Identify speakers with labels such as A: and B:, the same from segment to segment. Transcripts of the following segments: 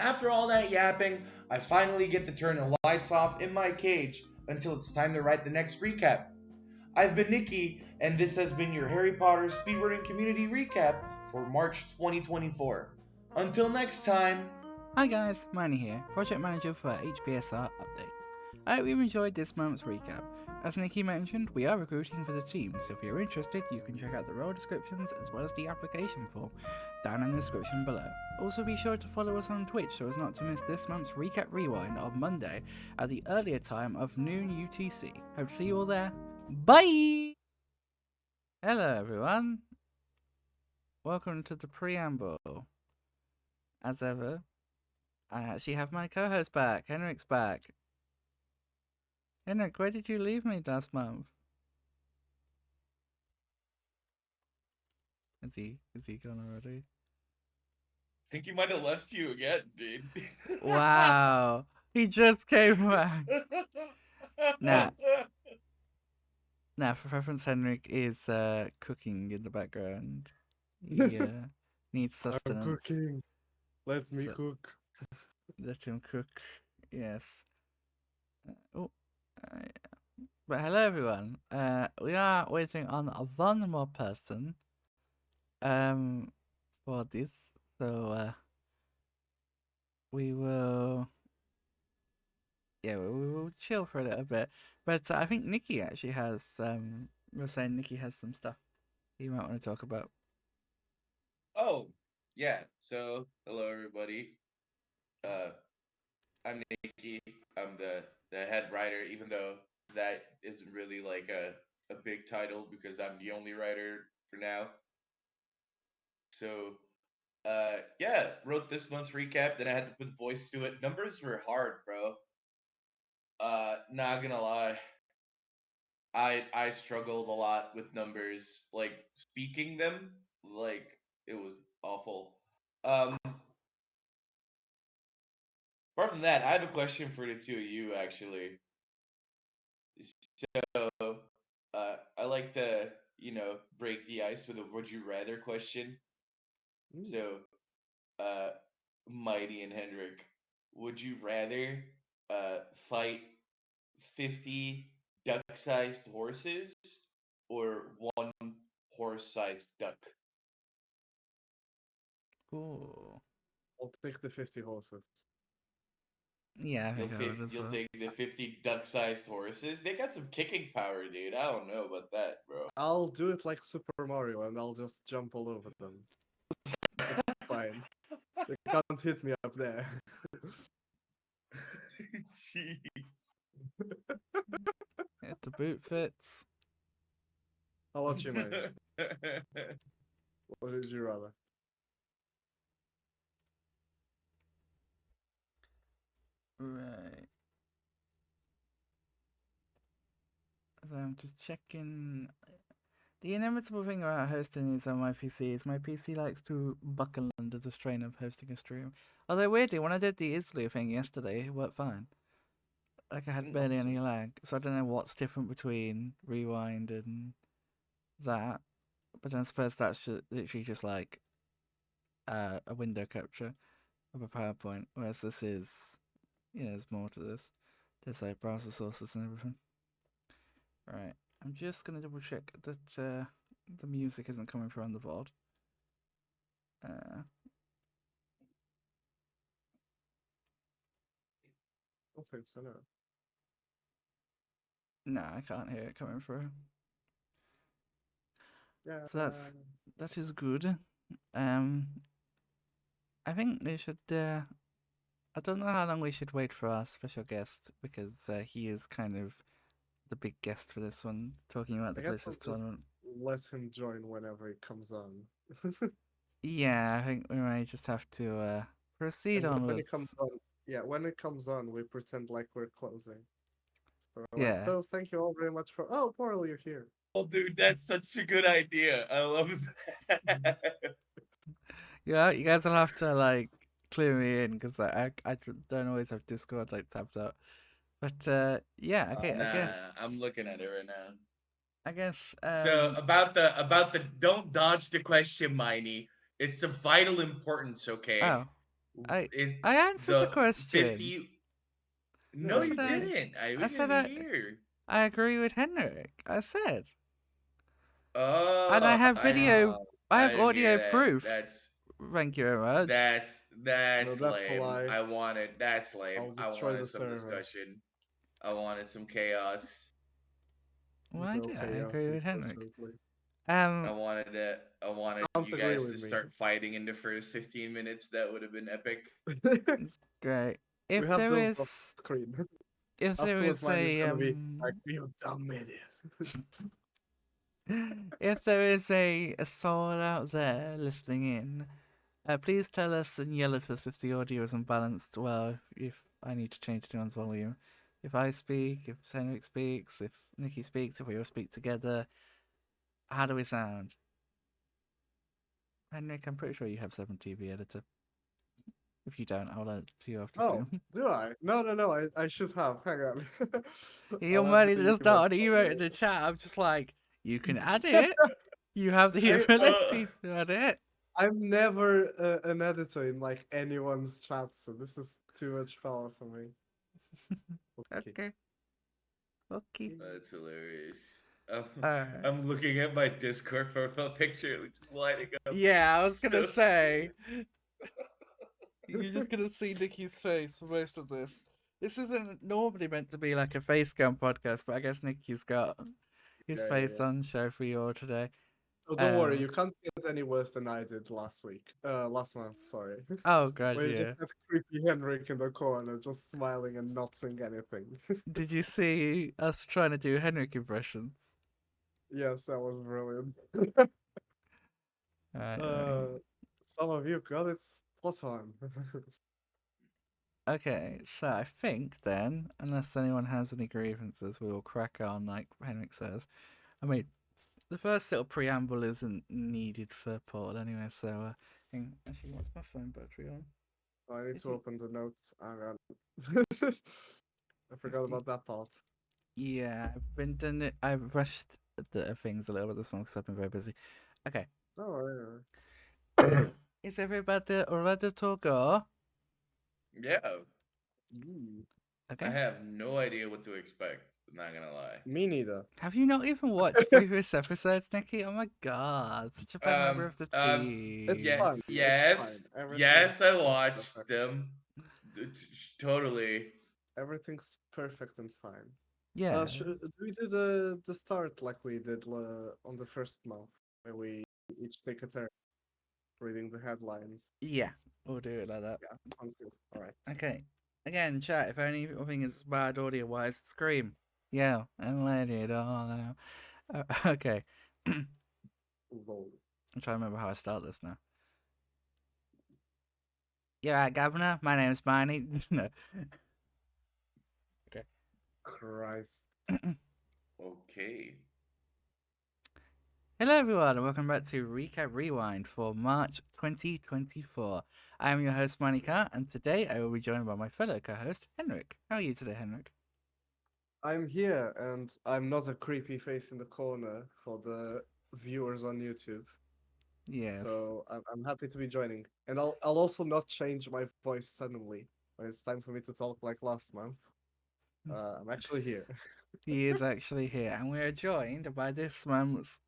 A: after all that yapping, I finally get to turn the lights off in my cage until it's time to write the next recap. I've been Nikki, and this has been your Harry Potter Speedrunning Community Recap for March 2024. Until next time,
B: Hi guys, Manny here, Project Manager for HPSR Updates. I hope you enjoyed this month's recap. As Nikki mentioned, we are recruiting for the team, so if you're interested, you can check out the role descriptions as well as the application form down in the description below. Also be sure to follow us on Twitch so as not to miss this month's Recap Rewind on Monday at the earlier time of noon UTC. Hope to see you all there. Bye! Hello everyone. Welcome to the preamble. As ever, I actually have my co-host back. Henrik's back. Henrik, where did you leave me last month? Is he gone already?
A: I think he might have left you again, dude.
B: Wow. He just came back. Nah. For reference, Henrik is cooking in the background. He needs
C: I'm
B: sustenance.
C: cooking. Let me
B: So-
C: cook.
B: Let him cook. Yes. But hello everyone. We are waiting on one more person. For this, so we will. Yeah, we will chill for a little bit. But I think Nikki actually has. We're saying Nikki has some stuff you might want to talk about.
A: Oh, yeah. So, hello everybody. Uh, I'm Nikki. I'm the head writer, even though that isn't really like a big title because I'm the only writer for now. So, yeah, wrote this month's recap. Then I had to put voice to it. Numbers were hard, bro. Not gonna lie. I struggled a lot with numbers, like speaking them, like it was awful. Apart from that, I have a question for the two of you actually. So, I like to, break the ice with a would you rather question.
C: Ooh.
A: So, uh, Mighty and Hendrik, would you rather fight 50 duck-sized horses or one horse-sized duck?
B: Ooh.
C: I'll take the 50 horses.
B: Yeah, I think I would as
A: You'll
B: well.
A: take the 50 duck-sized horses. They got some kicking power, dude. I don't know about that, bro.
C: I'll do it like Super Mario and I'll just jump all over them. It's fine. They can't hit me up there.
A: Jeez.
B: If the boot fits.
C: How about you, mate? What would you rather?
B: Right. So I'm just checking. The inevitable thing about hosting is on my PC is my PC likes to buckle under the strain of hosting a stream. Although weirdly, when I did the Isloo thing yesterday, it worked fine. Like I had barely any lag, so I don't know what's different between Rewind and that. But I suppose that's literally just like a window capture of a PowerPoint, whereas this is, there's more to this. There's like browser sources and everything. Right, I'm just gonna double check that the music isn't coming through on the VOD.
C: I think so, no.
B: No, I can't hear it coming through.
C: Yeah.
B: So that is good. I think we should. I don't know how long we should wait for our special guest because he is kind of the big guest for this one, talking about the
C: I guess I'll
B: Glitches
C: just
B: tournament.
C: let him join whenever he comes on.
B: Yeah, I think we might just have to proceed
C: And when it
B: onwards.
C: comes on, yeah, when it comes on, we pretend like we're closing. So we're like,
B: Yeah.
C: so thank you all very much for. Oh, Portal, you're here.
A: Oh, dude, that's such a good idea. I love that.
B: Yeah, you guys will have to like clear me in because I don't always have Discord like tapped up. But yeah, okay, I guess
A: I'm looking at it right now.
B: I guess
A: So about the don't dodge the question, Miney. It's of vital importance, okay?
B: oh, I
A: In
B: I answered the
A: the
B: question.
A: 50. No,
B: I
C: Yeah,
B: said
A: you
C: you did.
A: didn't. I
B: I
A: didn't
B: said
A: hear.
B: I agree with Henrik. I said, and I
A: Oh,
B: have
A: I didn't.
B: video.
D: Uh,
B: I
A: I
B: have
A: didn't hear
B: audio
A: that.
B: proof.
A: That's
B: Thank you very much.
A: that's
C: No,
A: that's
C: that's a
A: lame.
C: lie.
A: That's lame.
C: I'll
A: I
C: destroy
A: wanted
C: the
A: some
C: server.
A: discussion. I wanted some chaos.
B: Why
C: No
B: did I
C: chaos,
B: agree with Henrik?
C: unfortunately.
B: Um,
A: I wanted
C: Can't
A: you
C: agree
A: guys
C: with
A: to
C: me.
A: start fighting in the first 15 minutes. That would have been epic.
B: great.
C: We
B: If
C: have
B: there
C: those
B: is,
C: off screen.
B: if there
C: Afterwards,
B: is
C: mine is
B: a
C: gonna be like, you dumb idiot.
B: if there is a soul out there listening in, please tell us and yell at us if the audio is unbalanced. Well, if I need to change anyone's volume, if I speak, if Henrik speaks, if Nikki speaks, if we all speak together, how do we sound? Henrik, I'm pretty sure you have 7TV editor. If you don't, I'll add it to you after
C: Oh,
B: stream.
C: do I? No. I should have. Hang on.
B: You're
C: I'll add
B: money
C: the
B: does
C: email.
B: not an email in the chat. I'm just like, you can add it. You have the
C: I,
B: ability to add it.
C: I'm never an editor in like anyone's chat, so this is too much power for me. Okay.
B: Okay. Okay.
A: That's hilarious. Um,
B: Alright.
A: I'm looking at my Discord profile picture, which is lighting up.
B: Yeah, I was
A: It's
B: gonna
A: so
B: say. You're just gonna see Nikki's face for most of this. This isn't normally meant to be like a face cam podcast, but I guess Nikki's got his face
C: Yeah.
B: on show for you all today.
C: Oh, don't worry,
B: Um.
C: you can't get any worse than I did last week. Last month, sorry.
B: Oh god,
C: Where you just
B: yeah.
C: have creepy Henrik in the corner, just smiling and not saying anything.
B: Did you see us trying to do Henrik impressions?
C: Yes, that was brilliant.
B: Alright.
C: Some of you got it spot on.
B: Okay, so I think then, unless anyone has any grievances, we will crack on like Henrik says. I mean, the first little preamble isn't needed for Paul anyway, so actually, what's my phone battery on?
C: I need
B: Is
C: to
B: it-
C: open the notes. Hang on. I forgot about that part.
B: Yeah, I've been doing it. I've rushed the things a little bit this one because I've been very busy. Okay,
C: Oh,
B: is everybody ready to go?
A: yeah.
C: yeah.
A: I
B: Okay.
A: have no idea what to expect. I'm not gonna lie.
C: Me neither.
B: Have you not even watched previous episodes, Nikki? Oh my god, such a bad member
A: Um,
B: of the
A: um,
C: It's
B: team.
A: yeah,
C: fine. It's fine.
A: yes,
C: Everything
A: yes, I
C: is
A: watched
C: perfect.
A: them. Totally.
C: Everything's perfect and fine.
B: Yeah,
C: Do we do the start like we did on the first month, where we each take a turn reading the headlines?
B: yeah, we'll do it like that.
C: Yeah, sounds good. All right.
B: Okay. Again, chat, if anything is bad audio wise, scream. Yeah, and let it all out. Okay. I'm
C: Lol.
B: trying to remember how I start this now. You're right, Governor. My name's Barney. No. Okay.
C: Christ.
A: Okay.
B: Hello, everyone, and welcome back to Recap Rewind for March 2024. I am your host, Monica, and today I will be joined by my fellow co host, Henrik. How are you today, Henrik?
C: I'm here, and I'm not a creepy face in the corner for the viewers on YouTube.
B: Yes.
C: So I'm happy to be joining, and I'll also not change my voice suddenly when it's time for me to talk like last month. I'm actually here.
B: He is actually here, and we are joined by this month's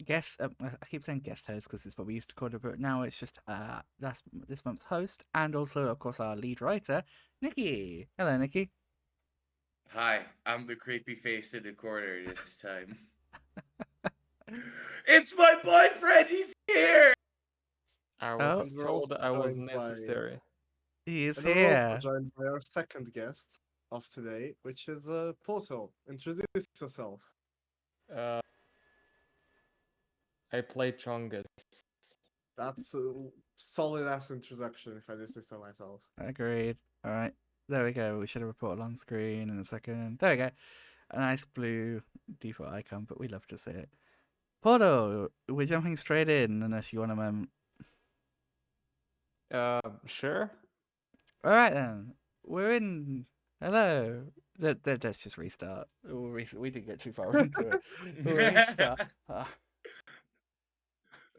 B: guest. I keep saying guest host because it's what we used to call it, but now it's just that's this month's host, and also of course our lead writer, Nikki. Hello, Nikki.
A: Hi, I'm the creepy face in the corner this time. It's my boyfriend. He's here.
D: I
B: Oh,
D: was
C: And we're
D: told
C: also
D: I was
C: joined by
D: necessary.
B: he is
C: and we're also
B: here.
C: joined by our second guest of today, which is Porto. Introduce yourself.
D: Uh, I played Chongus.
C: That's a solid ass introduction, if I do say so myself.
B: Agreed. All right, there we go. We should have reported on screen in a second. There we go. A nice blue default icon, but we love to see it. Porto, we're jumping straight in unless you want a moment.
D: Sure.
B: All right then, we're in. Hello. Let's just restart. We didn't get too far into it. We'll restart.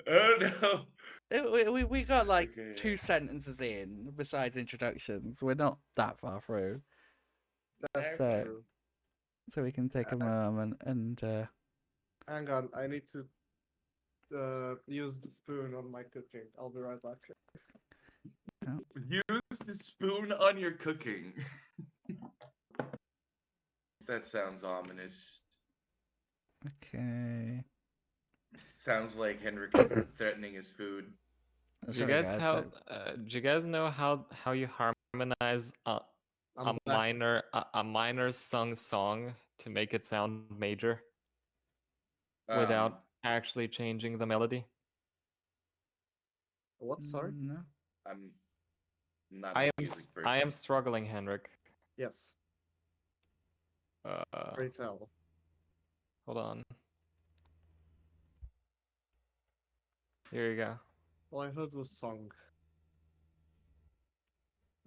A: Oh no.
B: We got like
A: Okay,
B: two
A: yeah.
B: sentences in besides introductions. We're not that far through,
C: That's
B: so
C: true.
B: we can take a
C: Uh,
B: moment and
C: Hang on, I need to use the spoon on my cooking. I'll be right back.
A: Use the spoon on your cooking. That sounds ominous.
B: okay.
A: Sounds like Henrik is threatening his food.
D: Do you
B: Sorry
D: guys
B: guys.
D: how do you guys know how you harmonize
C: I'm back.
D: a minor sung song to make it sound major
A: Um,
D: without actually changing the melody?
C: What? Sorry?
B: No.
A: I'm not a music
D: I
A: person.
D: am struggling, Henrik.
C: Yes.
D: Uh,
C: Pray tell.
D: hold on. Here you go.
C: All I heard was song.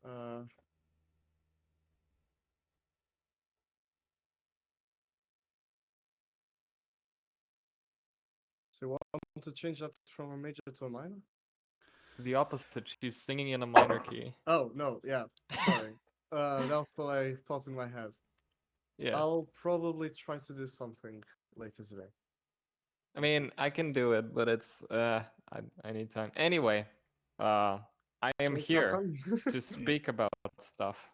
C: Uh, so you want to change that from a major to a minor?
D: The opposite. She's singing in a minor key.
C: Oh no, yeah. Sorry. That's what I thought in my head.
D: Yeah.
C: I'll probably try to do something later today.
D: I mean, I can do it, but it's I need time. Anyway, I am
C: Change
D: here
C: happen?
D: to speak about stuff.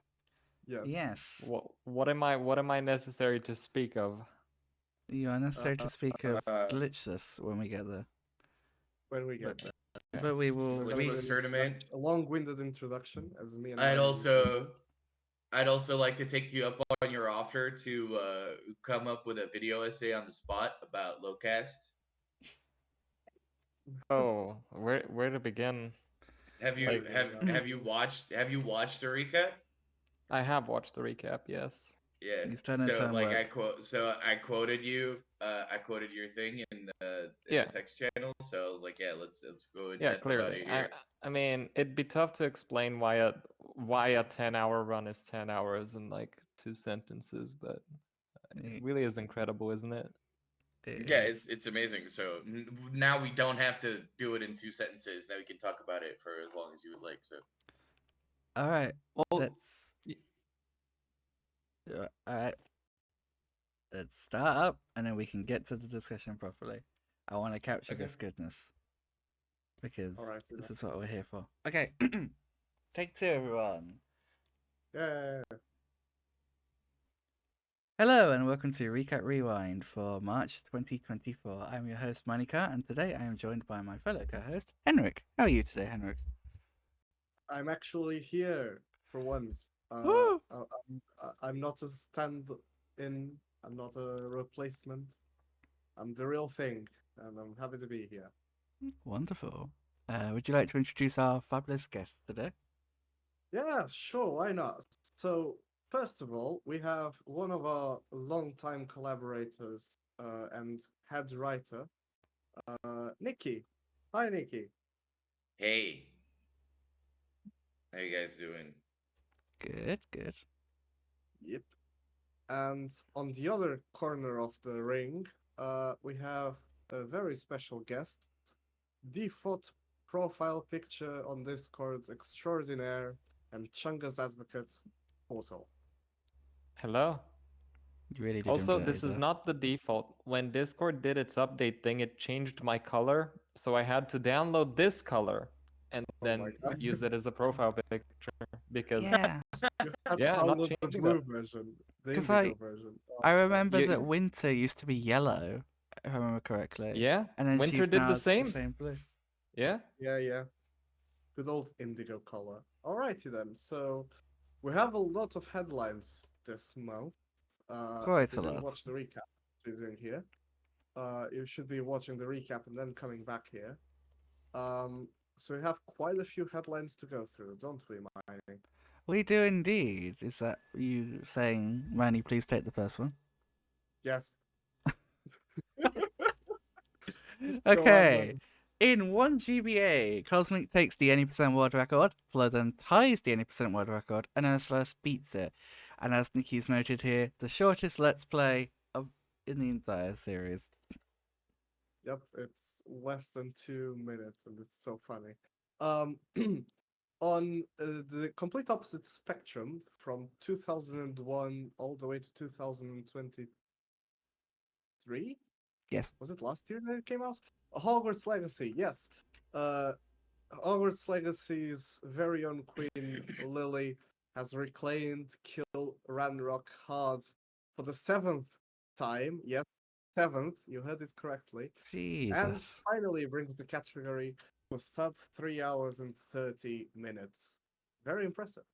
C: Yes.
B: Yes.
D: What am I necessary to speak of?
B: You are necessary to speak of
A: Uh,
B: glitchless when we get there.
C: When we
B: But
C: get there.
B: but we will
C: We're gonna
B: we
C: do
A: Glitchless tournament.
C: a long-winded introduction as me and
A: I'd
C: Manny will go through.
A: also, I'd also like to take you up on your offer to come up with a video essay on the spot about Lowcast.
D: Oh, where to begin?
A: Have you
D: Like,
A: have you watched the recap?
D: I have watched the recap, yes.
A: Yeah.
B: He's done his
A: So like
B: homework.
A: I quoted you. I quoted your thing in the
D: Yeah.
A: text channel. So I was like, yeah, let's go in
D: Yeah,
A: depth about
D: clearly.
A: it here.
D: I mean, it'd be tough to explain why a 10-hour run is 10 hours in like 2 sentences, but it
B: It,
D: really is incredible, isn't it?
B: it
A: Yeah,
B: is.
A: it's amazing. So now we don't have to do it in 2 sentences. Now we can talk about it for as long as you would like. So
B: All right.
D: Well,
B: Let's.
D: y-
B: All right. Let's start up, and then we can get to the discussion properly. I want to capture
A: okay.
B: this goodness because
C: All right.
B: this is what we're here for. Okay. Take two, everyone.
C: Yeah.
B: Hello and welcome to Recap Rewind for March 2024. I'm your host, Monica, and today I am joined by my fellow co-host, Henrik. How are you today, Henrik?
C: I'm actually here for once.
B: Woo!
C: I'm not a stand-in. I'm not a replacement. I'm the real thing, and I'm happy to be here.
B: Wonderful. Would you like to introduce our fabulous guests today?
C: Yeah, sure, why not? So, first of all, we have one of our longtime collaborators and head writer, Nikki. Hi, Nikki.
A: Hey, how you guys doing?
B: Good, good.
C: Yep. And on the other corner of the ring, we have a very special guest, default profile picture on Discord's extraordinaire and Chunga's advocate, Portal.
D: hello.
B: You really did
D: Also,
B: enjoy
D: this is
B: that.
D: not the default. When Discord did its update thing, it changed my color, so I had to download this color and
C: Oh my
D: then
C: god.
D: use it as a profile picture because
B: Yeah,
C: You have to
D: yeah, I'm not
C: download the
D: changing
C: blue
D: that.
C: version, the
B: because
C: indigo version.
B: I
C: Oh,
B: remember
D: You,
B: that winter used to be yellow, if I remember correctly.
D: yeah,
B: And then
D: Winter
B: she's
D: did
B: now
D: the
B: the
D: same.
B: same blue.
D: Yeah.
C: yeah. Good old indigo color. Alrighty then. So we have a lot of headlines this month.
B: Quite
C: If you
B: a
C: didn't
B: lot.
C: watch the recap, you're doing here. You should be watching the recap and then coming back here. So we have quite a few headlines to go through, don't we, Mining?
B: We do indeed. Is that you saying, Manny, please take the first one?
C: Yes.
B: Okay. In 1 GBA, Cosmic takes the 80% world record, Flood then ties the 80% world record, and Ursula beats it. And as Nikki's noted here, the shortest Let's Play in the entire series.
C: Yep, it's less than 2 minutes, and it's so funny. Um, on the complete opposite spectrum, from 2001 all the way to 2023,
B: Yes.
C: was it last year that it came out? Hogwarts Legacy, yes. Uh, Hogwarts Legacy's very own Queen Lily has reclaimed Kill Ranrock hard for the seventh time. Yes, seventh. You heard it correctly. And
B: Jesus.
C: finally brings the category to sub 3 hours and 30 minutes. Very impressive.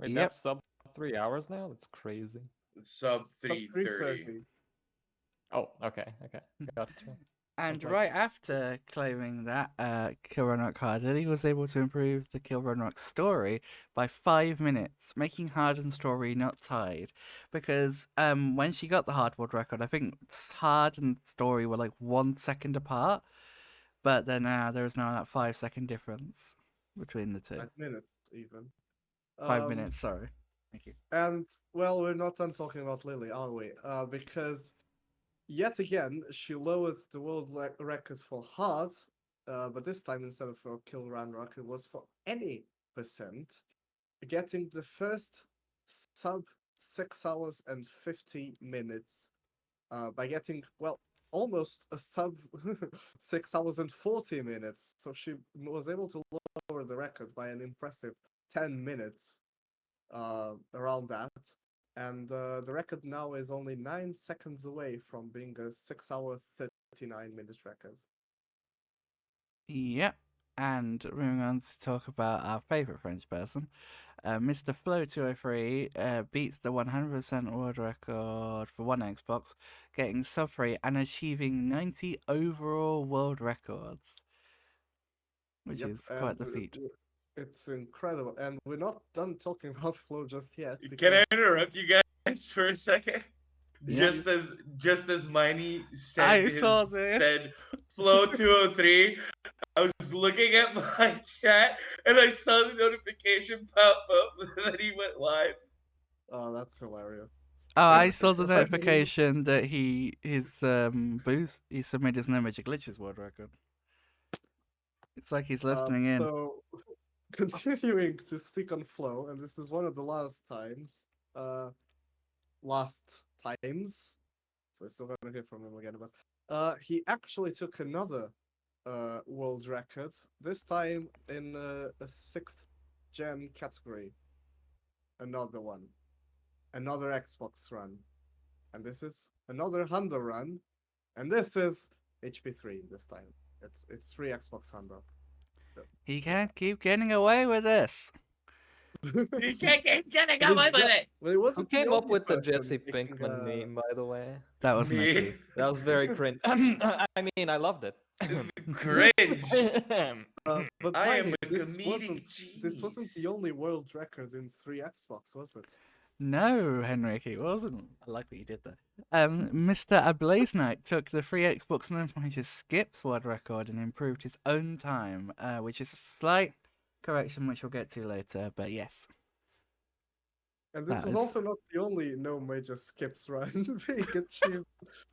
D: Wait,
B: Yep.
D: that's sub 3 hours now? That's crazy.
A: Sub
C: Sub
A: 330.
C: 330.
D: Oh, okay, gotcha.
B: And
D: like-
B: right after claiming that Kill Run Rock Harder, he was able to improve the Kill Run Rock story by 5 minutes, making hard and story not tied. Because when she got the hardboard record, I think hard and story were like 1 second apart. But then there is now that 5 second difference between the two.
C: 5 minutes, even.
B: 5 minutes, sorry. Thank you.
C: And, well, we're not done talking about Lily, are we? Because yet again, she lowered the world record for hard, but this time instead of for kill Ranrock, it was for any percent, getting the first sub 6 hours and 50 minutes by getting, well, almost a sub 6 hours and 40 minutes. So she was able to lower the record by an impressive 10 minutes around that. And the record now is only 9 seconds away from being a 6 hour 39 minutes record.
B: Yep. And moving on to talk about our favourite French person, Mr. Flow 203 beats the 100% world record for one Xbox, getting sub 3 and achieving 90 overall world records, which
C: Yep,
B: is
C: and
B: quite the feat.
C: it's incredible. And we're not done talking about Flow just yet.
A: Can
C: Because
A: I interrupt you guys for a second?
B: Yep.
A: Just as Miney
B: I saw this.
A: said Flow 203, I was looking at my chat and I saw the notification pop up that he went live.
C: oh, that's hilarious.
B: Oh, I saw
C: It's
B: the
C: like-
B: notification that his boost he submitted his No Major Glitches world record. It's like he's listening in.
C: So, continuing to speak on Flow, and this is one of the last times. So I still gonna hear from him again, but he actually took another world record. This time in a sixth gen category. Another one, another Xbox run, and this is another Honda run, and this is HP3 this time. It's three Xbox Honda.
B: He can't keep getting away with this.
A: You can't keep getting
C: But
A: away
C: it-
A: with it.
C: But it
D: Who
C: wasn't the
D: came up
C: only
D: with the
C: person
D: Jesse
C: taking,
D: Pinkman meme, by the way?
B: That was
A: Me.
B: Mickey.
D: That was very cringe. I mean, I loved it.
A: Cringe.
C: But
A: I am
C: Miney,
A: a comedic
C: this wasn't the
A: genius.
C: only world record in three Xbox, was it?
B: No, Henrik, it wasn't. I like what you did there. Mr. Ablazenite took the free Xbox No Major Skips world record and improved his own time, which is a slight correction which we'll get to later, but yes.
C: And this
B: That
C: was
B: is-
C: also not the only no major skips run being achieved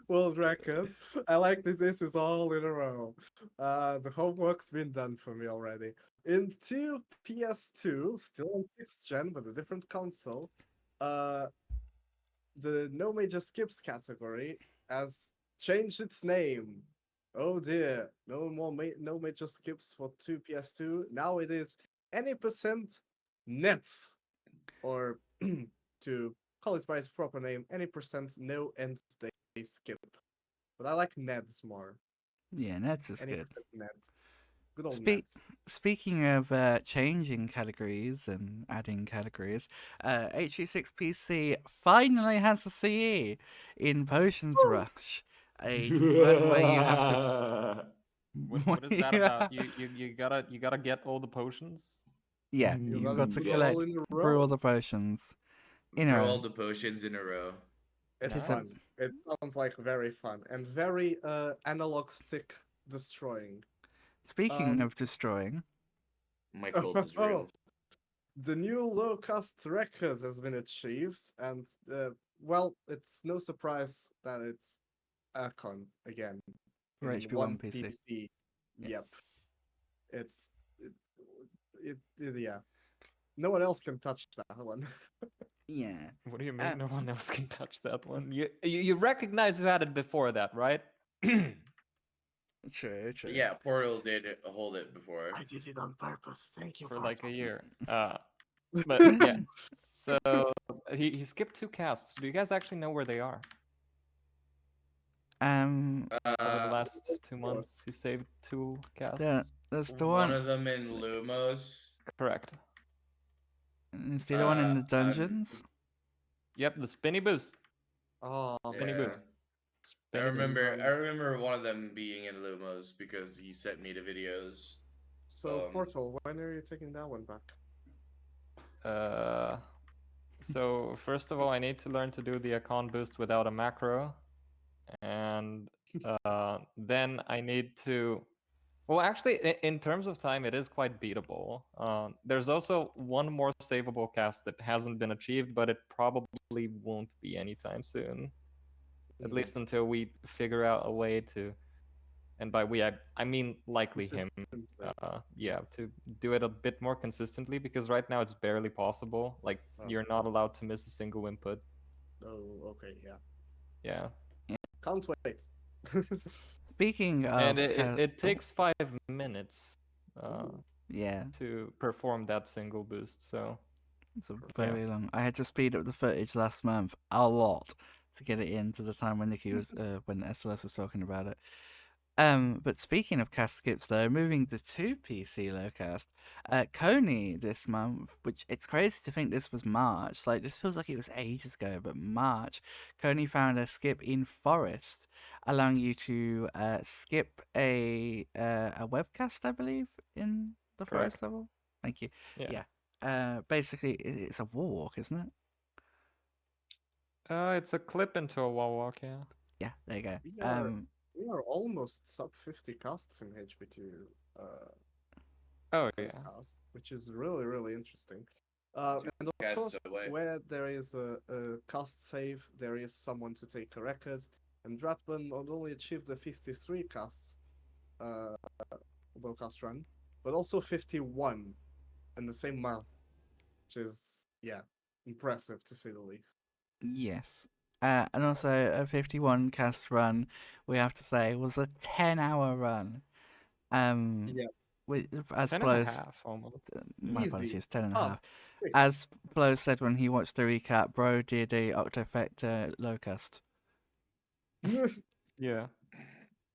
C: world record. I like that this is all in a row. The homework's been done for me already. In two PS2, still on 6th gen, but a different console, the no major skips category has changed its name. Oh dear, no more no major skips for two PS2. Now it is any percent nets, or to call it by its proper name, any percent no end day skip. But I like Neds more.
B: Yeah, Ned's is
C: Any
B: good.
C: percent Neds. Good old
B: Speak,
C: Neds.
B: Speaking of changing categories and adding categories, HE6PC finally has a CE in Potions Rush, a run where you have to.
D: What is that about? You gotta get all the potions.
B: Yeah,
C: You
B: you've
C: gotta
B: got to
C: put it
B: collect
C: all in a
B: brew all
C: row.
B: the potions in a
A: Throw
B: row.
A: all the potions in a row.
C: It's
B: Nice.
C: fun. It sounds like very fun and very analog stick destroying.
B: Speaking
C: Um,
B: of destroying,
A: My cult is real.
C: The new low cost record has been achieved, and well, it's no surprise that it's Akon again
B: For
C: in
B: HP1
C: one
B: PC.
C: PC.
B: Yeah.
C: Yep, it's yeah. No one else can touch that one.
B: Yeah.
D: What do you
B: Uh,
D: mean no one else can touch that one? You recognize who had it before that, right?
B: True, true.
A: Yeah, Portal did hold it before.
C: I did it on purpose. Thank you
D: For like a
C: Portal.
D: year. But yeah. So he skipped 2 casts. Do you guys actually know where they are?
B: um,
D: Over the
A: Uh,
D: last 2 months, he saved 2
B: there's
D: casts.
B: the
A: one
B: one.
A: of them in Lumos.
D: Correct.
B: Is the other one in the
A: I'm
B: dungeons?
D: Yep, the spinny boost.
C: Oh,
D: Spinny
A: yeah.
D: boost. Spinny boost.
A: I remember one of them being in Lumos because he sent me the videos.
C: so Portal, when are you taking that one back?
D: So first of all, I need to learn to do the icon boost without a macro, and then I need to. Well, actually, in terms of time, it is quite beatable. There's also one more savable cast that hasn't been achieved, but it probably won't be anytime soon. At least until we figure out a way to, and by we I mean likely him. Yeah, to do it a bit more consistently, because right now it's barely possible. Like you're not allowed to miss a single input.
C: Oh, okay, yeah.
D: Yeah.
C: Can't wait.
B: Speaking
D: And
B: of,
D: it takes 5 minutes
B: yeah,
D: to perform that single boost. So
B: it's a very long. I had to speed up the footage last month a lot to get it into the time when Nikki was when SLS was talking about it. But speaking of cast skips, though, moving to 2 PC lowcast, Coney this month, which it's crazy to think this was March. Like, this feels like it was ages ago, but March, Coney found a skip in Forest, allowing you to skip a webcast, I believe, in the
D: correct.
B: Forest level. Thank you.
D: Yeah.
B: Basically, it's a wall walk, isn't it?
D: It's a clip into a wall walk. Yeah.
B: Yeah, there you go.
C: We are almost sub 50 casts in HP2
D: Oh yeah.
C: cast, which is really, really interesting. And of
A: casts
C: course,
A: away.
C: where there is a cast save, there is someone to take a record. And Dratman not only achieved the 53 casts low cast run, but also 51 in the same month, which is, yeah, impressive to say the least.
B: Yes. And also a 51 cast run, we have to say, was a 10-hour run.
C: Yeah.
B: As
D: 10 and a
B: Flows,
D: half almost.
B: my
C: Easy.
B: apologies, 10 and a
C: Fast.
B: half.
C: Quick.
B: As Flo said when he watched the recap, bro did a Octofect Locust.
D: Yeah.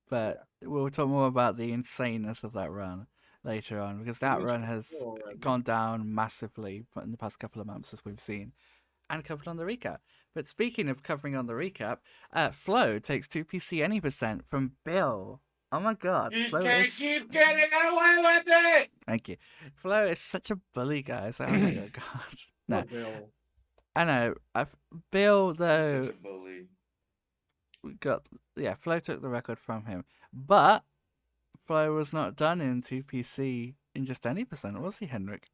B: But we'll talk more about the insaneness of that run later on, because that run has gone down massively in the past couple of months, as we've seen, and covered on the recap. But speaking of covering on the recap, Flo takes 2 PC any percent from Bill. Oh my god.
A: You
B: Flo
A: can't
B: is...
A: keep getting away with it!
B: Thank you. Flo is such a bully, guys. Oh my god. No.
C: Bill.
B: I know. Bill,
A: He's
B: though,
A: such a bully.
B: Flo took the record from him. But Flo was not done in 2PC in just any percent, was he, Henrik?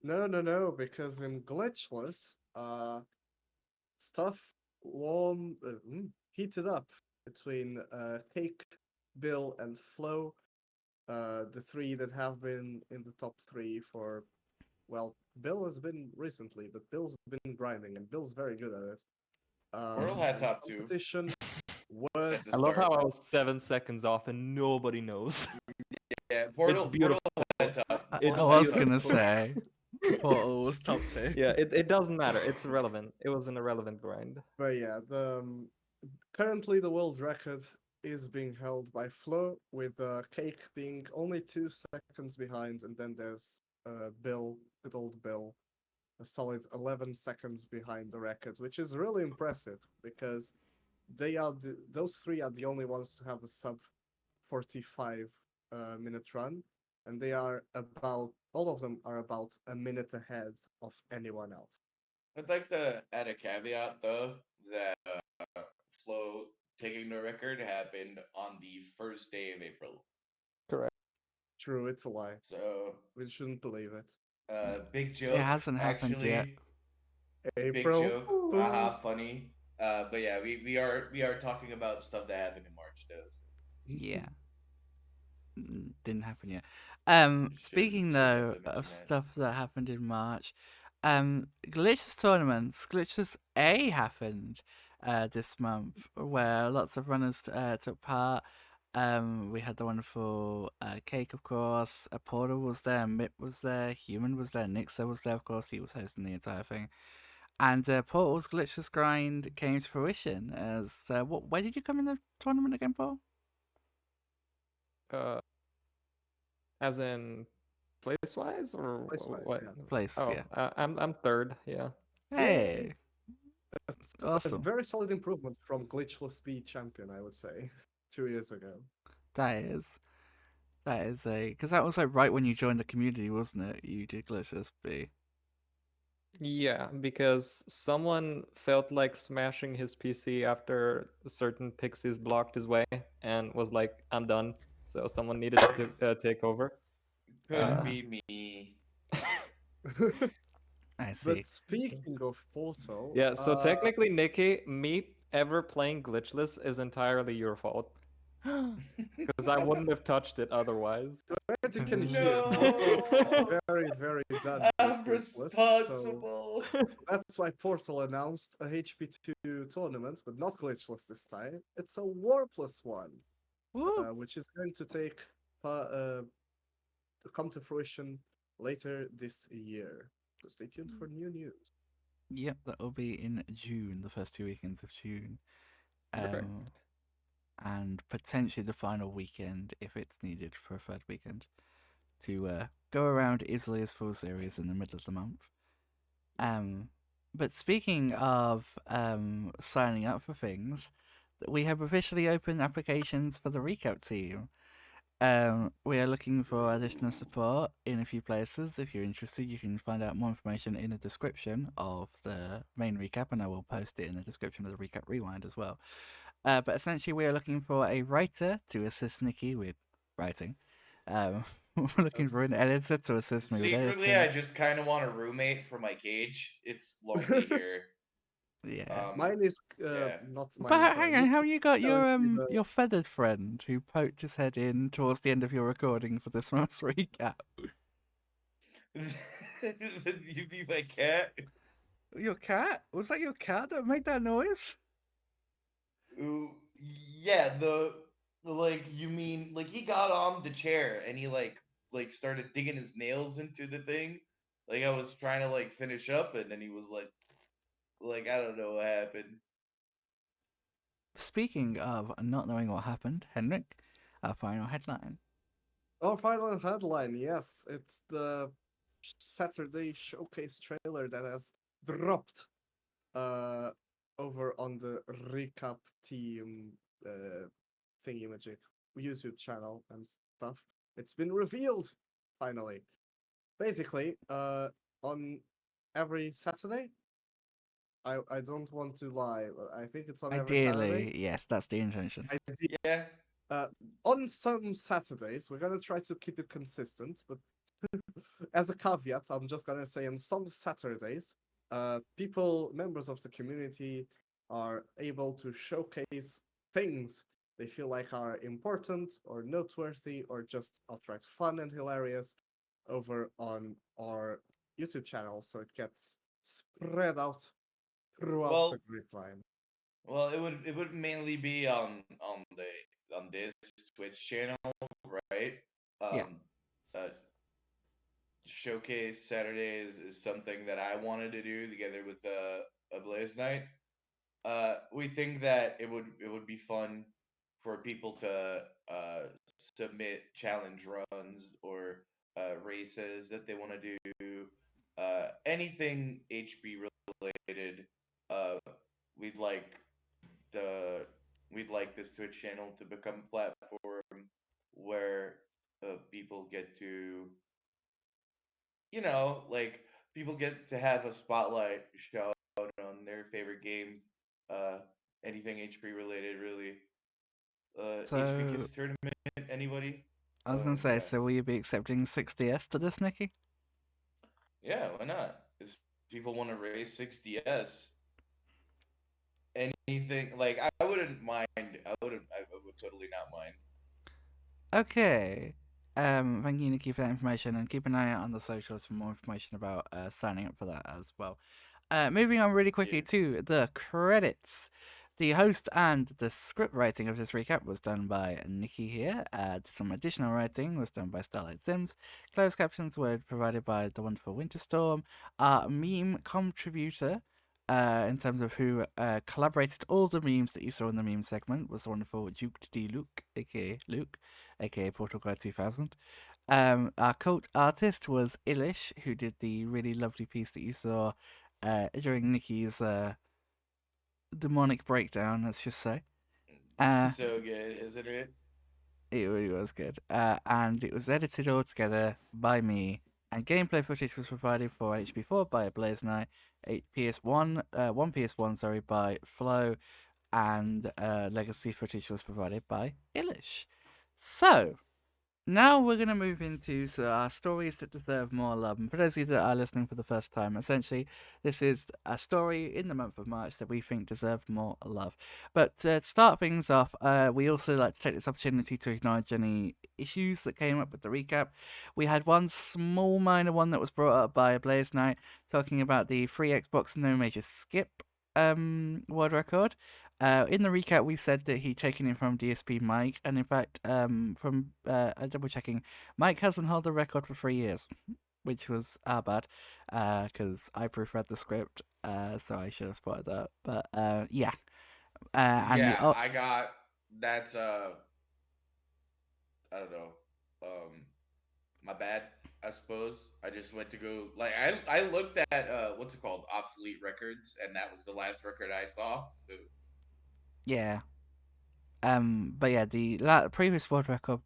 C: No, because in glitchless, stuff heated up between Cake, Bill, and Flo, the three that have been in the top three for, well, Bill has been recently, but Bill's been grinding, and Bill's very good at it.
A: Portal had
C: And
A: top two.
C: competition was
A: At the
D: I love how
A: start.
D: I was 7 seconds off and nobody knows.
A: Yeah, Portal
D: beautiful.
A: had top.
B: I
D: It's
B: was gonna
D: beautiful.
B: say Portal was top 2.
D: Yeah, it doesn't matter. It's irrelevant. It was an irrelevant grind.
C: But yeah, currently the world record is being held by Flo, with Cake being only 2 seconds behind, and then there's Bill, good old Bill, a solid 11 seconds behind the record, which is really impressive because those three are the only ones to have a sub 45 minute run, and all of them are about a minute ahead of anyone else.
A: I'd like to add a caveat though that Flo taking the record happened on the first day of April.
D: Correct.
C: True, it's a lie.
A: So
C: We shouldn't believe it.
A: big joke.
B: It hasn't happened yet.
A: Big
C: April
A: joke.
C: Fools.
A: Haha, funny. But yeah, we are talking about stuff that happened in March though. So
B: Yeah, didn't happen yet.
A: shouldn't
B: Speaking
A: really have
B: though
A: to
B: of
A: mention that.
B: stuff that happened in March, Glitches tournaments, Glitches A happened this month where lots of runners took part. We had the wonderful Cake, of course. Portal was there, Mip was there, Human was there, Nixer was there, of course. He was hosting the entire thing. And Portal's Glitchless Grind came to fruition as what? Where did you come in the tournament again, Paul?
D: Uh, as in place wise or
C: Place-wise,
D: what?
C: yeah.
B: Place,
D: Oh,
B: yeah.
D: I'm third. Yeah.
C: Yay!
B: Hey,
C: A
B: awesome.
C: very solid improvement from Glitchless B champion, I would say, 2 years ago.
B: That is. That is a because that was like right when you joined the community, wasn't it? You did Glitchless B.
D: Yeah, because someone felt like smashing his PC after certain pixies blocked his way and was like, "I'm done." So someone needed to take over.
A: Could
D: Uh,
B: Ah,
A: be me.
B: I
C: But
B: see.
C: speaking of Portal,
D: yeah. So technically, Nikki, me ever playing glitchless is entirely your fault because I wouldn't have touched it otherwise.
C: as you can hear, Portal is
A: No,
C: very, very done with
A: I'm
C: Glitchless, so
A: responsible.
C: that's why Portal announced a HP2 tournament, but not Glitchless this time. It's a War Plus One,
B: Woo!
C: which is going to come to fruition later this year. So stay tuned for new news.
B: Yep, that will be in June, the first 2 weekends of June,
D: Right.
B: um, and potentially the final weekend if it's needed for a third weekend to go around Italy's full series in the middle of the month. Um, but speaking of signing up for things, we have officially opened applications for the recap team. We are looking for additional support in a few places. If you're interested, you can find out more information in the description of the main recap, and I will post it in the description of the recap rewind as well. But essentially, we are looking for a writer to assist Nikki with writing. We're looking for an editor to assist me with
A: Secretly, I
B: editing.
A: just kind of want a roommate for my cage. It's lonely here.
B: Yeah.
C: Mine is
A: Yeah.
C: not
B: But
C: mine. Sorry,
B: hang on,
C: Nick
B: haven't you got
C: currently the
B: your feathered friend who poked his head in towards the end of your recording for this month's recap?
A: You be my cat.
B: Your cat? Was that your cat that made that noise?
A: Ooh, yeah, like you mean like he got on the chair and he like started digging his nails into the thing. Like I was trying to like finish up and then he was like I don't know what happened.
B: Speaking of not knowing what happened, Henrik, our final headline.
C: our final headline. Yes, it's the Saturday showcase trailer that has dropped uh over on the recap team uh thingy-magic YouTube channel and stuff. It's been revealed finally. Basically, on every Saturday. I don't want to lie. I think it's on every Saturday.
B: Ideally, yes, that's the intention.
A: Yeah.
C: Uh, on some Saturdays, we're gonna try to keep it consistent, but as a caveat, I'm just gonna say on some Saturdays, members of the community are able to showcase things they feel like are important or noteworthy or just outright fun and hilarious over on our YouTube channel, so it gets spread out throughout the
A: Well,
C: grapevine.
A: well, it would mainly be on this Twitch channel, right?
B: Yeah,
A: Um, uh, Showcase Saturdays is something that I wanted to do together with a Blaze Night. We think that it would be fun for people to submit challenge runs or races that they want to do. Anything HB related. Uh, we'd like the we'd like this Twitch channel to become a platform where people get to like people get to have a spotlight show on their favorite games, uh, anything HP related, really. HP
B: so
A: Kids tournament, anybody?
B: I was gonna say,
A: Yeah,
B: so will you be accepting 60s to this, Nikki?
A: yeah. Why not? If people want to raise 6DS, anything like I wouldn't mind. I would totally not mind.
B: Okay. Thank you, Nikki, for that information, and keep an eye out on the socials for more information about signing up for that as well. Moving on really quickly
A: Yeah.
B: to the credits. The host and the script writing of this recap was done by Nikki here. Some additional writing was done by Starlight Sims. Closed captions were provided by the wonderful Winterstorm. Our meme contributor, in terms of who collaborated all the memes that you saw in the meme segment, was the wonderful Duke D. Luke, aka Luke, aka Portal Guy 2000. Our cult artist was Ilish, who did the really lovely piece that you saw during Nikki's demonic breakdown, let's just say.
A: So good, isn't it?
B: It really was good. And it was edited all together by me. And gameplay footage was provided for HP4 by Blaze Knight, 8 PS1, 1 PS1, sorry, by Flow, and legacy footage was provided by Ilish. So, now we're going to move into our stories that deserve more love. And for those of you that are listening for the first time, essentially, this is a story in the month of March that we think deserve more love. But to start things off, we also like to take this opportunity to acknowledge any issues that came up with the recap. We had one small minor one that was brought up by Blaze Knight talking about the free Xbox No Major Skip world record. In the recap, we said that he'd taken it from DSP Mike, and in fact, from double checking, Mike hasn't held the record for 3 years, which was our bad, because I proofread the script, so I should have spotted that. But yeah, and the
A: Yeah, I got that's I don't know. My bad, I suppose. I just went to go like I looked at what's it called? Obsolete records, and that was the last record I saw.
B: yeah, but yeah, the previous world record.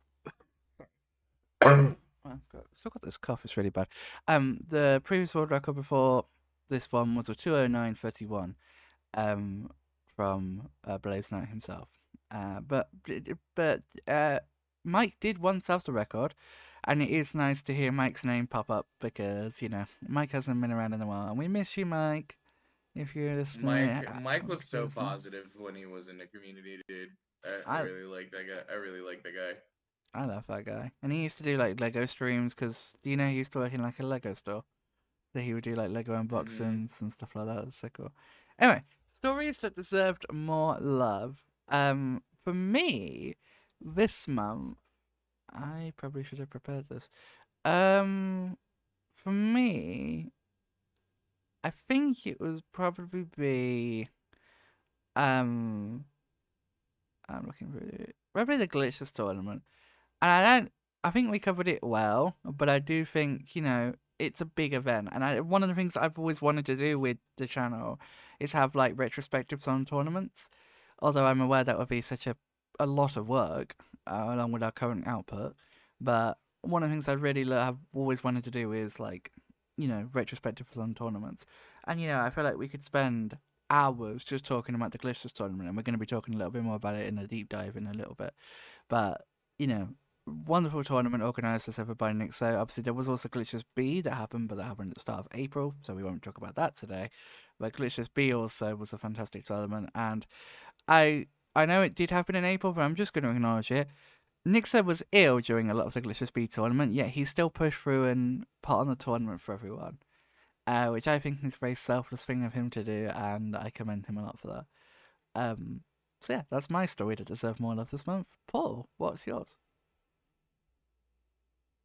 B: I've still got this cough. It's really bad. The previous world record before this one was a 209.31. From Blaze Knight himself. But Mike did once have the record, and it is nice to hear Mike's name pop up because Mike hasn't been around in a while, and we miss you, Mike. If you're listening,
A: Mike was
B: if you're
A: so
B: listening.
A: positive when he was in the community, dude. I
B: I
A: really like that guy. I really like that guy.
B: I love that guy, and he used to do like Lego streams because do you know he used to work in like a Lego store. So he would do like Lego
A: Mm-hmm.
B: unboxings and stuff like that. That's so cool. Anyway, stories that deserved more love. For me, this month, I probably should have prepared this. For me, I think it was probably be um, I'm looking for it. Probably the Glitches tournament. And I think we covered it well, but I do think, it's a big event. And one of the things I've always wanted to do with the channel is have like retrospectives on tournaments. Although I'm aware that would be such a lot of work, along with our current output. But one of the things I really have always wanted to do is like, retrospectives on tournaments. And, I feel like we could spend hours just talking about the Glitches tournament. And we're going to be talking a little bit more about it in a deep dive in a little bit. But, you know, wonderful tournament organised as ever by Nick. So obviously there was also Glitches B that happened, but that happened at the start of April, so we won't talk about that today. But Glitches B also was a fantastic tournament, and I know it did happen in April, but I'm just going to acknowledge it. Nixer was ill during a lot of the Glitches B tournament, yet he still pushed through and put on the tournament for everyone, which I think is a very selfless thing of him to do, and I commend him a lot for that. So yeah, that's my story that deserved more love this month. Paul, what's yours?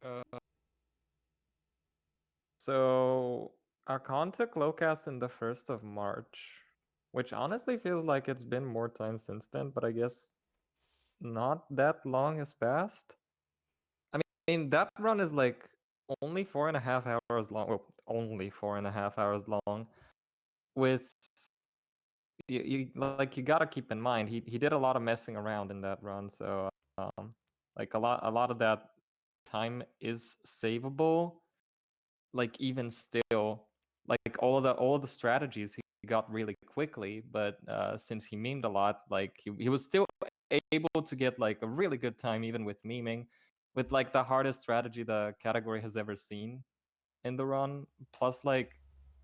D: Uh, so Archon took Locast in the 1st of March, which honestly feels like it's been more time since then, but I guess not that long has passed. I mean, that run is like only 4.5 hours long. Well, only 4.5 hours long. With you gotta keep in mind he did a lot of messing around in that run, so like a lot of that time is savable. Like even still, like all of the strategies he got really quickly, but since he memed a lot, like he was still able to get like a really good time even with meming, with like the hardest strategy the category has ever seen in the run. Plus, like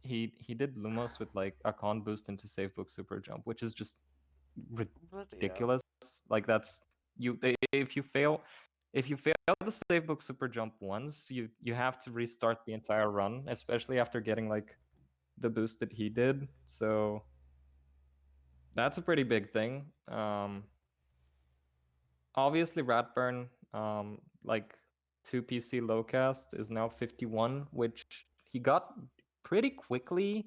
D: he did Lumos with like a con boost into Savebook Super Jump, which is just ridiculous. Like that's you if you fail the Savebook Super Jump once, you have to restart the entire run, especially after getting like the boost that he did. So that's a pretty big thing. Obviously Ratburn, like 2 PC low cast is now 51, which he got pretty quickly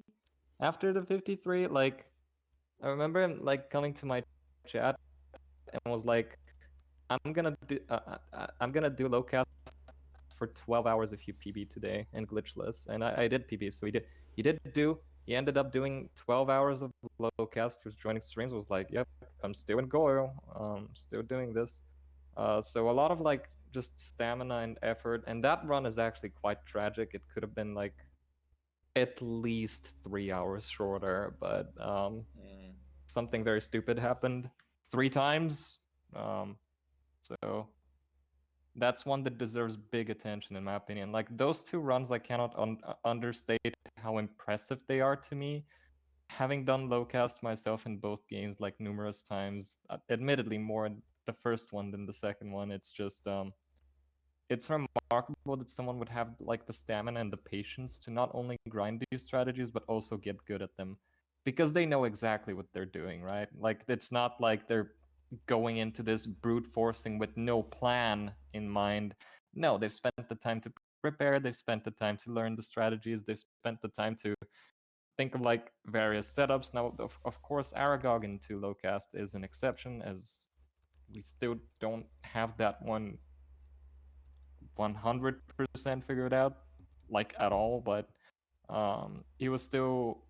D: after the 53. Like I remember him like coming to my chat and was like, I'm gonna do low cast for 12 hours if you PB today and glitchless. And I did PB, so he ended up doing 12 hours of low cast. He was joining streams, was like, yep, I'm still in Goyle, still doing this. So a lot of like just stamina and effort, and that run is actually quite tragic. It could have been like at least 3 hours shorter, but something very stupid happened 3 times. So that's one that deserves big attention in my opinion. Like those 2 runs, I cannot understate how impressive they are to me. Having done low cast myself in both games like numerous times, admittedly more the first one than the second one, it's just it's remarkable that someone would have like the stamina and the patience to not only grind these strategies but also get good at them, because they know exactly what they're doing, right? Like it's not like they're going into this brute forcing with no plan in mind. No, they've spent the time to prepare, they've spent the time to learn the strategies, they've spent the time to think of like various setups. Now, of course, Aragog into low cast is an exception, as we still don't have that one 100% figured out, like at all. But he was still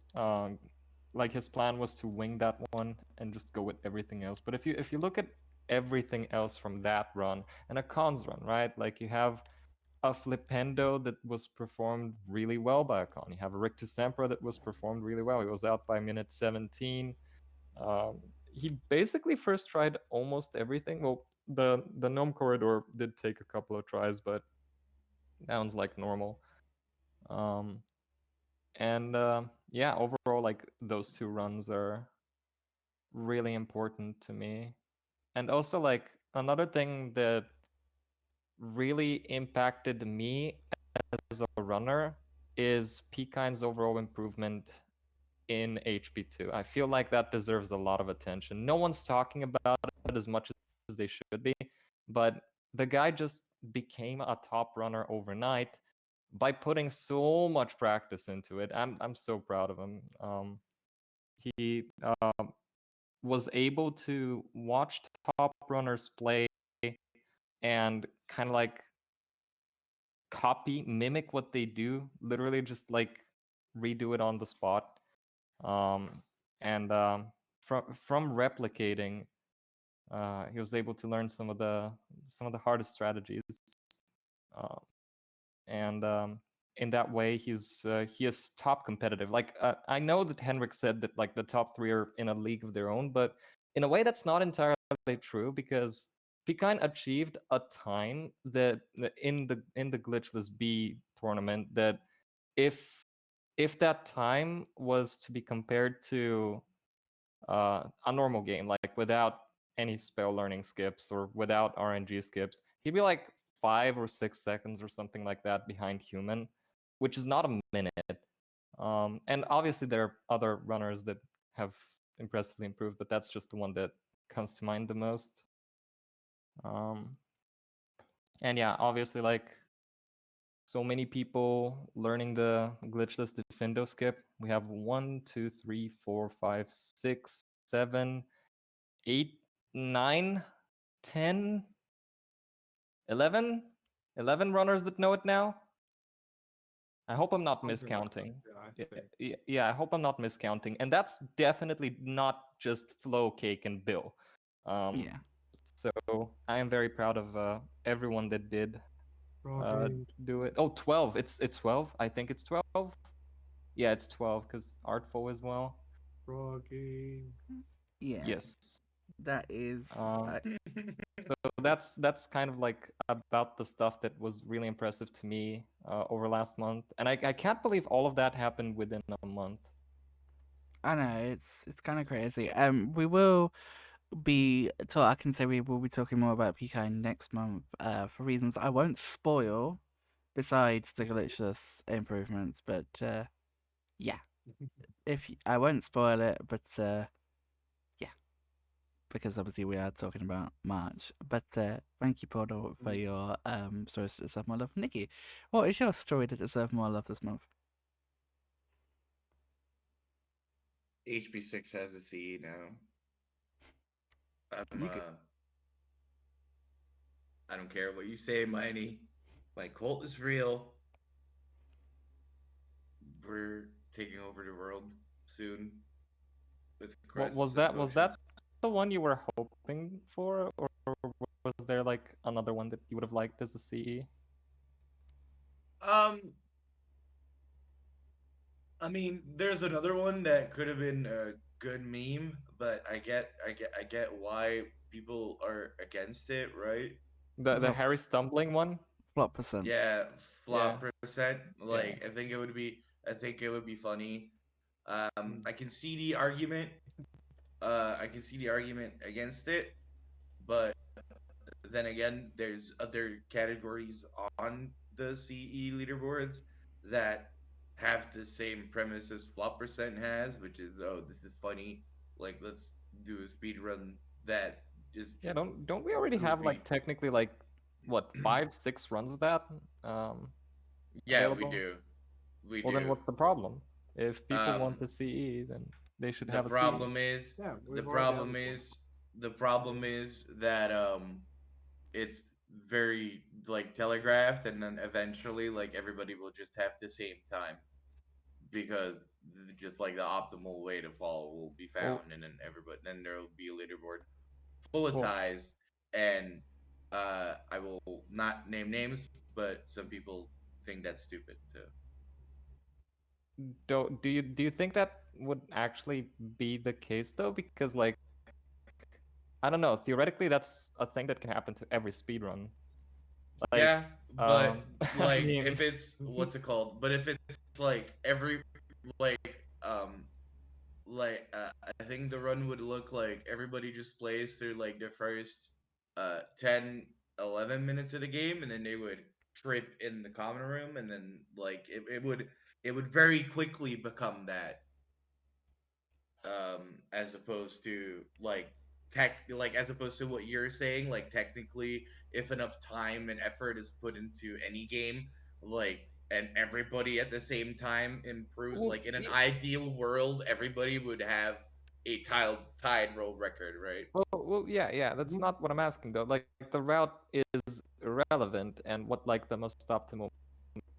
D: like his plan was to wing that one and just go with everything else. But if you look at everything else from that run and a cons run, right? Like you have a Flipendo that was performed really well by a con. You have a Rictus Sempra that was performed really well. He was out by minute 17. He basically first tried almost everything. Well, the Gnome Corridor did take a couple of tries, but that one's like normal. And yeah, overall, like those 2 runs are really important to me. And also, like another thing that really impacted me as a runner is Pekine's overall improvement in HP2. I feel like that deserves a lot of attention. No one's talking about it as much as they should be, but the guy just became a top runner overnight by putting so much practice into it. I'm so proud of him. He was able to watch top runners play and kind of like mimic what they do, literally just like redo it on the spot. And from replicating, he was able to learn some of the hardest strategies. And in that way, he is top competitive. Like I know that Henrik said that like the top 3 are in a league of their own, but in a way that's not entirely true, because Pekin achieved a time that in the glitchless B tournament, that if that time was to be compared to a normal game, like without any spell learning skips or without RNG skips, he'd be like 5 or 6 seconds or something like that behind human, which is not a minute. And obviously there are other runners that have impressively improved, but that's just the one that comes to mind the most. And yeah, obviously like so many people learning the glitchless defendo skip. We have 1, 2, 3, 4, 5, 6, 7, 8, 9, 10, 11 runners that know it now. I hope I'm not miscounting. Yeah, I hope I'm not miscounting. And that's definitely not just Flo, Cake, and Bill.
B: Yeah.
D: So I am very proud of everyone that did do it. Oh, 12. It's 12. I think it's 12. Yeah, it's 12 because Artful as well.
C: Frogging.
B: Yeah.
D: Yes.
B: That is.
D: So that's kind of like about the stuff that was really impressive to me over last month, and I can't believe all of that happened within a month.
B: I know it's kind of crazy. We will be. So I can say we will be talking more about PK next month. For reasons I won't spoil. Besides the glitchless improvements, but yeah, I won't spoil it, but yeah, because obviously we are talking about March. But thank you, Portal, for your stories that deserve more love. Nikki, what is your story that deserves more love this month?
A: HP6 has a CE now. I'm
B: You could,
A: I don't care what you say, Miney. My cult is real. We're taking over the world soon with
D: What
A: quests and
D: was
A: potions.
D: that the one you were hoping for, or was there like another one that you would have liked as a CE?
A: Um, I mean, there's another one that could have been a good meme, but I get why people are against it, right?
D: The
B: so
D: Harry stumbling one?
B: flop percent.
A: Yeah,
D: Yeah,
A: flop percent.
D: yeah.
A: Like, I think it would be funny. I can see the argument. I can see the argument against it, but then again, there's other categories on the CE leaderboards that have the same premise as flop percent has, which is, oh, this is funny. Like, let's do a speed run that is
D: Yeah,
A: just
D: don't we already have like
A: goofy.
D: technically like what 5, 6 runs of that um
A: Yeah, we
D: available?
A: do. We
D: Well, then
A: do.
D: what's the problem? If people want
A: Um,
D: the CE, then they should
A: the
D: have a CE.
A: problem is,
C: Yeah,
A: the
C: we've already
A: problem
C: added one.
A: is, the problem is that it's very like telegraphed, and then eventually like everybody will just have the same time because just like the optimal way to follow will be
D: Well,
A: found, and then there will be a leaderboard full of
D: well,
A: ties, and I will not name names, but some people think that's stupid. So
D: do you think that would actually be the case though? Because like I don't know, theoretically that's a thing that can happen to every speedrun. Like
A: yeah, but
D: I
A: like
D: mean
A: if it's what's it called? But if it's like every like I think the run would look like everybody just plays through like the first 10, 11 minutes of the game, and then they would trip in the common room, and then like it would very quickly become that, as opposed to like as opposed to what you're saying, like technically if enough time and effort is put into any game, like, and everybody at the same time improves,
D: well,
A: like in an ideal world everybody would have a tied world record, right?
D: yeah, yeah, that's not what I'm asking though. Like the route is irrelevant, and what like the most optimal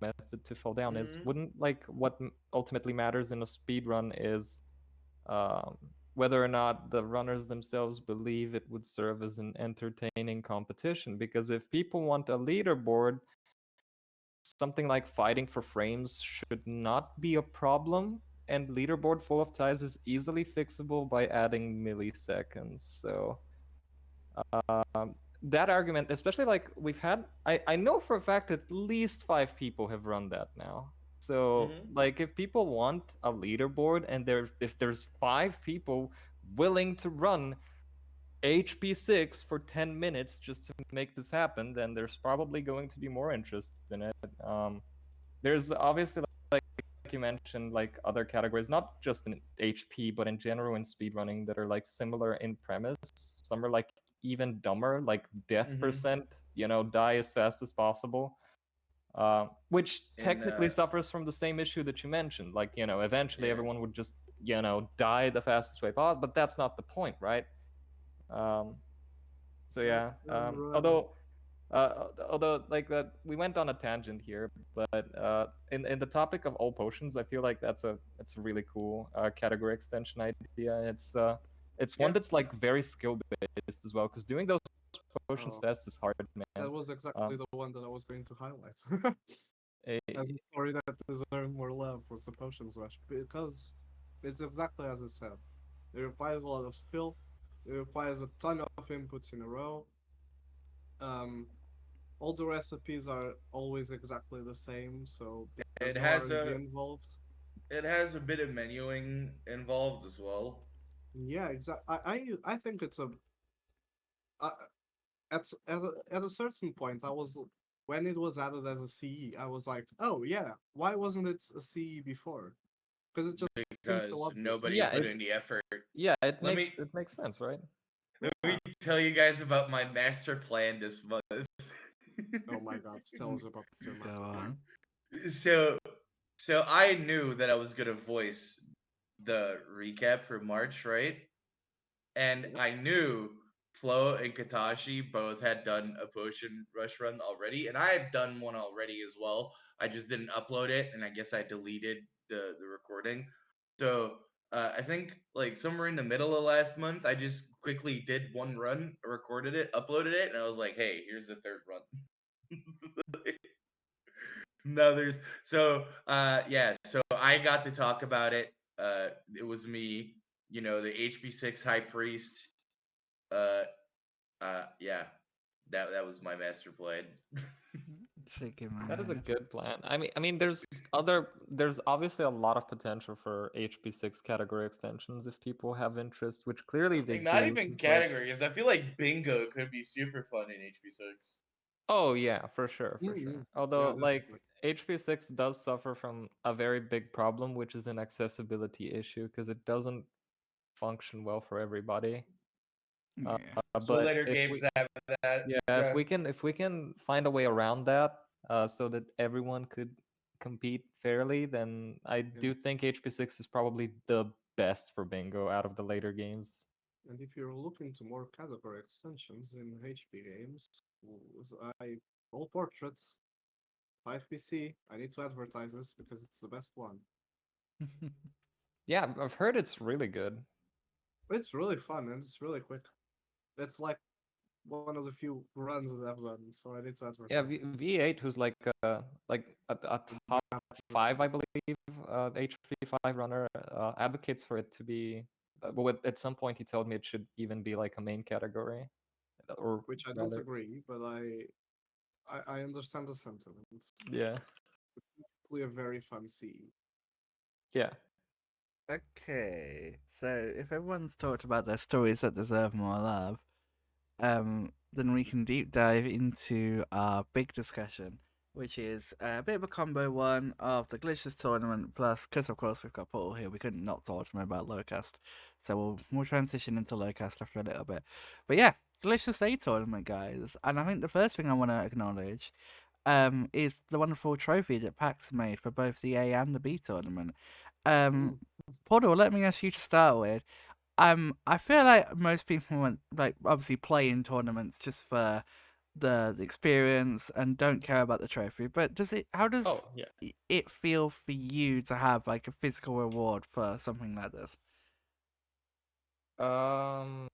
D: method to fall down is,
A: Mm-hmm.
D: wouldn't like what ultimately matters in a speed run is um, whether or not the runners themselves believe it would serve as an entertaining competition. Because if people want a leaderboard, something like fighting for frames should not be a problem. And leaderboard full of ties is easily fixable by adding milliseconds. So that argument, especially like we've had, I know for a fact at least 5 people have run that now. So
A: Mm-hmm.
D: like if people want a leaderboard and if there's 5 people willing to run HP6 for 10 minutes just to make this happen, then there's probably going to be more interest in it. There's obviously like you mentioned like other categories, not just in HP but in general in speedrunning, that are like similar in premise. Some are like even dumber, like death
A: Mm-hmm.
D: percent, die as fast as possible, which
A: And
D: technically suffers from the same issue that you mentioned. Like, eventually
A: yeah.
D: everyone would just, die the fastest way possible, but that's not the point, right? Um, so
C: Yeah,
D: yeah,
C: you're
D: although like that, we went on a tangent here, but in the topic of all potions, I feel like it's a really cool category extension idea. It's one
A: Yeah.
D: that's like very skill based as well, because doing those potions
C: oh,
D: fast is hard, man.
C: that was exactly
D: Um,
C: the one that I was going to highlight.
D: eh,
C: As a story that deserved more love was the Potion Rush because it's exactly as it said. It requires a lot of skill. It requires a ton of inputs in a row. Um, all the recipes are always exactly the same, so there's
A: It
C: no
A: has
C: RNG
A: a
C: involved.
A: it has a bit of menuing involved as well.
C: Yeah, exactly. I think it's a uh, at a certain point I was when it was added as a CE, I was like, oh yeah, why wasn't it a CE before? Because it just seems so
A: Because
C: obvious.
A: nobody
D: Yeah,
A: put in the effort.
D: it
A: Let me
D: makes sense, right?
A: let
C: Yeah.
A: me tell you guys about my master plan this month.
C: Oh my God, tell us about your
B: Go
C: master plan.
B: on.
A: so so I knew that I was gonna voice the recap for March, right? And
C: Yep.
A: I knew Flo and Katashi both had done a potion rush run already, and I had done one already as well. I just didn't upload it, and I guess I deleted the recording. So I think like somewhere in the middle of last month, I just quickly did one run, recorded it, uploaded it, and I was like, "Hey, here's the third run." No, there's yeah, so I got to talk about it. It was me, the HP6 High Priest. Uh, yeah, that was my master plan.
B: Shaking my
D: That is a
B: head.
D: good plan. There's obviously a lot of potential for HP6 category extensions if people have interest, which clearly they
A: Like not
D: do.
A: even
D: 'Cause, like,
A: categories. I feel like bingo could be super fun in HP6.
D: oh yeah, for sure, for
C: Mm-hmm.
D: sure.
C: Yeah,
D: Although like
C: definitely.
D: HP6 does suffer from a very big problem, which is an accessibility issue because it doesn't function well for everybody.
B: Yeah.
A: So
D: But
A: later games have that.
D: yeah,
A: Yeah.
D: if we can find a way around that, so that everyone could compete fairly, then I
C: And
D: do think HP6 is probably the best for bingo out of the later games.
C: and if you're looking to more category extensions in HP games, I all portraits 5PC. I need to advertise this because it's the best one.
D: Yeah, I've heard it's really good.
C: It's really fun and it's really quick. It's like one of the few runs that I've done, so I need to
D: Yeah,
C: advertise it.
D: V8, who's a top five, I believe, HP5 runner, advocates for it to be. Well, at some point he told me it should even be like a main category, or
C: Which I don't
D: rather,
C: agree, but I understand the sentiment. It's
D: yeah,
C: actually a very fun scene.
D: yeah.
B: Okay, so if everyone's talked about their stories that deserve more love, then we can deep dive into our big discussion, which is a bit of a combo one of the Glitches tournament, plus, because of course we've got Portal here, we couldn't not talk to him about Lowcast, so we'll transition into Lowcast after a little bit. But yeah, Glitches Day tournament, guys, and I think the first thing I want to acknowledge is the wonderful trophy that PAX made for both the A and the B tournament. Um,
C: Mm.
B: Portal, let me ask you to start with. I feel like most people want like obviously play in tournaments just for the experience and don't care about the trophy. But how does
D: Oh yeah.
B: it feel for you to have like a physical reward for something like this?
D: Um,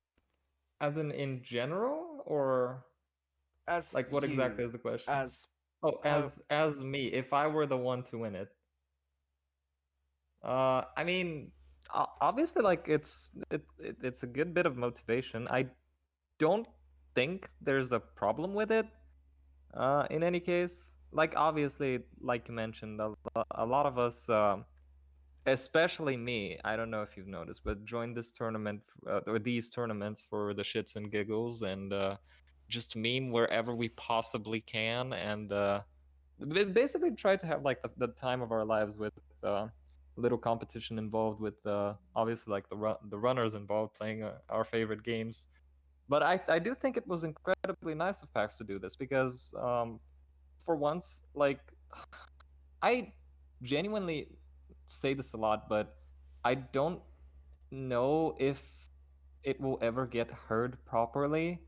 D: as in general, or
B: As
D: like what exactly
B: you,
D: is the question?
B: as
D: Oh,
B: uh,
D: as me, if I were the one to win it. I mean, obviously, like it's a good bit of motivation. I don't think there's a problem with it. In any case, like obviously, like you mentioned, a lot of us, especially me, I don't know if you've noticed, but joined this tournament or these tournaments for the shits and giggles and just meme wherever we possibly can and basically try to have like the time of our lives with little competition involved with obviously like the runners involved playing our favorite games. But I do think it was incredibly nice of PAX to do this because for once, like I genuinely say this a lot, but I don't know if it will ever get heard properly.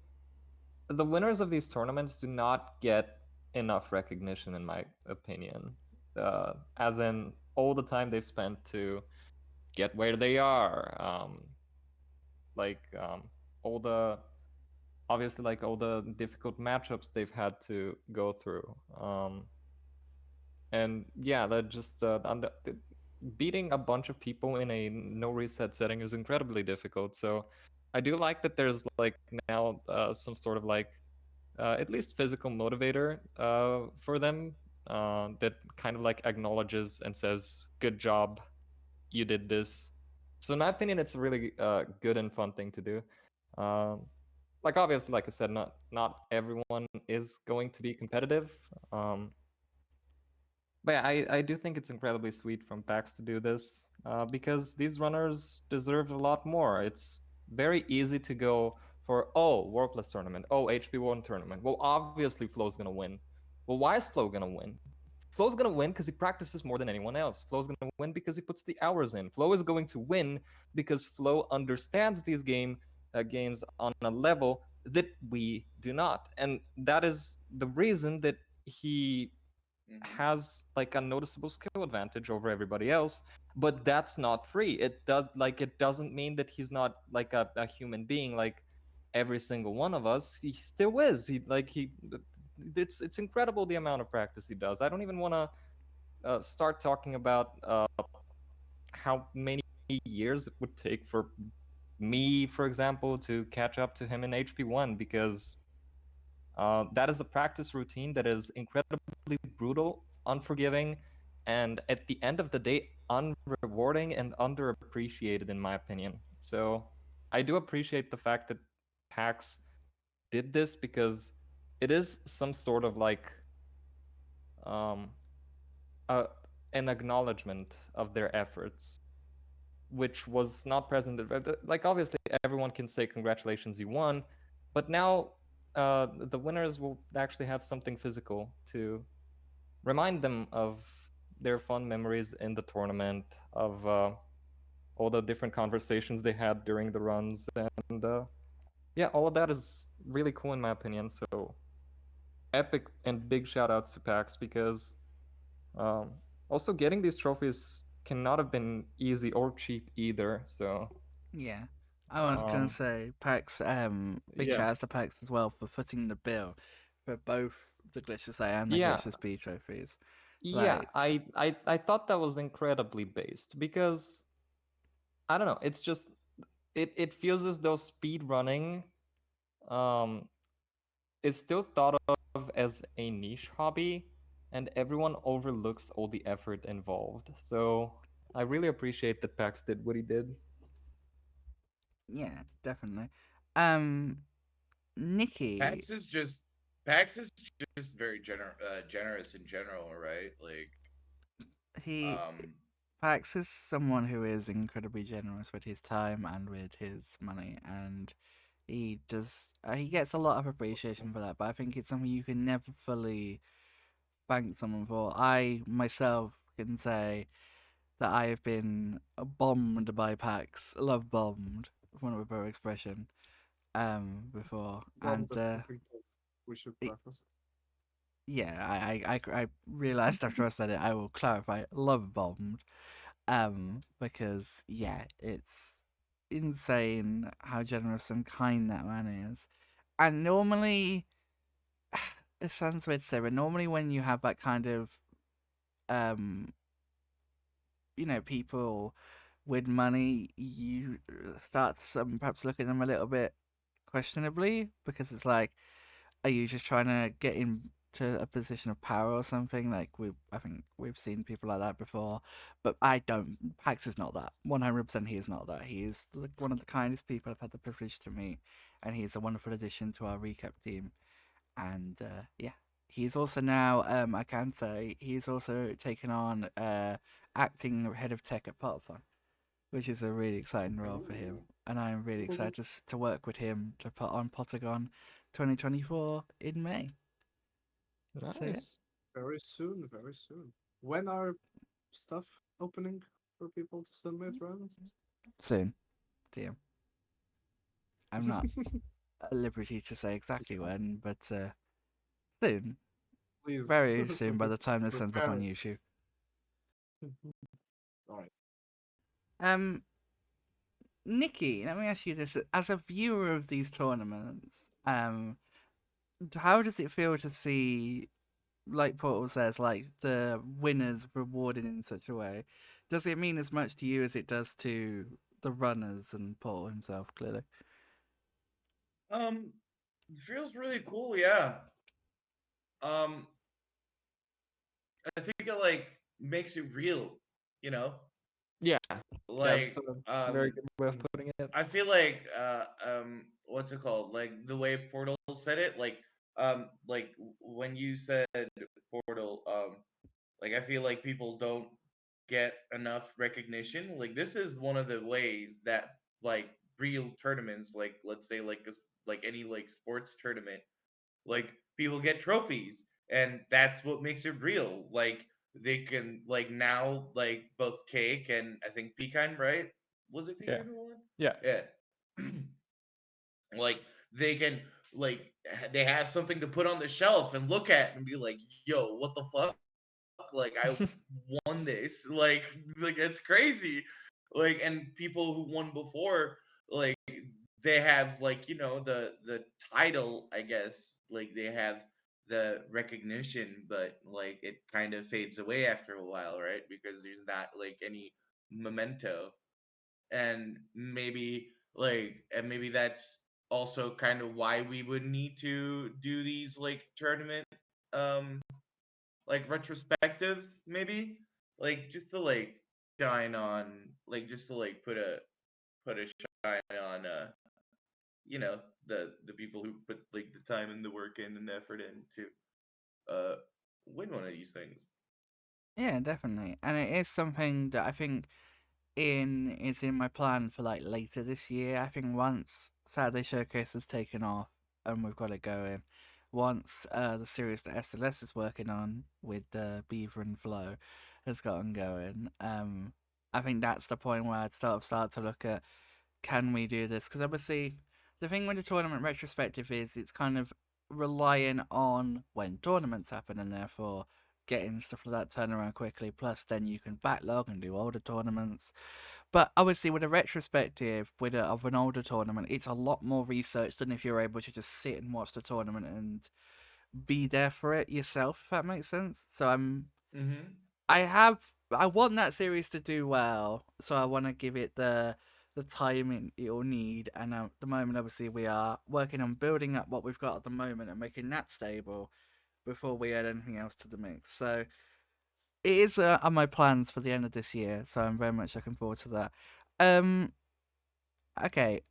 D: The winners of these tournaments do not get enough recognition, in my opinion. As in all the time they've spent to get where they are, like all the obviously like all the difficult matchups they've had to go through. And yeah, that just beating a bunch of people in a no reset setting is incredibly difficult. So I do like that there's like now some sort of like at least physical motivator for them that kind of like acknowledges and says, "Good job, you did this." So in my opinion, it's a really good and fun thing to do. Um, like obviously, like I said, not everyone is going to be competitive. But yeah, I do think it's incredibly sweet from PAX to do this because these runners deserve a lot more. It's very easy to go for, oh, War Plus tournament, oh, HP1 tournament. Well, obviously Flo's gonna win. Well, why is Flo gonna win? Flo's gonna win because he practices more than anyone else. Flo's gonna win because he puts the hours in. Flo is going to win because Flo understands these games on a level that we do not, and that is the reason that he
A: Hmm.
D: has like a noticeable skill advantage over everybody else. But that's not free. It doesn't mean that he's not like a human being like every single one of us. He still is. It's incredible the amount of practice he does. I don't even want to start talking about how many years it would take for me, for example, to catch up to him in HP1, because that is a practice routine that is incredibly brutal, unforgiving, and at the end of the day, unrewarding and underappreciated, in my opinion. So I do appreciate the fact that PAX did this, because it is some sort of like um, uh, an acknowledgement of their efforts, which was not present. Like obviously, everyone can say congratulations, you won, but now the winners will actually have something physical to remind them of their fun memories in the tournament, of all the different conversations they had during the runs, and yeah, all of that is really cool in my opinion. So epic and big shout outs to PAX, because um, also getting these trophies cannot have been easy or cheap either. So
B: Yeah. I was gonna
D: um,
B: say PAX, big
C: Yeah.
B: shout out to PAX as well for footing the bill for both the Glitches A and the
D: yeah,
B: Glitches B trophies.
D: yeah,
B: Like,
D: I thought that was incredibly based, because I don't know, it's just it feels as though speed running um is still thought of as a niche hobby, and everyone overlooks all the effort involved. So I really appreciate that Pax did what he did.
B: yeah, definitely. Um, Nikki,
A: PAX is just PAX is just very generous in general, right? Like,
B: he
A: um,
B: PAX is someone who is incredibly generous with his time and with his money, and he gets a lot of appreciation for that. But I think it's something you can never fully thank someone for. I myself can say that I have been bombed by PAX, love bombed, for want of a better expression, before,
C: Bomb
B: and
C: is something that we should
B: it,
C: preface.
B: yeah, I realized after I said it, I will clarify, love bombed, because yeah, it's insane how generous and kind that man is, and normally, it sounds weird to say, but normally when you have that kind of um people with money, you start to perhaps look at them a little bit questionably, because it's like, are you just trying to get into a position of power or something? Like, I think we've seen people like that before, but I don't. Pax is not that. 100%, he is not that. He is like one of the kindest people I've had the privilege to meet, and he's a wonderful addition to our recap team. And yeah, he's also now, I can say, he's also taken on acting head of tech at Potfun, which is a really exciting role for him.
C: Ooh.
B: And I'm really excited to work with him to put on Potagon 2024 in May. So yeah,
D: Nice.
C: Very soon, very soon. When are stuff opening for people to submit runs?
B: soon, DM. I'm not at liberty to say exactly when, but soon,
C: Please,
B: very
C: so
B: soon. By the
C: people
B: time
C: can
B: this ends up on
C: prepare.
B: YouTube.
C: All right.
B: Um, Nikki, let me ask you this: as a viewer of these tournaments, how does it feel to see, like Portal says, like the winners rewarded in such a way? Does it mean as much to you as it does to the runners and Portal himself? Clearly,
A: um, It feels really cool, yeah. Um, I think it like makes it real, you know?
D: Yeah,
A: Like,
D: that's a very good way of putting it.
A: I feel like what's it called? Like the way Portal said it, like when you said Portal, like I feel like people don't get enough recognition. Like this is one of the ways that like real tournaments, like let's say like any like sports tournament, like people get trophies, and that's what makes it real. Like they can like now like both Cake and I think Pecan, right? Was it
D: Yeah,
A: Pecan who won?
D: yeah.
A: Yeah. Like they can like they have something to put on the shelf and look at and be like, "Yo, what the fuck? Like I won this." Like it's crazy. Like and people who won before, like they have like the title, I guess. Like they have the recognition, but like it kind of fades away after a while, right? Because there's not like any memento. And maybe that's also kind of why we would need to do these like tournament um like retrospective, maybe, like just to like shine on, like just to like put a shine on you know the people who put like the time and the work in and effort in to win one of these things.
B: Yeah, definitely. And it is something that I think in my plan for like later this year. I think once Saturday Showcase has taken off and we've got it going, once the series that SLS is working on with Beaver and Flo has gotten going, I think that's the point where I'd start to look at, can we do this? Because obviously the thing with the tournament retrospective is it's kind of relying on when tournaments happen, and therefore getting stuff like that turn around quickly. Plus, then you can backlog and do older tournaments. But obviously, with a retrospective of an older tournament, it's a lot more research than if you're able to just sit and watch the tournament and be there for it yourself. If that makes sense. So
A: Mm-hmm.
B: I want that series to do well. So I want to give it the time it'll need. And at the moment, obviously, we are working on building up what we've got at the moment and making that stable before we add anything else to the mix. So it is on my plans for the end of this year, so I'm very much looking forward to that. Um, okay.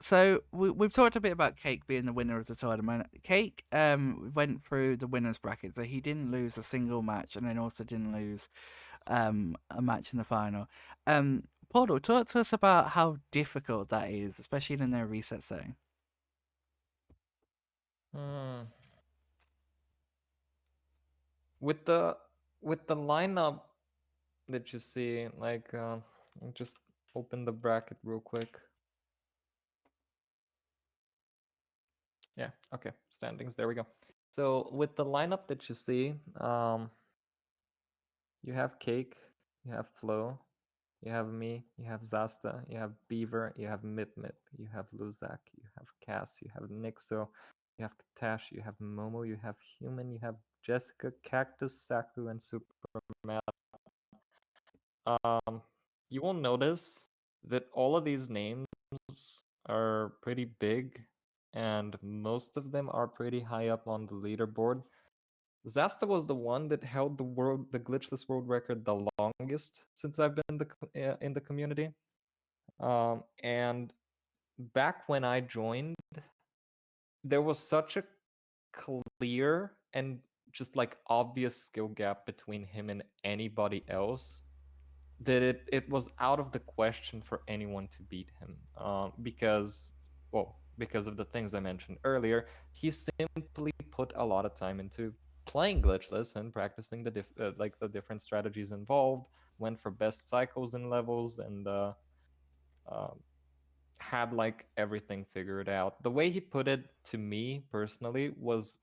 B: So we've talked a bit about Cake being the winner of the tournament. Cake went through the winners bracket, so he didn't lose a single match, and then also didn't lose a match in the final. Portal, talk to us about how difficult that is, especially in their reset setting.
D: Hmm. With the with the lineup that you see, like, I'll just open the bracket real quick. Yeah, okay, standings, there we go. So with the lineup that you see, you have Cake, you have Flo, you have me, you have Zasta, you have Beaver, you have Mip, you have Luzak, you have Cass, you have Nixo, you have Katash, you have Momo, you have Human, you have Jessica, Cactus, Saku, and Superman. You will notice that all of these names are pretty big, and most of them are pretty high up on the leaderboard. Zasta was the one that held the glitchless world record the longest since I've been in the community. And back when I joined, there was such a clear and just like obvious skill gap between him and anybody else that it was out of the question for anyone to beat him, because of the things I mentioned earlier. He simply put a lot of time into playing glitchless and practicing the different strategies involved, went for best cycles and levels, and uh, had like everything figured out. The way he put it to me personally was,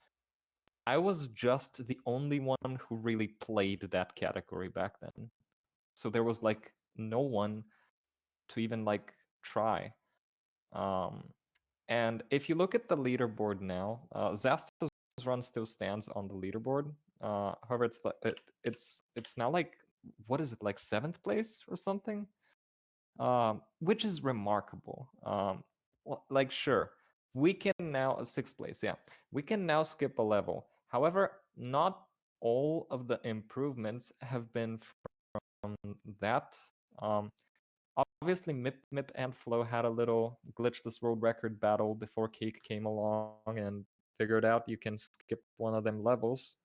D: I was just the only one who really played that category back then. So there was like no one to even like try. Um, and if you look at the leaderboard now, Zasta's run still stands on the leaderboard. However, it's now like, what is it, like 7th place or something, which is remarkable. Like, sure, we can now 6th place, yeah, we can now skip a level. However, not all of the improvements have been from that. Obviously, Mip and Flo had a little glitchless world record battle before Cake came along and figured out you can skip one of them levels,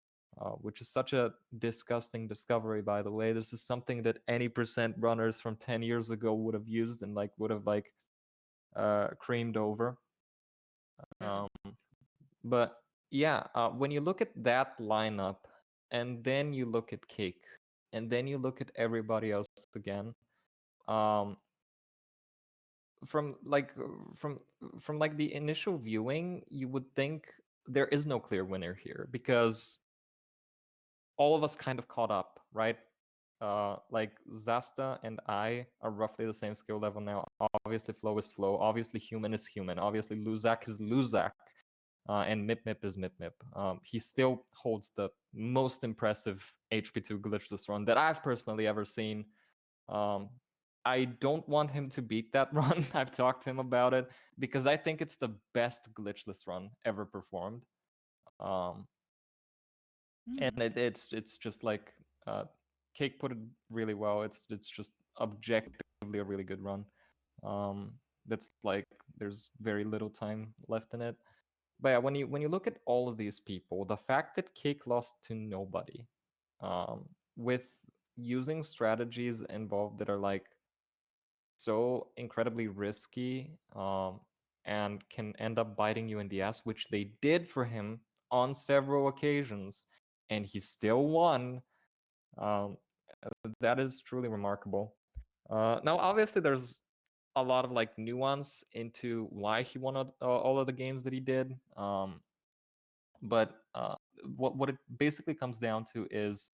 D: which is such a disgusting discovery, by the way. This is something that any percent runners from 10 years ago would have used and would have creamed over. Um, but yeah, when you look at that lineup, and then you look at Cake, and then you look at everybody else again, um, from like from from like the initial viewing, you would think there is no clear winner here because all of us kind of caught up, right? Like Zasta and I are roughly the same skill level now. Obviously, Flow is Flow. Obviously, Human is Human. Obviously, Luzak is Luzak. And Mip Mip is Mip Mip. He still holds the most impressive HP2 glitchless run that I've personally ever seen. Um, I don't want him to beat that run. I've talked to him about it because I think it's the best glitchless run ever performed. Um, and it's just like Cake put it really well. It's just objectively a really good run. That's like there's very little time left in it. But yeah, when you look at all of these people, the fact that Cake lost to nobody, with using strategies involved that are like so incredibly risky, and can end up biting you in the ass, which they did for him on several occasions, and he still won. Um, that is truly remarkable. Now, obviously, there's a lot of like nuance into why he won all of the games that he did. But what it basically comes down to is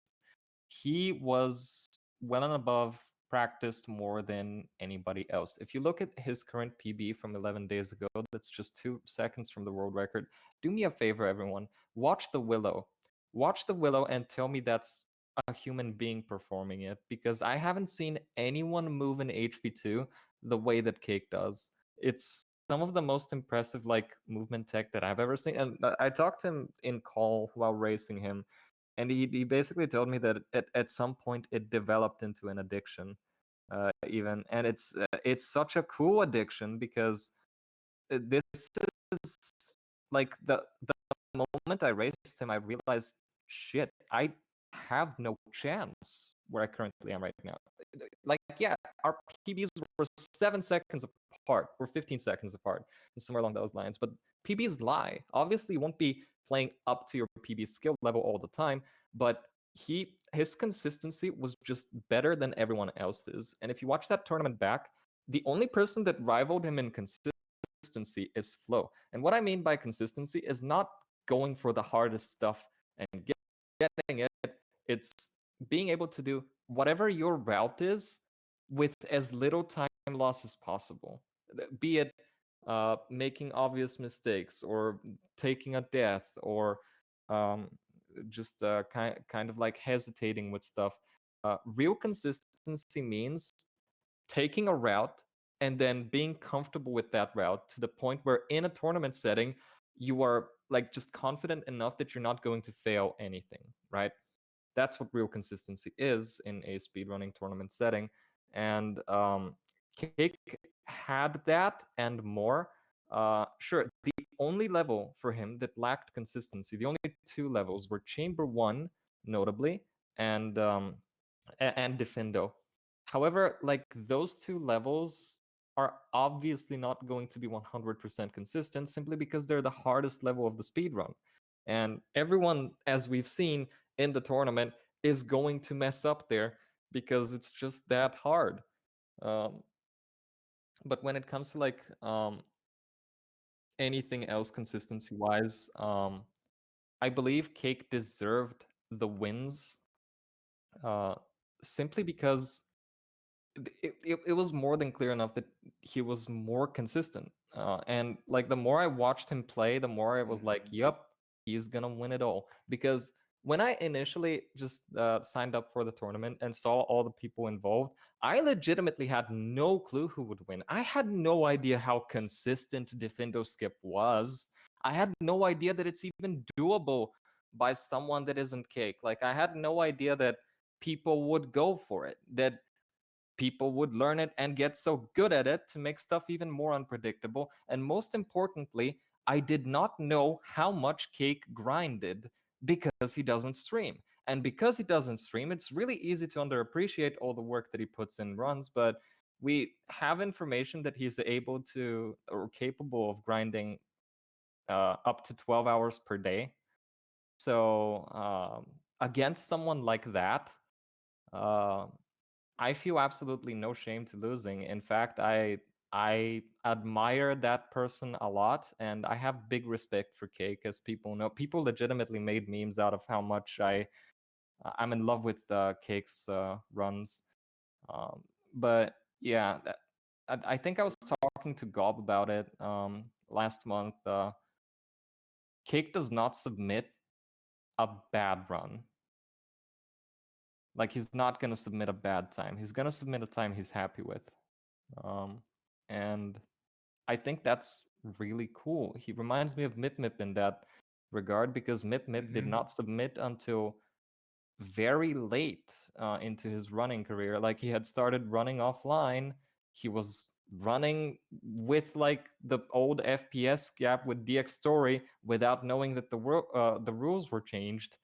D: he was well and above practiced more than anybody else. If you look at his current PB from 11 days ago, that's just 2 seconds from the world record. Do me a favor, everyone. Watch the Willow. Watch the Willow and tell me that's a human being performing it, because I haven't seen anyone move an HP2 the way that Cake does. It's some of the most impressive like movement tech that I've ever seen. And I talked to him in call while racing him, and he basically told me that at some point it developed into an addiction, even, and it's such a cool addiction because this is like the moment I raced him, I realized, shit, I have no chance where I currently am right now. Like, yeah, our PBs were 7 seconds apart, or 15 seconds apart, somewhere along those lines. But PBs lie. Obviously, you won't be playing up to your PB skill level all the time, but his consistency was just better than everyone else's. And if you watch that tournament back, the only person that rivaled him in consistency is Flow. And what I mean by consistency is not going for the hardest stuff and getting it. It's being able to do whatever your route is with as little time loss as possible. Be it making obvious mistakes, or taking a death, or um, just kind of like hesitating with stuff. Real consistency means taking a route and then being comfortable with that route to the point where in a tournament setting you are like just confident enough that you're not going to fail anything, right? That's what real consistency is in a speedrunning tournament setting. And Cake had that and more. Sure, the only level for him that lacked consistency, the only 2 levels were Chamber 1, notably, and Defendo. However, like those 2 levels are obviously not going to be 100% consistent, simply because they're the hardest level of the speedrun. And everyone, as we've seen in the tournament, is going to mess up there because it's just that hard. Um, but when it comes to like anything else consistency wise, I believe Cake deserved the wins, uh, simply because it was more than clear enough that he was more consistent. And like the more I watched him play, the more I was like, yep, he's gonna win it all. Because when I initially just signed up for the tournament and saw all the people involved, I legitimately had no clue who would win. I had no idea how consistent Defendo Skip was. I had no idea that it's even doable by someone that isn't Cake. Like, I had no idea that people would go for it, that people would learn it and get so good at it to make stuff even more unpredictable. And most importantly, I did not know how much Cake grinded because he doesn't stream. And because he doesn't stream, it's really easy to underappreciate all the work that he puts in runs, but we have information that he's able to or capable of grinding up to 12 hours per day. So against someone like that, uh, I feel absolutely no shame to losing. In fact, I admire that person a lot, and I have big respect for Cake, as people know. People legitimately made memes out of how much I'm in love with Cake's runs. Um, but yeah, I think I was talking to Gob about it last month. Cake does not submit a bad run. Like, he's not gonna submit a bad time. He's gonna submit a time he's happy with. And I think that's really cool. He reminds me of Mip Mip in that regard, because Mip Mip did not submit until very late into his running career. Like, he had started running offline. He was running with like the old FPS gap with DX Story without knowing that the rules were changed.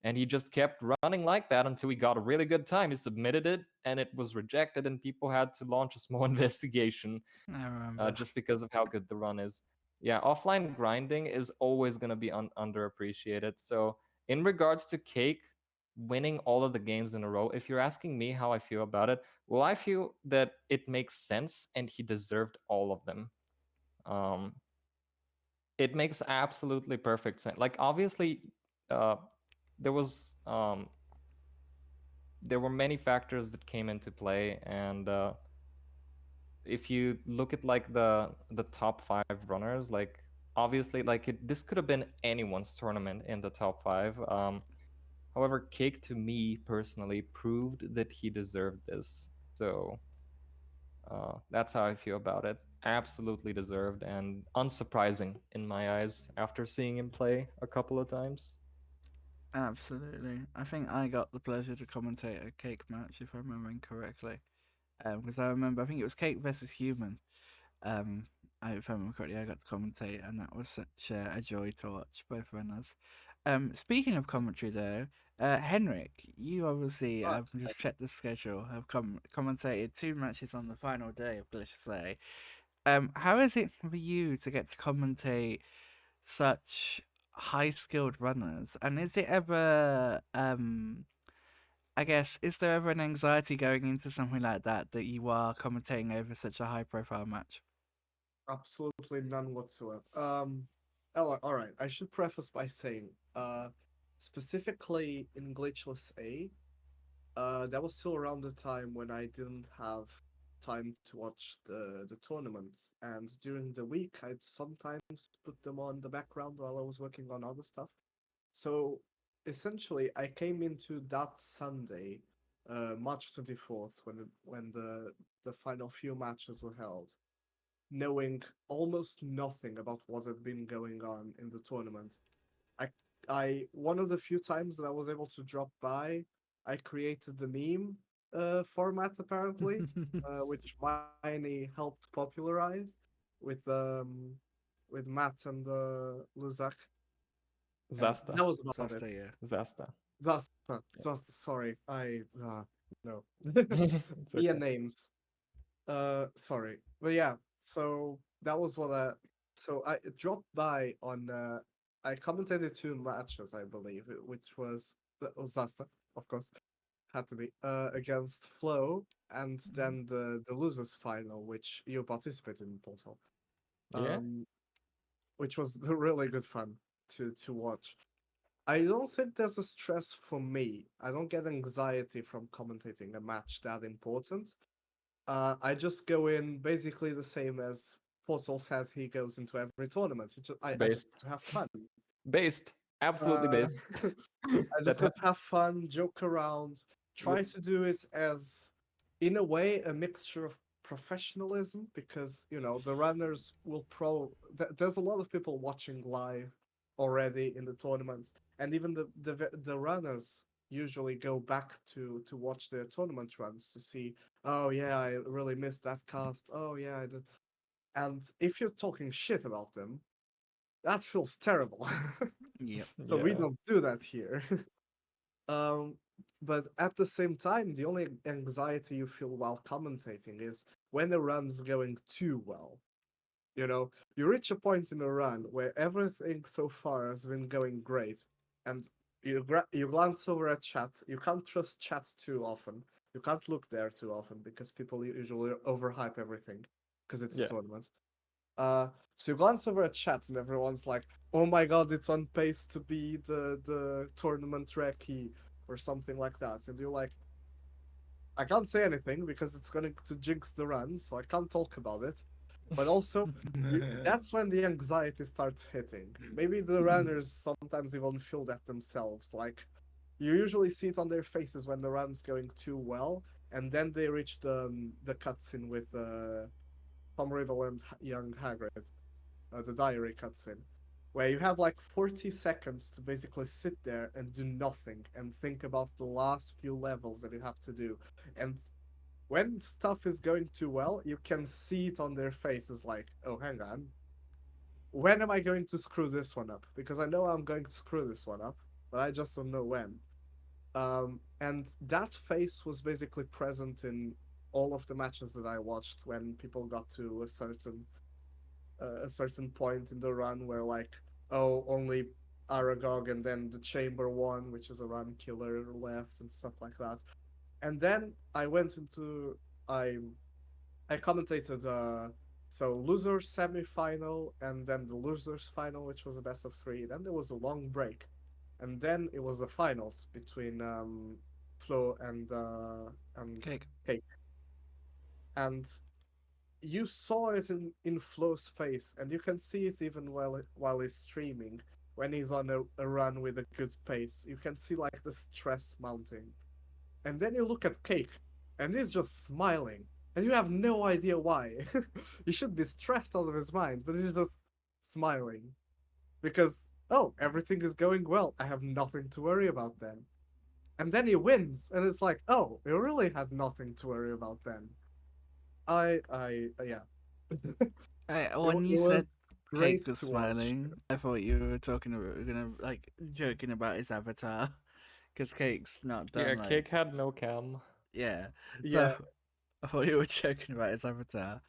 D: And he just kept running like that until he got a really good time. He submitted it, and it was rejected, and people had to launch a small investigation
B: I remember.
D: just because of how good the run is. Yeah, offline grinding is always going to be underappreciated. So, in regards to Cake winning all of the games in a row, if you're asking me how I feel about it, well, I feel that it makes sense and he deserved all of them. Um, it makes absolutely perfect sense. Like, obviously, uh, there was there were many factors that came into play, and if you look at like the top 5 runners, like obviously like this could have been anyone's tournament in the top 5. However, Cake to me personally proved that he deserved this. So that's how I feel about it. Absolutely deserved and unsurprising in my eyes after seeing him play a couple of times.
B: Absolutely. I think I got the pleasure to commentate a Cake match, if I'm remembering correctly. Because I remember, I think it was Cake versus Human. Um, if I remember correctly, I got to commentate, and that was such a joy to watch both runners. Speaking of commentary, though, Henrik, you obviously just checked the schedule, have commentated 2 matches on the final day of Glitch Day. How is it for you to get to commentate such high skilled runners? And is it ever I guess, is there ever an anxiety going into something like that you are commentating over such a high profile match?
C: Absolutely none whatsoever. All right. I should preface by saying, specifically in Glitchless A, that was still around the time when I didn't have time to watch the tournaments, and during the week I'd sometimes put them on the background while I was working on other stuff. So essentially, I came into that Sunday, March 24th, when the final few matches were held, knowing almost nothing about what had been going on in the tournament. I I one of the few times that I was able to drop by, I created the meme format apparently, which Miney helped popularize with um with Matt and Luzak, and
D: Zasta.
C: that was about it.
B: Sasta, yeah.
D: Zasta.
C: Zasta, sorry, I no.
D: It's
C: Ian
D: okay.
C: names. Sorry, but yeah. So that was what I. So I dropped by on. I commentated 2 matches, I believe, which was Zasta, of course, had to be against Flo, and
B: Mhm.
C: then the losers final, which you participated in, Portal.
D: Yeah.
C: Um, which was really good fun to watch. I don't think there's a stress for me. I don't get anxiety from commentating a match that important. I just go in basically the same as Portal says he goes into every tournament. I just
D: Based.
C: to have fun.
D: Based. Absolutely
C: Uh,
D: based.
C: I just
D: That
C: got have fun, joke around, try
D: yep.
C: to do it as, in a way, a mixture of professionalism because the runners will there's a lot of people watching live already in the tournaments, and even the runners usually go back to watch their tournament runs to see, oh yeah, I really missed that cast, oh yeah, I did. And if you're talking shit about them, that feels terrible.
B: Yep.
C: So we
D: Yeah.
C: don't do that here. Um, but at the same time, the only anxiety you feel while commentating is when the run's going too well. You reach a point in a run where everything so far has been going great, and you glance over at chat. You can't trust chat too often. You can't look there too often because people usually overhype everything because it's a
D: Yeah.
C: tournament. So you glance over at chat and everyone's like, "Oh my god, it's on pace to be the tournament recce or something like that," and you're like, "I can't say anything because it's going to jinx the run, so I can't talk about it." But also, that's when the anxiety starts hitting. Maybe the runners sometimes even feel that themselves. Like, you usually see it on their faces when the run's going too well, and then they reach the cutscene with Tom Riddle and young Hagrid, the diary cutscene, where you have like 40 seconds to basically sit there and do nothing and think about the last few levels that you have to do. And when stuff is going too well, you can see it on their faces like, oh, hang on. When am I going to screw this one up? Because I know I'm going to screw this one up, but I just don't know when. And that face was basically present in all of the matches that I watched when people got to a certain point in the run where like, oh, only Aragog and then the Chamber one, which is a run killer, left and stuff like that. And then I went into I I commentated so losers semi-final and then the losers final, which was a best of three. Then there was a long break, and then it was the finals between Flo and
B: Cake.
C: Cake. And you saw it in Flo's face, and you can see it even while he's streaming. When he's on a run with a good pace, you can see like the stress mounting. And then you look at Cake, and he's just smiling, and you have no idea why. He should be stressed out of his mind, but he's just smiling because, oh, everything is going well. I have nothing to worry about then. And then he wins, and it's like, oh, you really had nothing to worry about then. Yeah.
B: When
C: It
B: you
C: was
B: said Cake
C: great
B: was
C: to watch.
B: smiling, I thought you were talking about gonna like joking about his avatar, because Cake's not
D: Yeah,
B: done like
D: Cake had no cam.
B: yeah. So
C: Yeah,
B: I thought you were joking about his avatar,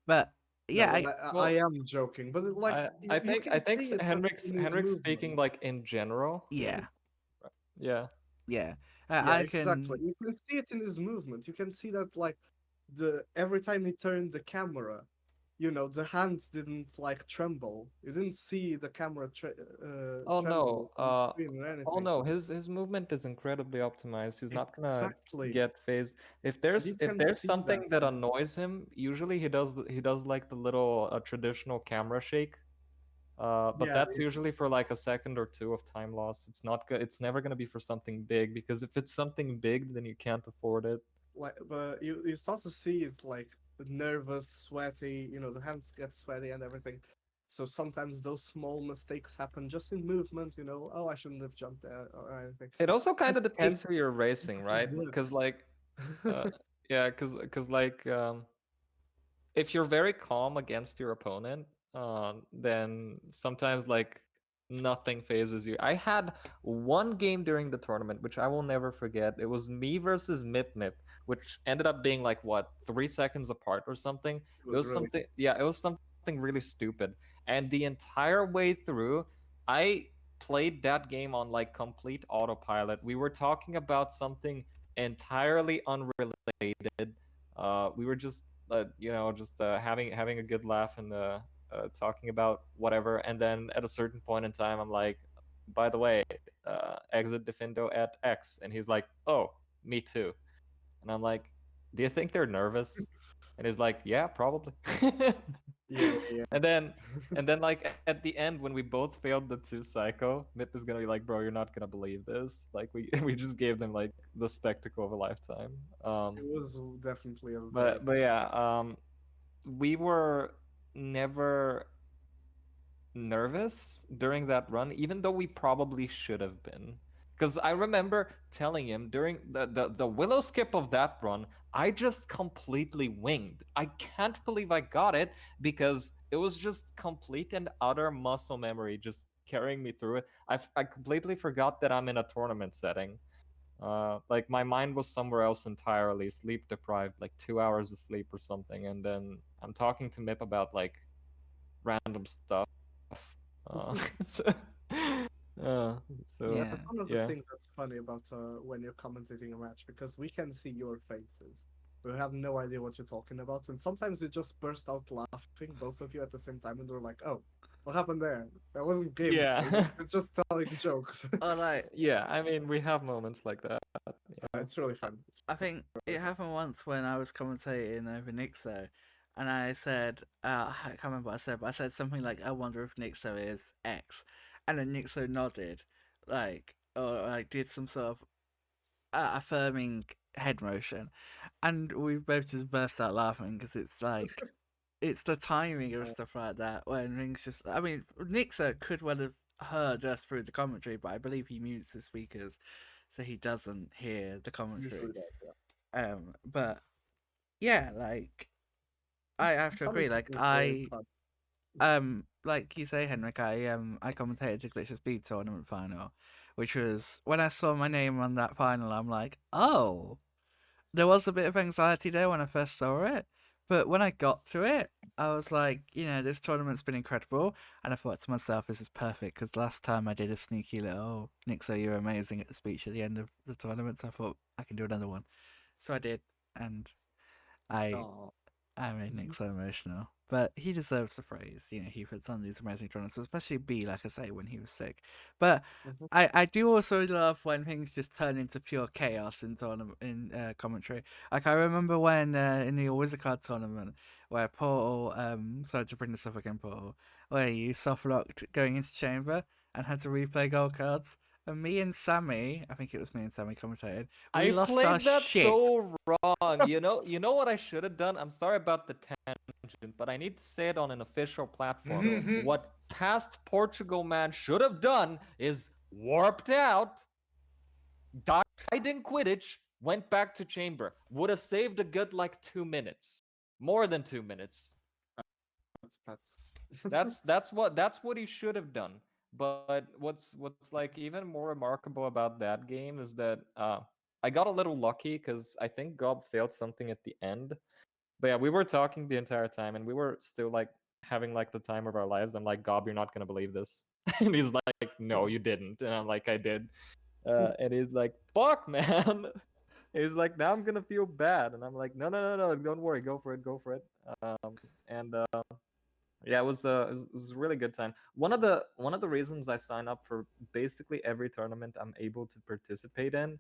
B: but
C: no,
B: yeah,
C: but I
D: Well,
C: am joking. But like
D: I
C: you,
D: I
C: you
D: think
C: can
D: I think
C: see it
D: Henrik's
C: in his
D: speaking
C: movement.
D: like in general.
B: yeah,
D: Yeah.
B: yeah.
C: Yeah,
B: I
C: exactly.
B: can
C: You can see it in his movement. You can see that like the every time he turned the camera, the hands didn't like tremble. You didn't see the camera
D: Oh
C: tremble
D: no.
C: on screen or
D: Oh
C: anything.
D: no. His movement is incredibly optimized. He's not gonna
C: Exactly.
D: get phased.
C: And you
D: If
C: can
D: there's
C: see that.
D: something that annoys him, usually he does like the little traditional camera shake. But
C: Yeah,
D: that's usually for like a second or two of time loss. It's not good. It's never gonna be for something big because if it's something big, then you can't afford it.
C: like but you start to see it's like nervous, sweaty, the hands get sweaty and everything. So sometimes those small mistakes happen just in movement, oh, I shouldn't have jumped there or anything.
D: It also
C: But
D: kind of
C: Kate
D: depends who you're racing, right? Because
C: this.
D: like, uh, yeah, because like, if you're very calm against your opponent, then sometimes like nothing phases you. I had one game during the tournament which I will never forget. It was me versus Mip Mip, which ended up being like what 3 seconds apart or something.
C: It
D: It
C: was
D: was
C: really
D: something, yeah, it was something really stupid. And the entire way through, I played that game on like complete autopilot. We were talking about something entirely unrelated. We were just just having a good laugh and talking about whatever. And then at a certain point in time, I'm like, by the way, exit defindo at X, and he's like, oh, me too. And I'm like, do you think they're nervous? And he's like, yeah, probably.
C: Yeah, yeah,
D: And then like at the end when we both failed the 2 cycle, Mip is gonna be like, bro, you're not gonna believe this. Like we we just gave them like the spectacle of a lifetime.
C: it was definitely a very
D: But yeah, we were never nervous during that run, even though we probably should have been. Because I remember telling him during the willow skip of that run, I just completely winged. I can't believe I got it because it was just complete and utter muscle memory just carrying me through it. I completely forgot that I'm in a tournament setting. Like my mind was somewhere else entirely, sleep deprived, like 2 hours of sleep or something. And then I'm talking to Mip about like random stuff. So, uh, so
B: Yeah.
C: That's one of the
D: yeah,
C: things that's funny about when you're commentating a match because we can see your faces. We have no idea what you're talking about, and sometimes you just burst out laughing, both of you at the same time, and we're like, "Oh, what happened there? That wasn't gameplay.
D: yeah,
C: We're just telling jokes."
B: Or like,
D: yeah. I mean, we have moments like that. Yeah.
C: It's really fun. It's
B: I think it
C: really fun.
B: happened once when I was commentating over Nixo, and I said, I can't remember what I said, but I said something like, "I wonder if Nixo is X," and then Nixo nodded, like, or like did some sort of affirming head motion, and we both just burst out laughing because it's like it's the timing of stuff like that when things just. I mean, Nixo could well have heard us through the commentary, but I believe he mutes the speakers, so he doesn't hear the commentary.
C: Usually does, yeah.
B: But yeah, like I have to agree. Like
C: Commentating is very fun.
B: like you say, Henrik, I commentated the Glitcher Speed tournament final, which was when I saw my name on that final. I'm like, oh, there was a bit of anxiety there when I first saw it, but when I got to it, I was like, this tournament's been incredible, and I thought to myself, this is perfect because last time I did a sneaky little, oh, Nixo, you're amazing at the speech at the end of the tournament, so I thought I can do another one, so I did, and I
C: Oh.
B: I made Nick so emotional. But he deserves the praise. He puts on these amazing tournaments, especially B, like I say, when he was sick. But
C: Mhm.
B: I do also love when things just turn into pure chaos in commentary. Like I remember when in the Wizard Card tournament where Portal, sorry to bring this up again, Portal, where you soft locked going into chamber and had to replay gold cards. And me and Sammy, I think it was me and Sammy commentated. We
D: I
B: lost our
D: played that
B: shit.
D: so wrong. You know what I should have done? I'm sorry about the tangent, but I need to say it on an official platform. What past Portugal man should have done is warped out, died in Quidditch, went back to chamber. Would have saved a good like 2 minutes, more than 2 minutes.
C: That's pets.
D: That's what he should have done. But what's like even more remarkable about that game is that I got a little lucky because I think Gob failed something at the end. But yeah, we were talking the entire time and we were still like having like the time of our lives. I'm like, Gob, you're not gonna believe this. And he's like, no, you didn't. And I'm like, I did. And he's like, fuck, man. He's like, now I'm gonna feel bad. And I'm like, no, no, no, no, don't worry, go for it, go for it. And yeah, it was a really good time. One of the reasons I sign up for basically every tournament I'm able to participate in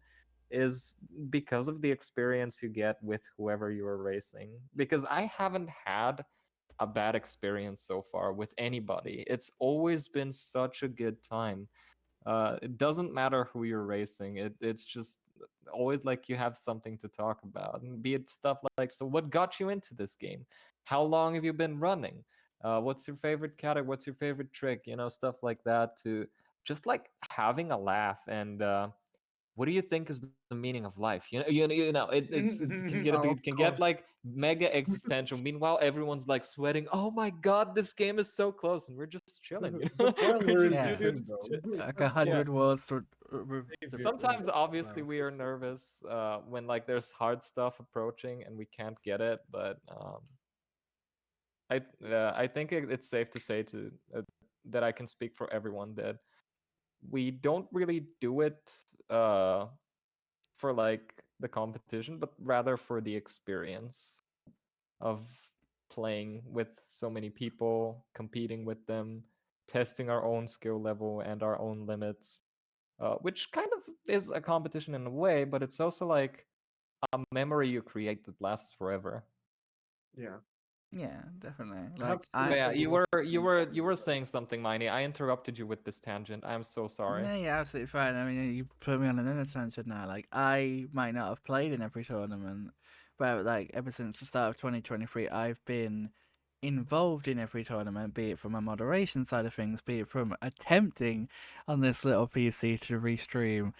D: is because of the experience you get with whoever you are racing. Because I haven't had a bad experience so far with anybody. It's always been such a good time. It doesn't matter who you're racing. It's just always like you have something to talk about, and be it stuff like, so what got you into this game? How long have you been running? What's your favorite category? What's your favorite trick? Stuff like that. To just like having a laugh and what do you think is the meaning of life? It can get a
C: Oh,
D: bit,
C: of
D: it can get
C: course.
D: like mega existential. Meanwhile, everyone's like sweating. Oh my god, this game is so close, and we're just chilling.
C: But while
D: We
C: we're
D: just
C: in
D: do
B: Yeah.
D: this.
C: Nintendo,
B: Like a
C: let's talk
D: Yeah.
B: hundred words to
C: behavior in
D: Sometimes,
C: this
D: obviously,
C: life.
D: we are nervous when like there's hard stuff approaching and we can't get it. But I think it's safe to say that I can speak for everyone that we don't really do it for like the competition, but rather for the experience of playing with so many people, competing with them, testing our own skill level and our own limits, which kind of is a competition in a way, but it's also like a memory you create that lasts forever.
C: Yeah.
B: Yeah, definitely. Like
C: Perhaps
B: I
D: But yeah,
C: boosting
D: you were saying something, Miney. I interrupted you with this tangent. I'm so sorry.
B: No, you're absolutely fine. I mean, you put me on another tangent now. Like, I might not have played in every tournament, but like ever since the start of 2023, I've been involved in every tournament, be it from a moderation side of things, be it from attempting on this little PC to restream,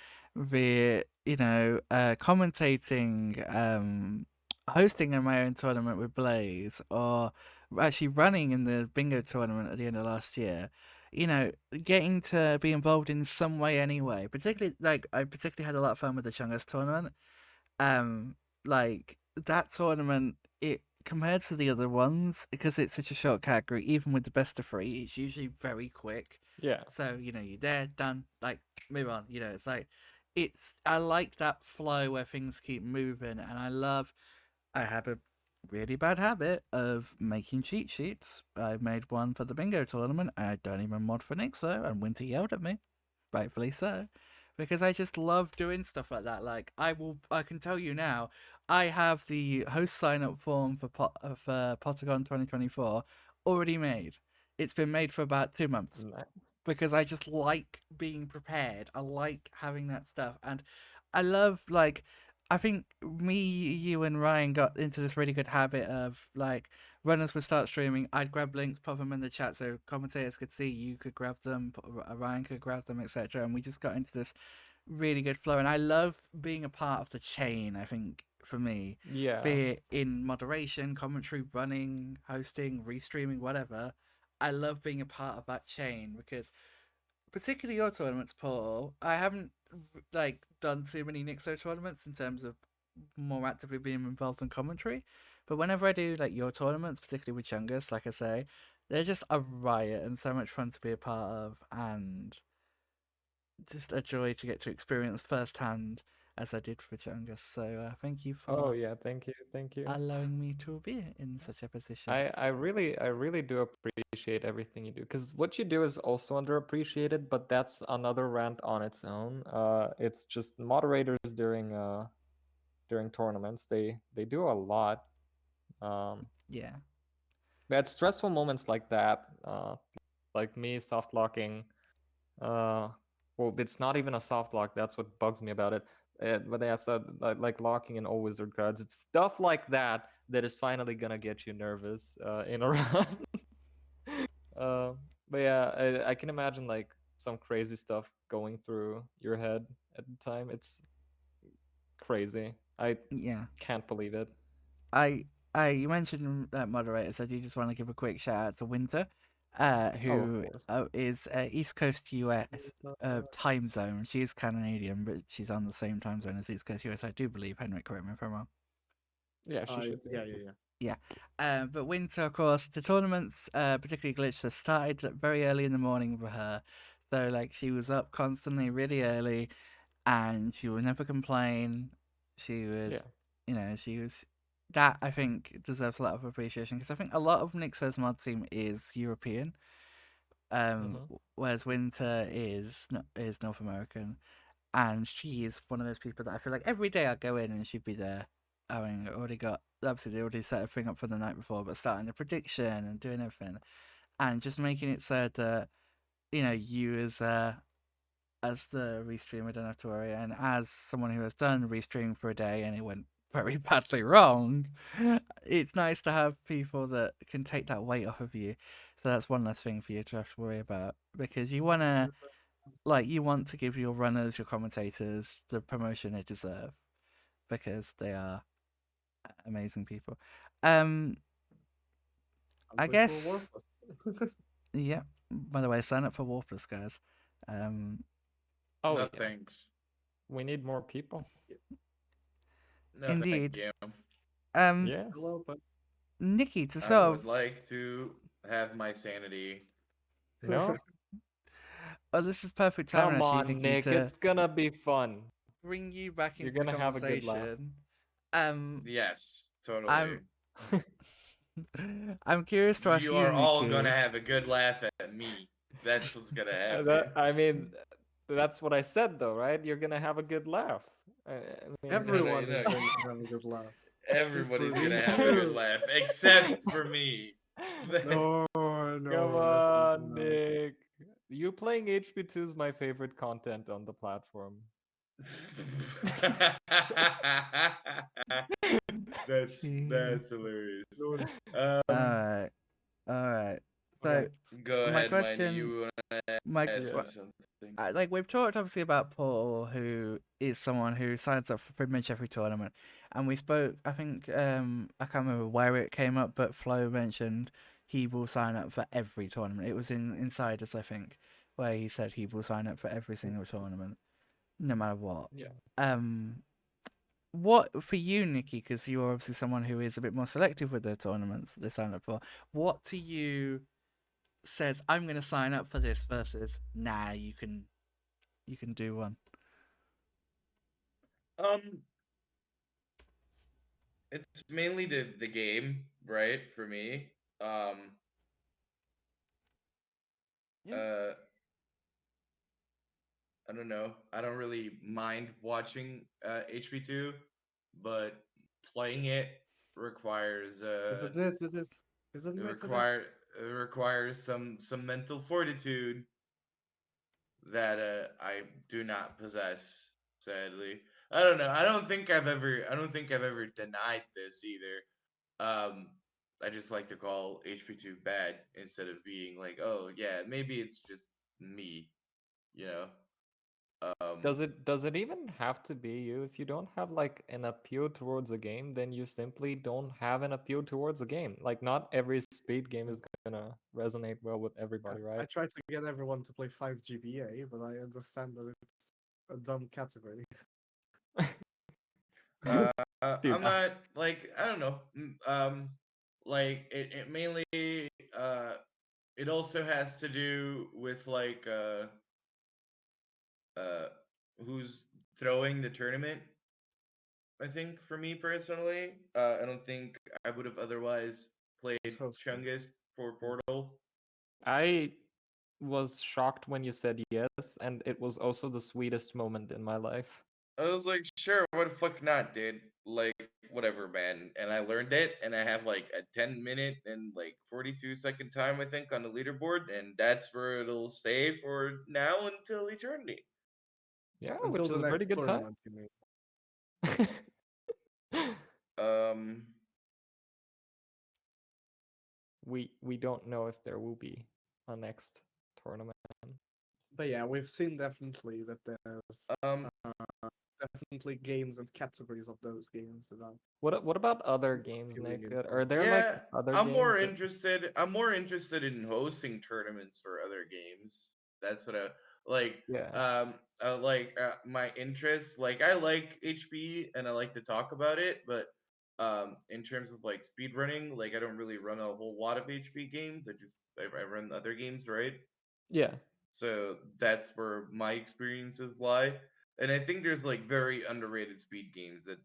B: be it, commentating, hosting in my own tournament with Blaze, or actually running in the bingo tournament at the end of last year. Getting to be involved in some way anyway. Particularly, like I particularly had a lot of fun with the Chungus tournament. Um, like that tournament, it compared to the other ones because it's such a short category. Even with the best of three, it's usually very quick.
D: Yeah.
B: So you're there, done, like move on. It's like I like that flow where things keep moving, and I have a really bad habit of making cheat sheets. I made one for the bingo tournament. I don't even mod for Nixo, and Winter yelled at me, rightfully so, because I just love doing stuff like that. Like I can tell you now, I have the host sign up form for Potagon 2024 already made. It's been made for about 2 months
D: Nice.
B: because I just like being prepared. I like having that stuff, and I love like I think me, you, and Ryan got into this really good habit of like runners would start streaming. I'd grab links, pop them in the chat so commentators could see. You could grab them, Ryan could grab them, etc. And we just got into this really good flow. And I love being a part of the chain. I think for me, be
D: Yeah.
B: it in moderation, commentary, running, hosting, restreaming, whatever. I love being a part of that chain because particularly your tournaments, Paul. I haven't like done too many Nixo tournaments in terms of more actively being involved in commentary, but whenever I do like your tournaments, particularly with Chungus, like I say, they're just a riot and so much fun to be a part of, and just a joy to get to experience firsthand as I did for Chungus. So thank you
D: Oh
B: for
D: yeah, thank you, thank you.
B: allowing me to be in such a position.
D: I really do appreciate everything you do because what you do is also underappreciated, but that's another rant on its own. It's just moderators during tournaments. They do a lot. Um,
B: Yeah,
D: but at stressful moments like that, like me soft locking. Uh, well, it's not even a soft lock. That's what bugs me about it. But they said like locking in all wizard cards. It's stuff like that that is finally gonna get you nervous in a run. uh, but yeah, I can imagine like some crazy stuff going through your head at the time. It's crazy. I
B: yeah.
D: can't believe it.
B: I, you mentioned moderators. I do just want to give a quick shout out to Winter,
D: Oh, of
B: who
D: course.
B: is East Coast US time zone. She is Canadian, but she's on the same time zone as East Coast US. I do believe. Henrik, correct me if I'm wrong.
D: Yeah, she should be.
C: yeah.
B: Yeah. But Winter, of course, the tournaments, particularly Glitch, has started very early in the morning for her. So, like, she was up constantly really early and she would never complain. She would,
D: Yeah.
B: she was. That, I think, deserves a lot of appreciation because I think a lot of Nix's mod team is European,
D: Mm-hmm.
B: whereas Winter is North American, and she is one of those people that I feel like every day I go in and she'd be there. I mean, already got obviously they already set everything up for the night before, but starting the prediction and doing everything, and just making it so that you as the restreamer don't have to worry, and as someone who has done restream for a day and it went very badly wrong, it's nice to have people that can take that weight off of you. So that's one less thing for you to have to worry about because you want to give your runners, your commentators, the promotion they deserve because they are amazing people. Um, I
C: Until for
B: guess,
C: worthless.
B: yeah. By the way, sign up for Warpless, guys. Um,
D: Oh
A: No
D: yeah.
A: thanks.
D: We need more people.
A: No thank
B: indeed.
A: you.
D: Yes.
C: Hello, but
B: Nikki, to
A: I
B: sort
A: would
B: of,
A: like to have my sanity.
D: No?
B: oh, this is perfect timing
D: Come
B: actually,
D: on,
B: Nikki,
D: Nick.
B: to
D: It's gonna be fun.
B: bring you back
D: You're
B: into the
D: gonna have a good laugh.
B: conversation. Um,
A: Yes, totally.
B: I'm, I'm curious to ask
A: You
B: you,
A: are all gonna
B: Nikki.
A: have a good laugh at me. That's what's gonna happen.
D: I mean, that's what I said, though, right? You're gonna have a good laugh. I mean,
A: No, no,
C: everyone is
A: no.
C: going to have a good laugh.
A: Everybody's gonna
C: Me
A: have a good
C: too.
A: laugh, except for me.
C: No,
D: Come
C: no, definitely
D: on,
C: not.
D: Nick. You playing HP2 is my favorite content on the platform.
A: That's hilarious.
C: No,
A: Um,
B: Alright, alright. So
C: alright.
A: go
B: my
A: ahead, Miney.
B: question,
A: You wanna
B: my
A: ask
D: Yeah.
A: me something?
B: like we've talked obviously about Paul, who is someone who signs up for pretty much every tournament, and we spoke. I think I can't remember where it came up, but Flo mentioned he will sign up for every tournament. It was in Insiders, I think, where he said he will sign up for every single tournament, no matter what.
D: Yeah.
B: Um, what for you, Nikki? Because you're obviously someone who is a bit more selective with the tournaments that they sign up for. What to you says I'm going to sign up for this versus nah, you can do one.
A: Um, it's mainly the game, right? For me. Um,
B: Yeah.
A: uh, I don't know. I don't really mind watching HP2, but playing it requires
C: Isn't it? Is it? Isn't
A: it
C: it? Is it?
A: require it requires some mental fortitude that I do not possess, sadly. I don't know. I don't think I've ever denied this either. Um I just like to call HP2 bad instead of being like, "Oh, yeah, maybe it's just me," you know. Um
D: Does it even have to be you? If you don't have like an appeal towards a game, then you simply don't have an appeal towards a game. Like not every speed game is gonna resonate well with everybody,
C: I
D: right?
C: try to get everyone to play 5 GBA, but I understand that it's a dumb category.
A: uh
D: Dude,
A: I'm not like, I don't know. Like it mainly uh it also has to do with like uh who's throwing the tournament. I think for me personally, I don't think I would have otherwise
C: Who's
A: played
C: hosting?
A: Chungus for
C: Mm.
A: Portal.
D: I was shocked when you said yes, and it was also the sweetest moment in my life.
A: I was like, sure, what the fuck not, dude? Like, whatever, man. And I learned it, and I have like a 10-minute and like 42-second time, I think, on the leaderboard, and that's where it'll stay for now until eternity.
D: Yeah,
C: Until
D: which
C: the
D: is a pretty
C: next
D: good time.
C: tournament, you mean?
A: Um,
D: We don't know if there will be a next tournament.
C: But yeah, we've seen definitely that there's
A: um,
C: definitely games and categories of those games that are
D: What about other games,
C: appealing
D: Nick?
C: in
D: Are
C: some.
D: there like
A: yeah,
D: other
A: I'm
D: games
A: more
D: that
A: interested. I'm more interested in hosting tournaments for other games. That's what I like.
D: yeah.
A: My interest. Like, I like HP and I like to talk about it, but in terms of like speed running, like I don't really run a whole lot of HP games. I run other games, right?
D: Yeah.
A: So that's where my experiences lie. And I think there's like very underrated speed games that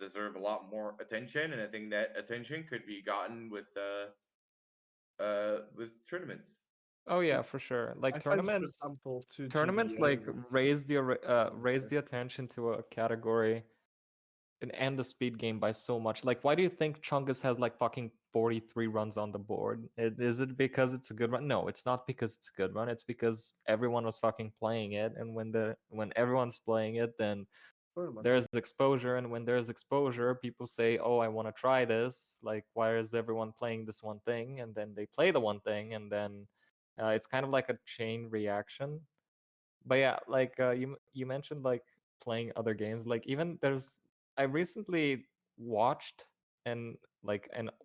A: deserve a lot more attention, and I think that attention could be gotten with tournaments.
D: Oh yeah, for sure. Like
C: I find, for
D: tournaments
C: example, 2
D: tournaments
C: GBA
D: like
C: would
D: raise the attention to a category and the speed game by so much. Like why do you think Chungus has like fucking 43 runs on the board? Is it because it's a good run? No, it's not because it's a good run. It's because everyone was fucking playing it, and when everyone's playing it, then
C: tournament.
D: there's exposure, and when there's exposure, people say, oh, I want to try this, like why is everyone playing this one thing, and then they play the one thing, and then it's kind of like a chain reaction. But yeah, like you mentioned like playing other games, like even there's I recently watched an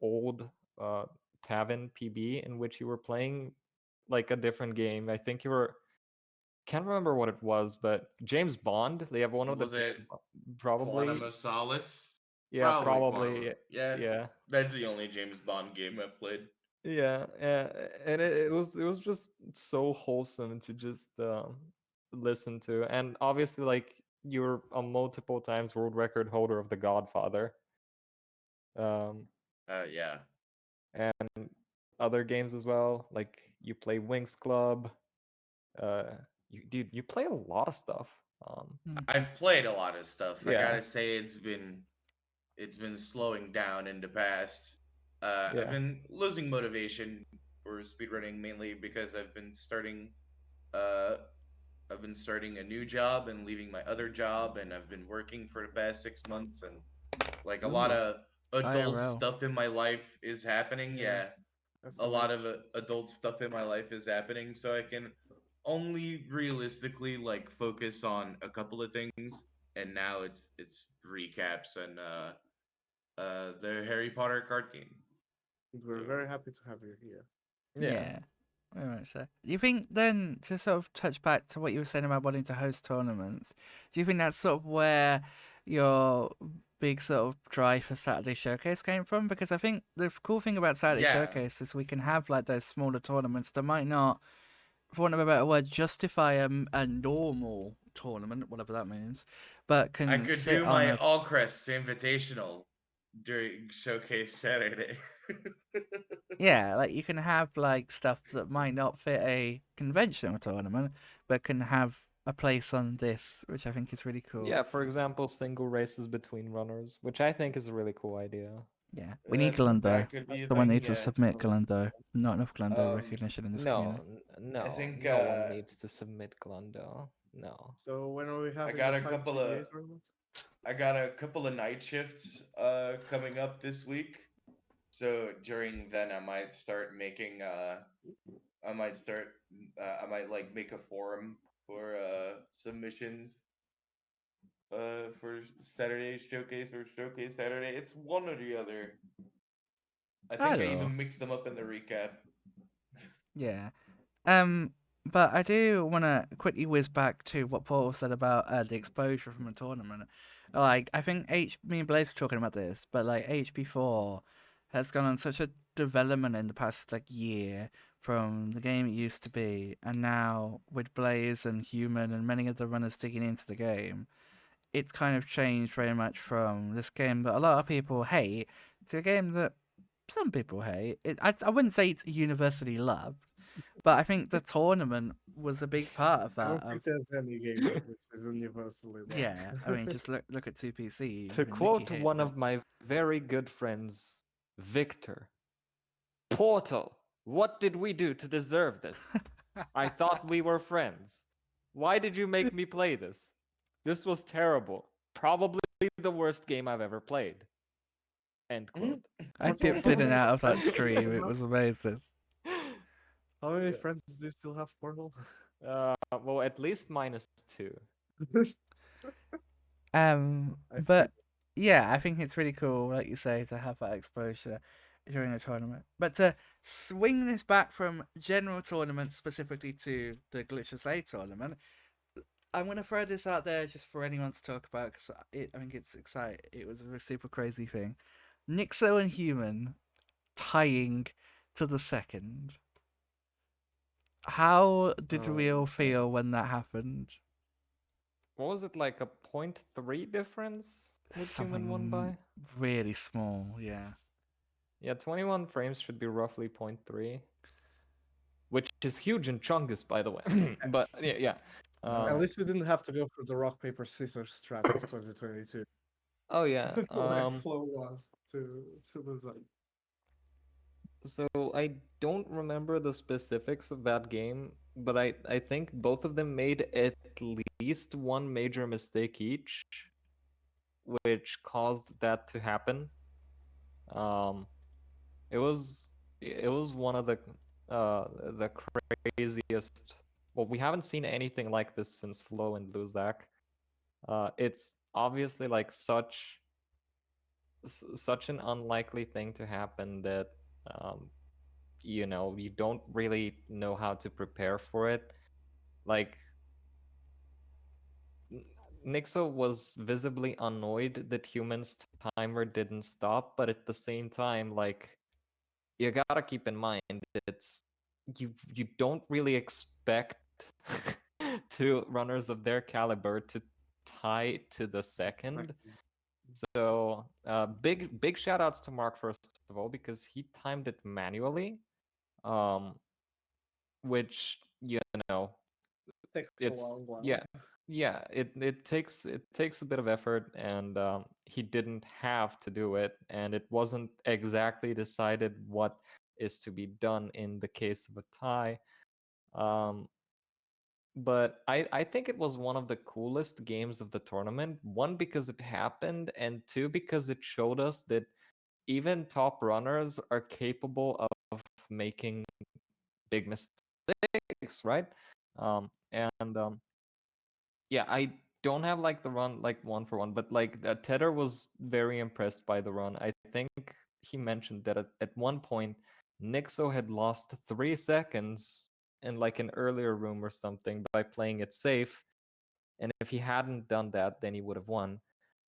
D: old uh Tavin PB in which you were playing like a different game. I think you were can't remember what it was, but James Bond. They have one of the
A: Was it Quantum
D: probably
A: of Solace?
D: yeah,
A: Probably Quantum.
D: probably
A: Yeah,
D: yeah.
A: that's the only James Bond game I've played.
D: Yeah, and it was just so wholesome to just listen to, and obviously like you're a multiple times world record holder of The Godfather, um,
A: Yeah.
D: and other games as well. Like you play Wings Club, uh, you play a lot of stuff.
B: Mhm.
A: I've played a lot of stuff. I
D: Yeah,
A: gotta say, it's been slowing down in the past. I've
D: Yeah.
A: been losing motivation for speedrunning mainly because uh, I've been starting a new job and leaving my other job, and I've been working for the past 6 months, and like a lot
C: Ooh,
A: of adult
B: IRL.
A: stuff in my life is happening.
C: yeah,
A: Yeah, a lot of
C: SMH.
A: adult stuff in my life is happening, so I can only realistically like focus on a couple of things. And now it's recaps and the Harry Potter card game.
C: We're
A: So
C: very happy to have you here.
D: Yeah.
B: Yeah, very much so. Do you think then, to sort of touch back to what you were saying about wanting to host tournaments, do you think that's sort of where your big sort of drive for Saturday Showcase came from? Because I think the cool thing about Saturday
A: yeah,
B: Showcase is we can have like those smaller tournaments that might not, for want of a better word, justify a normal tournament, whatever that means, but
A: I
B: can
A: could
B: sit
A: do
B: on
A: my
B: a
A: All Crests Invitational during Showcase Saturday.
B: yeah, like you can have like stuff that might not fit a conventional tournament, but can have a place on this, which I think is really cool.
D: Yeah, for example, single races between runners, which I think is a really cool idea.
B: Yeah, we need Glendo.
A: That could be a
B: Someone
A: thing.
B: needs to
A: Yeah.
B: submit Glendo. Not enough Glendo
A: Um,
B: recognition in this
D: No,
B: community.
A: I
D: no,
A: think
D: no one needs to submit Glundo. No.
C: So when are we
A: I
C: having
A: got
C: the
A: a
C: five
A: couple of
C: GBA tournament?
A: I got a couple of night shifts coming up this week. So during then I might start making I might start I might like make a forum for submissions for Saturday Showcase or Showcase Saturday. It's one or the other. I
B: I
A: think I
B: don't know.
A: even mixed them up in the recap.
B: Yeah. Um, but I do want to quickly whiz back to what Paul said about the exposure from a tournament. Like, I think me and Blaze were talking about this, but like HP4 has gone on such a development in the past like year from the game it used to be, and now with Blaze and Human and many other runners digging into the game, it's kind of changed very much from this game that a lot of people hate to a game that some people hate. I wouldn't say it's universally loved, but I think the tournament was a big part of
C: I
B: that.
C: don't think
B: Of
C: there's any game which is universally loved.
B: yeah, I mean, just look at 2PC.
D: To
B: Even Nikki
D: quote
B: hates
D: one
B: it.
D: of my very good friends, Victor, Portal, what did we do to deserve this? I thought we were friends. Why did you make me play this? This was terrible. Probably the worst game I've ever played. End quote.
B: I
C: Portal,
B: dipped
C: how
B: in and
C: many
B: out of that
C: friends do you
B: stream.
C: still
B: It
C: have?
B: was amazing.
C: How many
D: Yeah.
C: friends do you still have, Portal?
D: Well, at least -2.
C: I
B: But
C: think
B: yeah, I think it's really cool, like you say, to have that exposure during a tournament. But to swing this back from general tournaments specifically to the Glitches A tournament, I'm gonna throw this out there just for anyone to talk about because I think it's exciting. It was a super crazy thing. Nixo and Human tying to the second. How did we all feel when that happened?
D: What was it, like a 0.3 difference with Human won
B: Something
D: by?
B: really small, yeah.
D: Yeah, 21 frames should be roughly 0.3, which is huge in Chungus, by the way. But yeah, yeah.
C: at
B: Yeah.
C: least we didn't have to go through the rock paper scissors strat of 2022.
D: Oh yeah.
C: Where flow was to the zone.
D: So I don't remember the specifics of that game, but I think both of them made at least one major mistake each, which caused that to happen. Um, it was one of the craziest. Well, we haven't seen anything like this since Flo and Luzak. It's obviously like such an unlikely thing to happen that um, you don't really know how to prepare for it. Like Nixo was visibly annoyed that Human's timer didn't stop, but at the same time, like, you gotta keep in mind it's you don't really expect two runners of their caliber to tie to the second. So big shout outs to Mark first of all, because he timed it manually. Um which, you know,
C: Takes a
D: it's
C: long while.
D: yeah, yeah, it takes a bit of effort, and he didn't have to do it, and it wasn't exactly decided what is to be done in the case of a tie. Um, but I think it was one of the coolest games of the tournament. One, because it happened, and two, because it showed us that even top runners are capable of making big mistakes, right? And yeah, I don't have like the run like one for one, but like Tedder was very impressed by the run. I think he mentioned that at one point Nixo had lost 3 seconds in like an earlier room or something by playing it safe, and if he hadn't done that, then he would have won.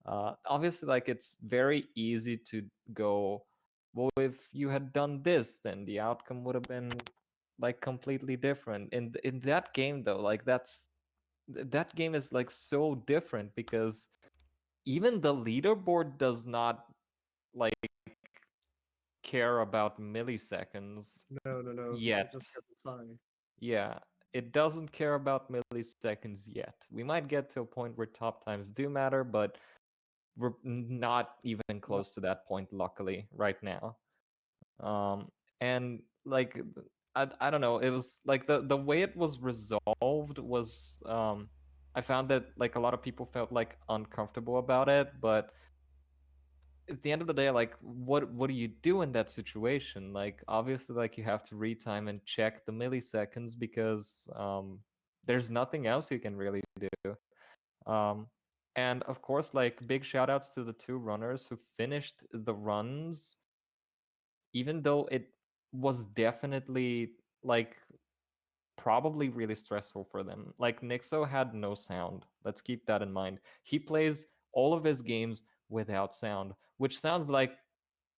D: Obviously, like it's very easy to go, well, if you had done this, then the outcome would have been like completely different. In that game, though, like that game is like so different because even the leaderboard does not like care about milliseconds
C: No. You
D: yet.
C: just get the tie.
D: Yeah, it doesn't care about milliseconds yet. We might get to a point where top times do matter, but we're not even
C: No.
D: close to that point, luckily, right now. And like I don't know, it was like the way it was resolved was I found that like a lot of people felt like uncomfortable about it, but at the end of the day, like what do you do in that situation? Like obviously like you have to retime and check the milliseconds because there's nothing else you can really do. Um and of course, like big shout outs to the two runners who finished the runs, even though it was definitely like probably really stressful for them. Like Nixo had no sound. Let's keep that in mind. He plays all of his games without sound, which sounds like,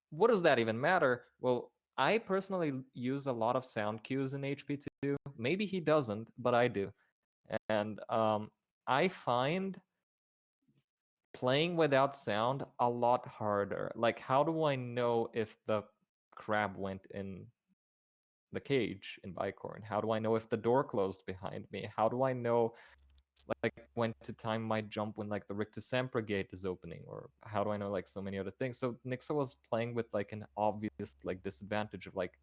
D: what does that even matter? Well, I personally use a lot of sound cues in HP2. Maybe he doesn't, but I do. And I find playing without sound a lot harder. Like, how do I know if the crab went in the cage in Bicorn? How do I know if the door closed behind me? How do I know like when to time my jump when like the Rictus Sempra gate is opening? Or how do I know like so many other things? So Nixa was playing with like an obvious like disadvantage of like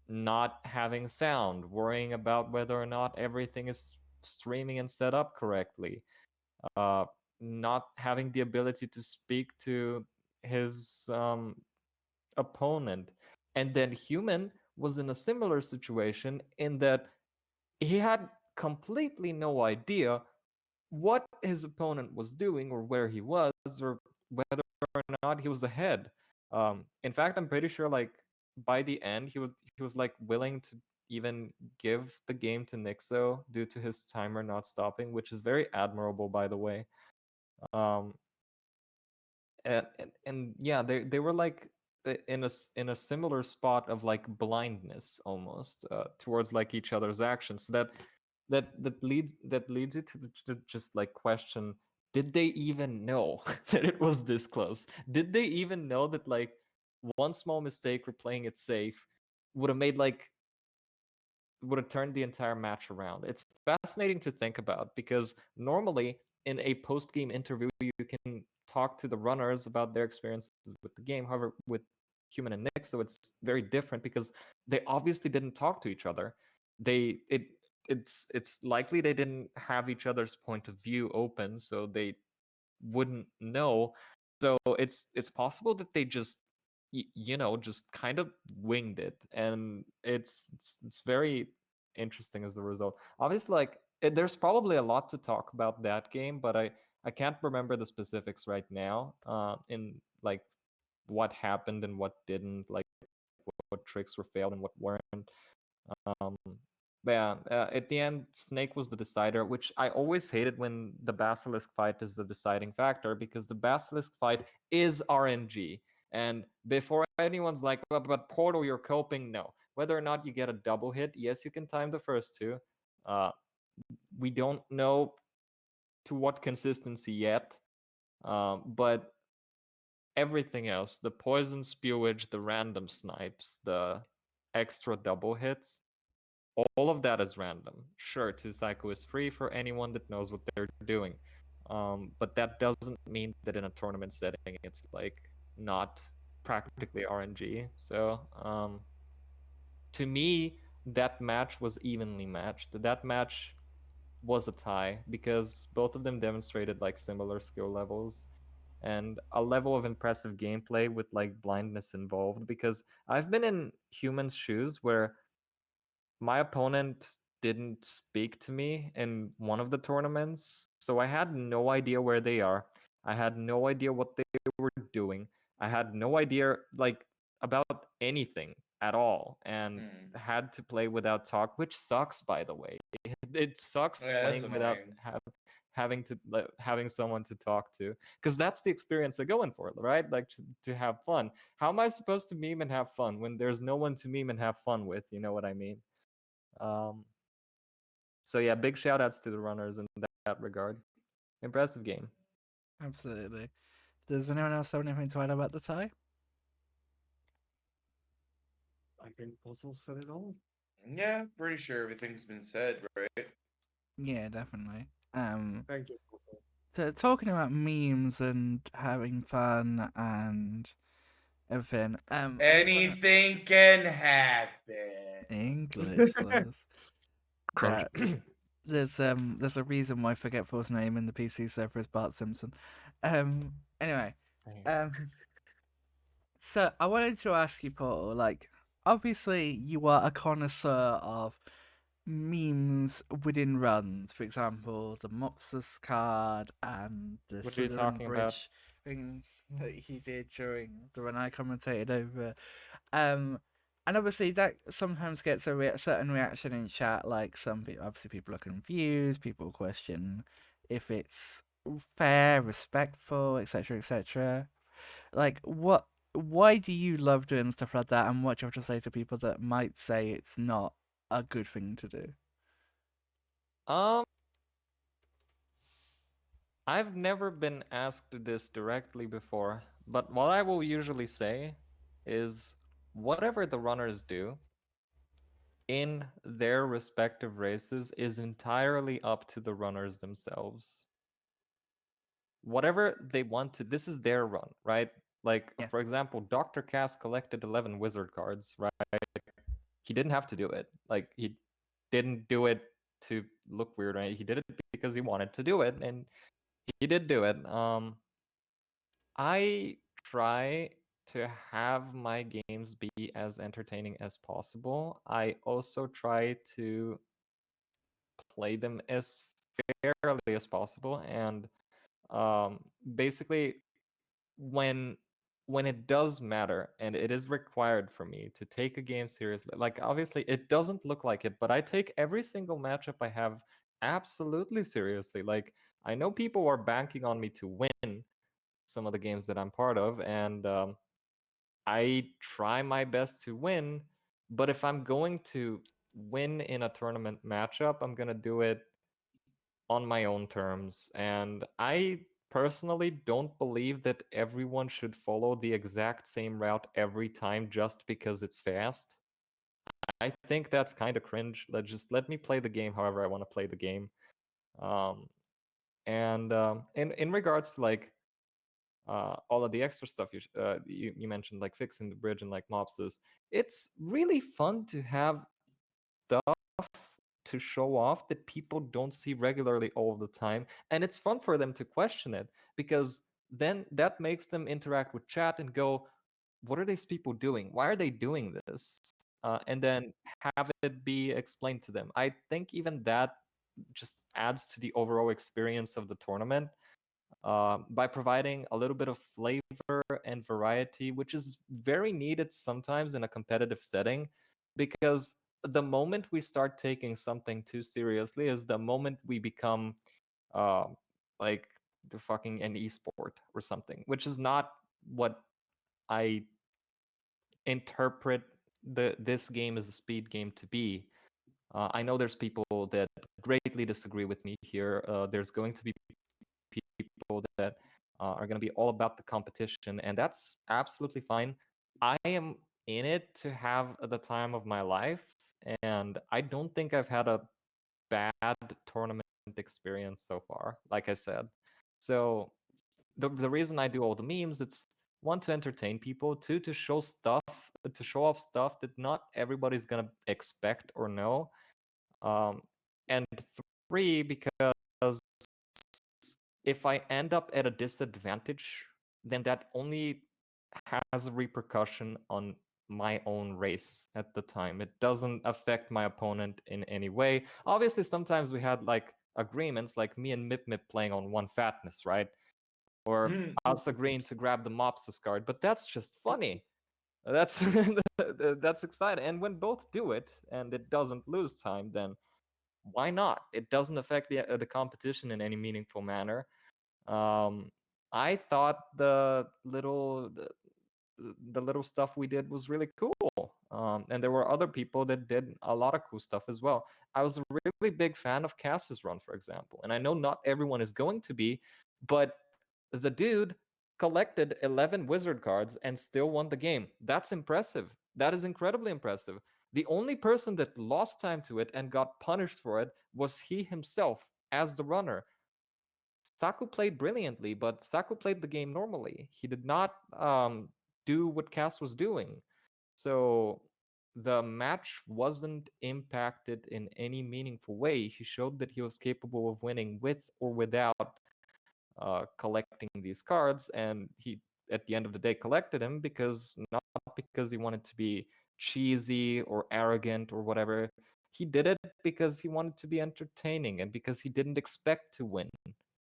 D: not having sound, worrying about whether or not everything is streaming and set up correctly, uh, not having the ability to speak to his opponent. And then Human was in a similar situation in that he had completely no idea what his opponent was doing or where he was or whether or not he was ahead. In fact, I'm pretty sure like by the end he was like willing to even give the game to Nixo due to his timer not stopping, which is very admirable, by the way. Um, and yeah, they were like in a similar spot of like blindness almost towards like each other's actions. So that leads you to just like question, did they even know that it was this close? Did they even know that like one small mistake or playing it safe would have made like would have turned the entire match around? It's fascinating to think about because normally in a post game interview, you can talk to the runners about their experiences with the game. However, with Human and Nick, so it's very different because they obviously didn't talk to each other. They it it's likely they didn't have each other's point of view open, so they wouldn't know. So it's possible that they just just kind of winged it, and it's very interesting as a result. Obviously, like there's probably a lot to talk about that game, but I can't remember the specifics right now. In like what happened and what didn't, like what tricks were failed and what weren't. Um, but yeah, at the end, Snake was the decider, which I always hated when the Basilisk fight is the deciding factor because the Basilisk fight is RNG. And before anyone's like, but Portal, you're coping, no. Whether or not you get a double hit, yes, you can time the first two. Uh, we don't know to what consistency yet, but everything else, the poison spewage, the random snipes, the extra double hits, all of that is random. Sure, 2 Psycho is free for anyone that knows what they're doing. But that doesn't mean that in a tournament setting it's like not practically RNG. So to me, that match was evenly matched. That match was a tie because both of them demonstrated like similar skill levels and a level of impressive gameplay with like blindness involved. Because I've been in humans' shoes where my opponent didn't speak to me in one of the tournaments, so I had no idea where they are. I had no idea what they were doing. I had no idea like about anything at all, and
A: Hmm.
D: had to play without talk, which sucks, by the way. It sucks
A: Oh, yeah, that's
D: playing without
A: annoying.
D: having to having someone to talk to, because that's the experience they're going for, right? Like to have fun. How am I supposed to meme and have fun when there's no one to meme and have fun with? You know what I mean? Um, so yeah, big shout outs to the runners in that regard. Impressive game.
B: Absolutely. Does anyone else have anything to add about the tie?
C: I think Puzzle said it all.
A: Yeah, pretty sure everything's been said, right?
B: Yeah, definitely.
C: Thank you, Puzzle.
B: So talking about memes and having fun and everything. I did want to
A: Anything can happen.
B: English was that there's a reason why Forgetful's name in the PC server is Bart Simpson. Anyway, um, so I wanted to ask you, Paul. Like, obviously, you are a connoisseur of memes within runs. For example, the Mopsus card and the
D: What are you
B: Slytherin
D: talking about?
B: Bridge thing that he did during the run I commentated over. Um, and obviously that sometimes gets a certain reaction in chat. Like some people, obviously people are confused. People question if it's fair, respectful, etc., etc. Like, what? Why do you love doing stuff like that? And what do you have to say to people that might say it's not a good thing to do?
D: Um, I've never been asked this directly before, but what I will usually say is whatever the runners do in their respective races is entirely up to the runners themselves. Whatever they want to, this is their run, right? Like,
B: Yeah.
D: for example, Dr. Cass collected 11 wizard cards, right? He didn't have to do it. Like, he didn't do it to look weird, right? He did it because he wanted to do it, and he did do it. I try to have my games be as entertaining as possible. I also try to play them as fairly as possible, and basically when it does matter and it is required for me to take a game seriously, like obviously it doesn't look like it, but I take every single matchup I have absolutely seriously. Like, I know people are banking on me to win some of the games that I'm part of, and I try my best to win. But if I'm going to win in a tournament matchup, I'm gonna do it on my own terms. And I personally don't believe that everyone should follow the exact same route every time just because it's fast. I think that's kind of cringe. Let me play the game however I want to play the game. Um, and in regards to like all of the extra stuff you mentioned, like fixing the bridge and like mobsters, it's really fun to have stuff to show off that people don't see regularly all the time, and it's fun for them to question it, because then that makes them interact with chat and go, what are these people doing, why are they doing this, and then have it be explained to them. I think even that just adds to the overall experience of the tournament, by providing a little bit of flavor and variety, which is very needed sometimes in a competitive setting. Because the moment we start taking something too seriously is the moment we become uh, like the fucking an esport or something, which is not what I interpret this game as a speed game to be. I know there's people that greatly disagree with me here. There's going to be people that are going to be all about the competition, and that's absolutely fine. I am in it to have the time of my life, and I don't think I've had a bad tournament experience so far, like I said. So the reason I do all the memes, it's one, to entertain people, two, to show off stuff that not everybody's gonna expect or know, and three, because if I end up at a disadvantage, then that only has a repercussion on my own race at the time. It doesn't affect my opponent in any way. Obviously, sometimes we had like agreements, like me and Mip Mip playing on one fatness, right? Or us agreeing to grab the Mobsters card, but that's just funny. That's that's exciting. And when both do it and it doesn't lose time, then why not? It doesn't affect the competition in any meaningful manner. I thought the little stuff we did was really cool. And there were other people that did a lot of cool stuff as well. I was a really big fan of Cass's run, for example, and I know not everyone is going to be, but the dude collected 11 wizard cards and still won the game. That's impressive. That is incredibly impressive. The only person that lost time to it and got punished for it was he himself as the runner. Saku played brilliantly, but Saku played the game normally. He did not do what Cass was doing. So the match wasn't impacted in any meaningful way. He showed that he was capable of winning with or without collecting these cards, and he, at the end of the day, collected them because not because he wanted to be cheesy or arrogant or whatever. He did it because he wanted to be entertaining and because he didn't expect to win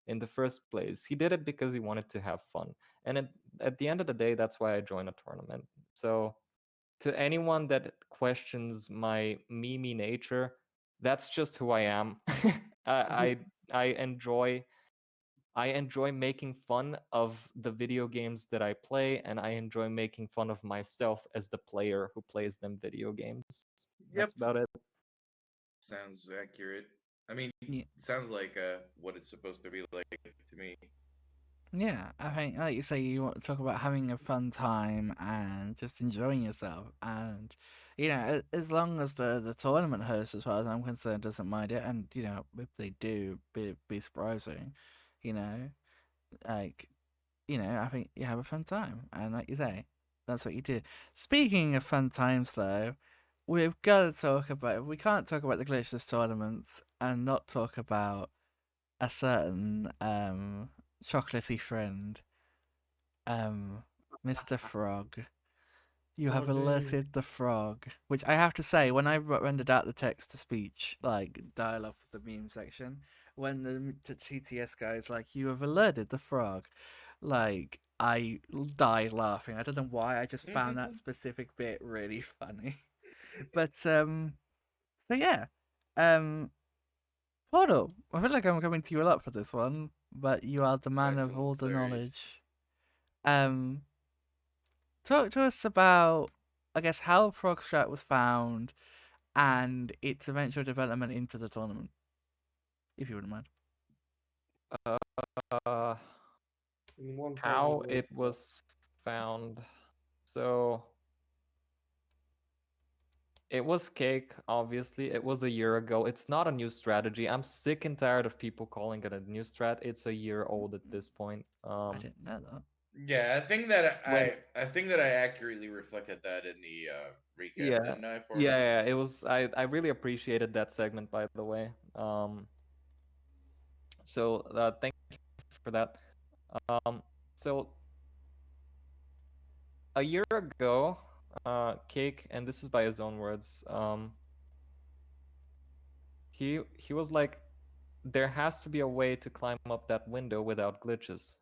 D: in the first place. He did it because he wanted to have fun. And at the end of the day, that's why I joined a tournament. So to anyone that questions my meme nature, that's just who I am. I, I enjoy making fun of the video games that I play, and I enjoy making fun of myself as the player who plays them video games.
A: Yep.
D: That's about it.
A: Sounds accurate. I mean,
B: Yeah.
A: sounds like what it's supposed to be like to me.
B: Yeah, I think, like you say, you want to talk about having a fun time and just enjoying yourself. And, as long as the tournament host, as far as I'm concerned, doesn't mind it, and, if they do, be surprising, you know, like, I think you have a fun time. And, like you say, that's what you do. Speaking of fun times, though, we've got to talk about, we can't talk about the glitchless tournaments and not talk about a certain, chocolatey friend, Mr. Frog. You have
C: Froggy.
B: alerted the frog, which I have to say, when I rendered out the text to speech, like dialogue for the meme section, when the TTS guy is like, "You have alerted the frog," like I died laughing. I don't know why. I just found that specific bit really funny. But so yeah, um, Portal. I feel like I'm coming to you a lot for this one, but you are the man
A: That's
B: of all the
A: hilarious.
B: knowledge. Um, Talk to us about, I guess, how Frogstrat was found and its eventual development into the tournament, if you wouldn't mind.
D: Uh,
C: In 1,000
D: how
C: words.
D: it was found. So it was cake, obviously. It was a year ago. It's not a new strategy. I'm sick and tired of people calling it a new strat. It's a year old at this point.
B: I didn't know that.
A: Yeah, I think that
D: When
A: I think that I accurately reflected that in the recap,
D: yeah,
A: didn't I, Portal?
D: yeah, it was. I really appreciated that segment, by the way. So thank you for that. Um, so a year ago, Cake, and this is by his own words, he was like, there has to be a way to climb up that window without glitches.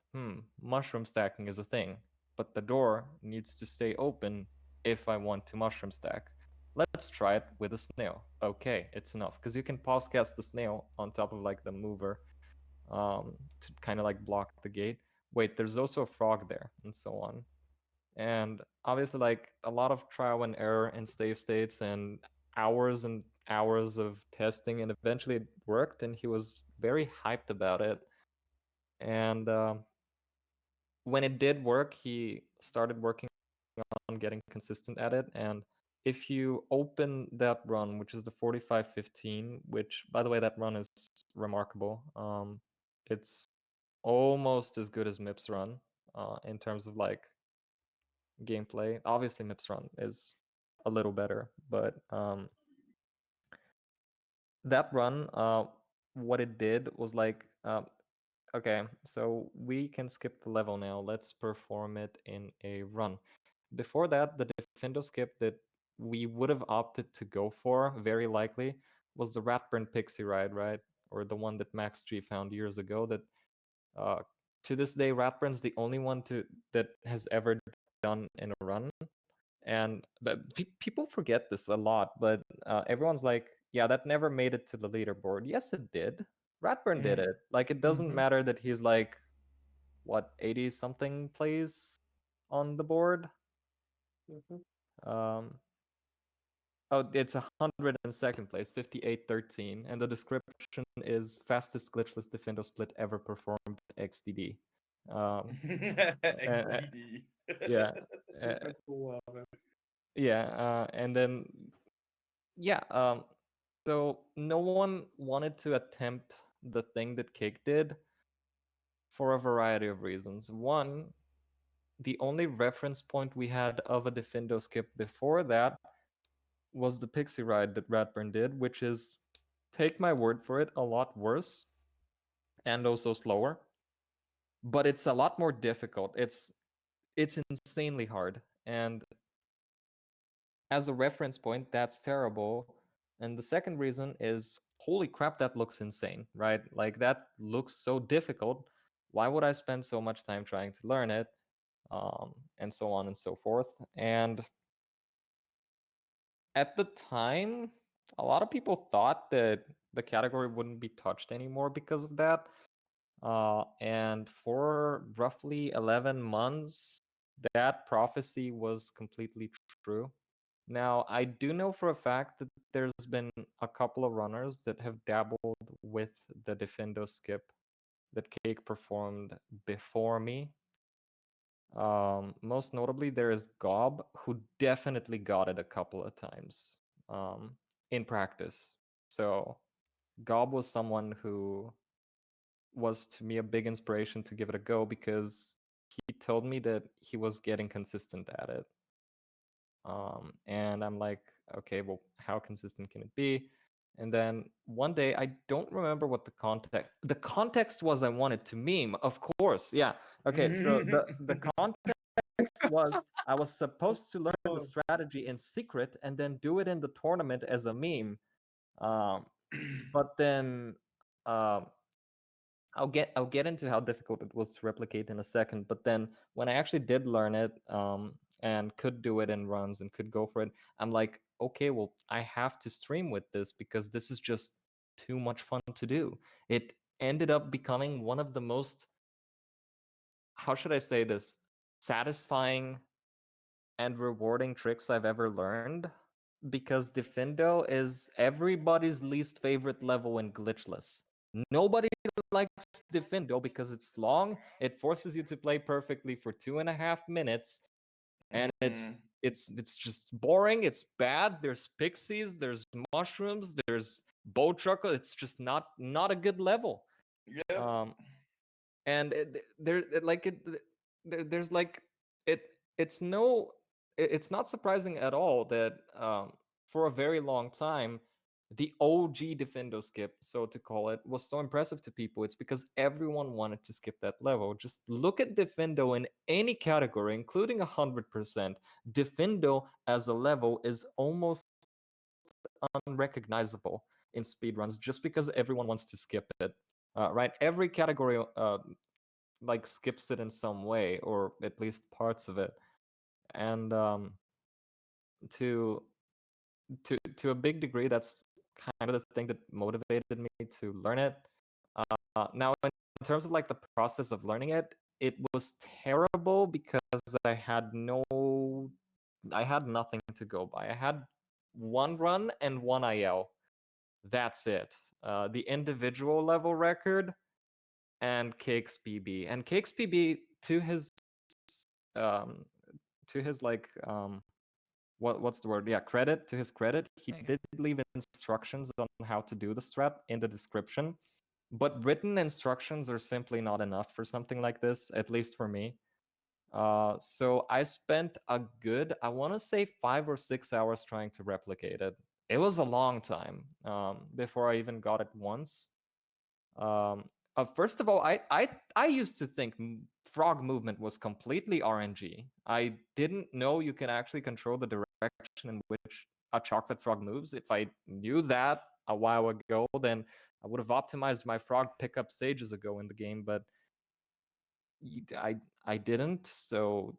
D: Mushroom stacking is a thing, but the door needs to stay open if I want to mushroom stack. Let's try it with a snail. Okay, it's enough, because you can pause cast the snail on top of like the mover to kind of like block the gate. Wait, there's also a frog there, and so on. And obviously, like a lot of trial and error and save states and hours of testing, and eventually it worked, and he was very hyped about it. And when it did work, he started working on getting consistent at it, and if you open that run, which is the 4515, which by the way, that run is remarkable. It's almost as good as Mips run in terms of like gameplay. Obviously, Mips run is a little better, but that run, what it did was like, okay, so we can skip the level now. Let's perform it in a run. Before that, the Defendo skip that we would have opted to go for, very likely, was the Ratburn Pixie Ride, right? Or the one that Max G found years ago. That to this day, Ratburn's the only one that has ever done in a run. And people forget this a lot, but everyone's like, yeah, that never made it to the leaderboard. Yes, it did. Ratburn did it. Like, it doesn't matter that he's like, what, 80 something plays on the board. Oh, it's 102nd place, 5813, and the description is fastest glitchless Defendo split ever performed XDD.
A: XDD.
D: Yeah. Yeah, and then yeah, so no one wanted to attempt the thing that Cake did for a variety of reasons. One, the only reference point we had of a Defendo skip before that was the Pixie Ride that Ratburn did, which is, take my word for it, a lot worse and also slower. But it's a lot more difficult. It's insanely hard. And as a reference point, that's terrible. And the second reason is, holy crap, that looks insane, right? Like, that looks so difficult. Why would I spend so much time trying to learn it? And so on and so forth. And at the time, a lot of people thought that the category wouldn't be touched anymore because of that. And for roughly 11 months, that prophecy was completely true. Now, I do know for a fact that there's been a couple of runners that have dabbled with the Defendo skip that Cake performed before me. Most notably, there is Gob, who definitely got it a couple of times in practice. So Gob was someone who was to me a big inspiration to give it a go, because he told me that he was getting consistent at it. And I'm like, okay, well, how consistent can it be? And then one day, I don't remember what the context was. I wanted to meme, of course. Yeah. Okay. So the context was, I was supposed to learn the strategy in secret and then do it in the tournament as a meme. But then I'll get into how difficult it was to replicate in a second. But then when I actually did learn it, and could do it in runs and could go for it, I'm like, okay, well, I have to stream with this because this is just too much fun to do. It ended up becoming one of the most, how should I say this, satisfying and rewarding tricks I've ever learned, because Defendo is everybody's least favorite level in glitchless. Nobody likes Defendo because it's long, it forces you to play perfectly for 2.5 minutes, and it's just boring, it's bad, there's pixies, there's mushrooms, there's bow truckle, it's just not a good level.
A: Yep.
D: And there's like, it's no, it's not surprising at all that for a very long time the OG Defendo skip, so to call it, was so impressive to people. It's because everyone wanted to skip that level. Just look at Defendo in any category, including 100%. Defendo as a level is almost unrecognizable in speedruns just because everyone wants to skip it. Right? Every category like skips it in some way, or at least parts of it. And to a big degree, that's kind of the thing that motivated me to learn it. Now, in terms of like the process of learning it, it was terrible because I had nothing to go by. I had one run and one IL. That's it. The individual level record and Cake's PB. And Cake's PB, to his like what's the word? Yeah, credit. To his credit, he
B: Okay.
D: did leave instructions on how to do the strat in the description, but written instructions are simply not enough for something like this, at least for me. So I spent a good, I want to say 5 or 6 hours trying to replicate it. It was a long time before I even got it once. First of all, I used to think frog movement was completely RNG. I didn't know you can actually control the direction in which a chocolate frog moves. If I knew that a while ago, then I would have optimized my frog pickups ages ago in the game, but I didn't. So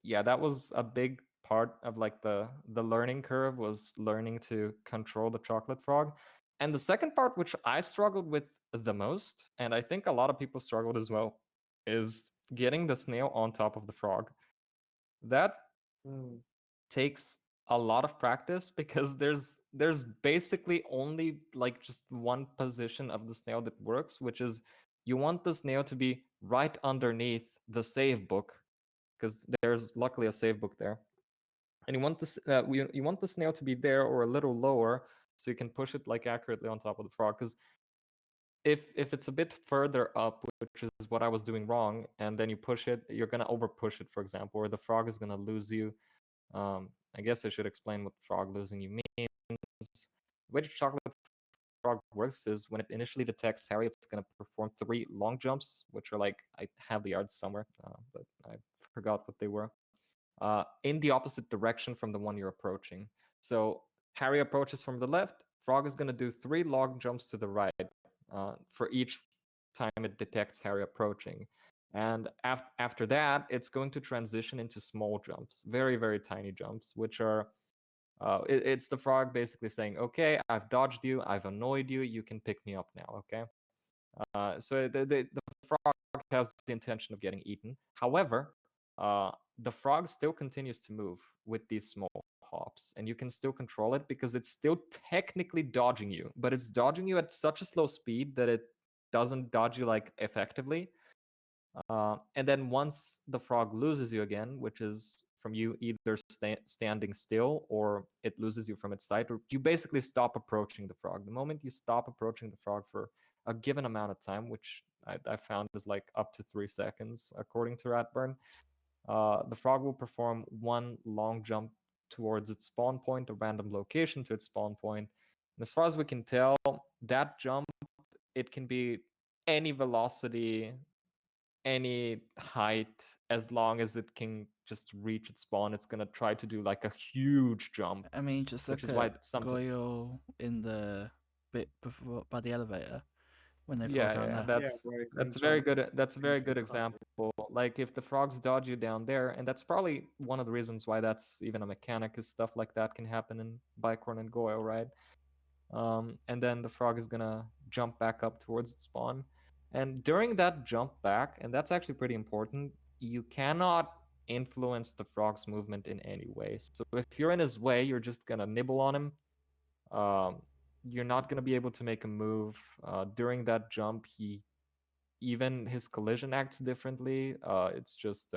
D: yeah, that was a big part of like the learning curve, was learning to control the chocolate frog. And the second part, which I struggled with the most, and I think a lot of people struggled as well, is getting the snail on top of the frog. That takes a lot of practice because there's basically only like just one position of the snail that works, which is you want the snail to be right underneath the save book, because there's luckily a save book there, and you want this you want the snail to be there or a little lower so you can push it like accurately on top of the frog. Because if it's a bit further up, which is what I was doing wrong, and then you push it, you're gonna over push it, for example, or the frog is gonna lose you. I guess I should explain what frog losing you means. The way the chocolate frog works is when it initially detects Harry, it's going to perform 3 long jumps, which are like, I have the yards somewhere, but I forgot what they were, in the opposite direction from the one you're approaching. So Harry approaches from the left, frog is going to do 3 long jumps to the right for each time it detects Harry approaching. And after that, it's going to transition into small jumps, very, very tiny jumps, which are, it's the frog basically saying, okay, I've dodged you, I've annoyed you, you can pick me up now, okay? So the frog has the intention of getting eaten. However, the frog still continues to move with these small hops, and you can still control it because it's still technically dodging you, but it's dodging you at such a slow speed that it doesn't dodge you like effectively. And then once the frog loses you again, which is from you either standing still or it loses you from its sight, or you basically stop approaching the frog. The moment you stop approaching the frog for a given amount of time, which I found is like up to 3 seconds, according to Ratburn, the frog will perform 1 long jump towards its spawn point, a random location to its spawn point. And as far as we can tell, that jump, it can be any velocity, any height, as long as it can just reach its spawn. It's gonna try to do like a huge jump,
B: I mean, just
D: which
B: look
D: is why
B: at
D: sometimes.
B: Goyle in the bit before by the elevator when they fall
D: Yeah,
B: down
D: yeah,
B: there.
C: Yeah, where you can
D: that's a very
C: jump
D: good that's a very
C: into
D: good
C: the carpet.
D: example. Like if the frogs dodge you down there, and that's probably one of the reasons why that's even a mechanic, is stuff like that can happen in Bicorn and Goyle, right? And then the frog is gonna jump back up towards its spawn. And during that jump back, and that's actually pretty important, you cannot influence the frog's movement in any way. So if you're in his way, you're just gonna nibble on him. Um, you're not gonna be able to make a move. During that jump, even his collision acts differently. It's just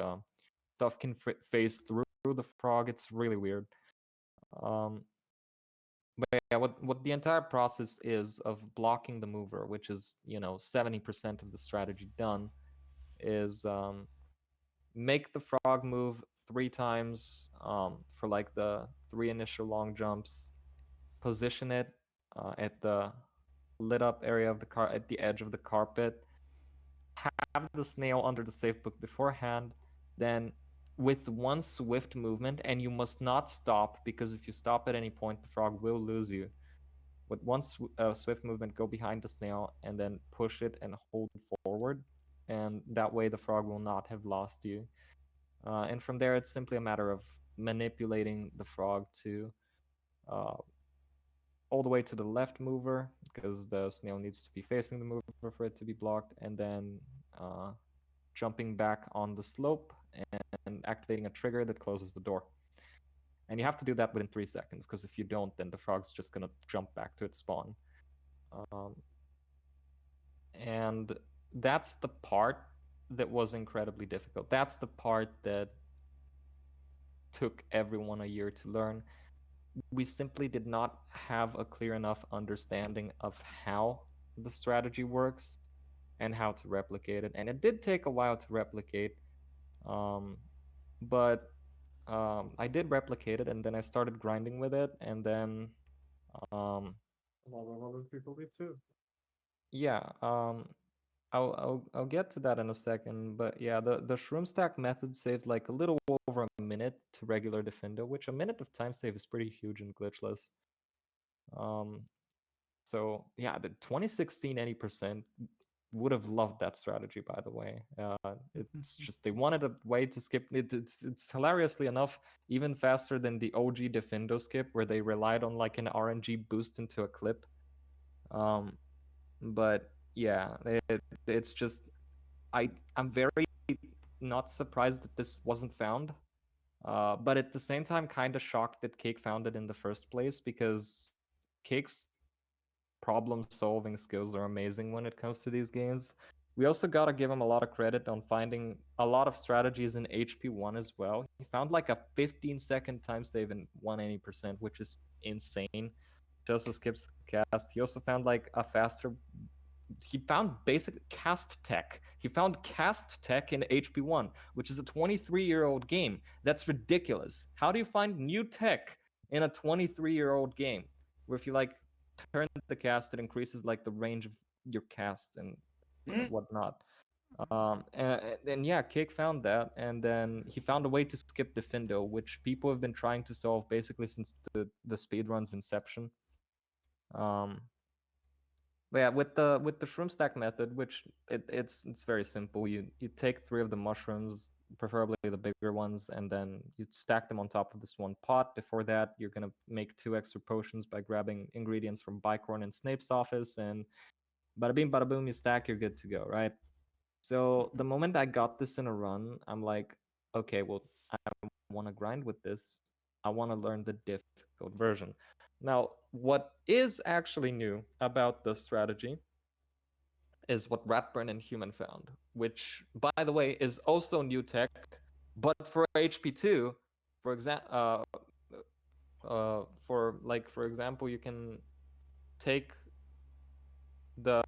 D: stuff can phase through the frog. It's really weird. Um, but yeah, what the entire process is of blocking the mover, which is 70% of the strategy done, is make the frog move 3 times for like the 3 initial long jumps, position it at the lit up area of the car at the edge of the carpet, have the snail under the safe book beforehand, then with 1 swift movement, and you must not stop, because if you stop at any point, the frog will lose you. With 1 swift movement, go behind the snail and then push it and hold forward, and that way the frog will not have lost you. And from there, it's simply a matter of manipulating the frog to uh, all the way to the left mover, because the snail needs to be facing the mover for it to be blocked, and then jumping back on the slope and activating a trigger that closes the door. And you have to do that within 3 seconds, because if you don't, then the frog's just gonna jump back to its spawn. And that's the part that was incredibly difficult. That's the part that took everyone a year to learn. We simply did not have a clear enough understanding of how the strategy works and how to replicate it. And it did take a while to replicate, but I did replicate it, and then I started grinding with it, and then um,
C: A lot of other people did too.
D: yeah, I'll get to that in a second, but yeah, the shroom stack method saves like a little over a minute to regular Defendo, which a minute of time save is pretty huge in glitchless. Um, so yeah, the 2016 any% would have loved that strategy. By the way, it's just they wanted a way to skip it. It's hilariously enough even faster than the OG Defendo skip, where they relied on like an RNG boost into a clip. But yeah, it's just I'm very not surprised that this wasn't found, but at the same time, kind of shocked that Cake found it in the first place, because Cake's problem-solving skills are amazing when it comes to these games. We also gotta give him a lot of credit on finding a lot of strategies in HP1 as well. He found like a 15-second time save in 180%, which is insane. He also skips the cast. He also found like a faster he found basic cast tech. He found cast tech in HP1, which is a 23-year-old game. That's ridiculous. How do you find new tech in a 23-year-old game? Where if you like turn the cast, it increases like the range of your cast and whatnot. And yeah, Cake found that, and then he found a way to skip Defendo, which people have been trying to solve basically since the speedrun's inception. But yeah, with the shroom stack method, which it's very simple. You take 3 of the mushrooms, preferably the bigger ones, and then you stack them on top of this one pot. Before that, you're gonna make 2 extra potions by grabbing ingredients from Bicorn and Snape's office, and bada bing, bada boom, you stack, you're good to go, right? So the moment I got this in a run, I'm like, okay, well, I want to grind with this. I want to learn the difficult version. Now, what is actually new about this strategy is what Ratburn and Human found, which, by the way, is also new tech, but for HP2, for example, for example, you can take the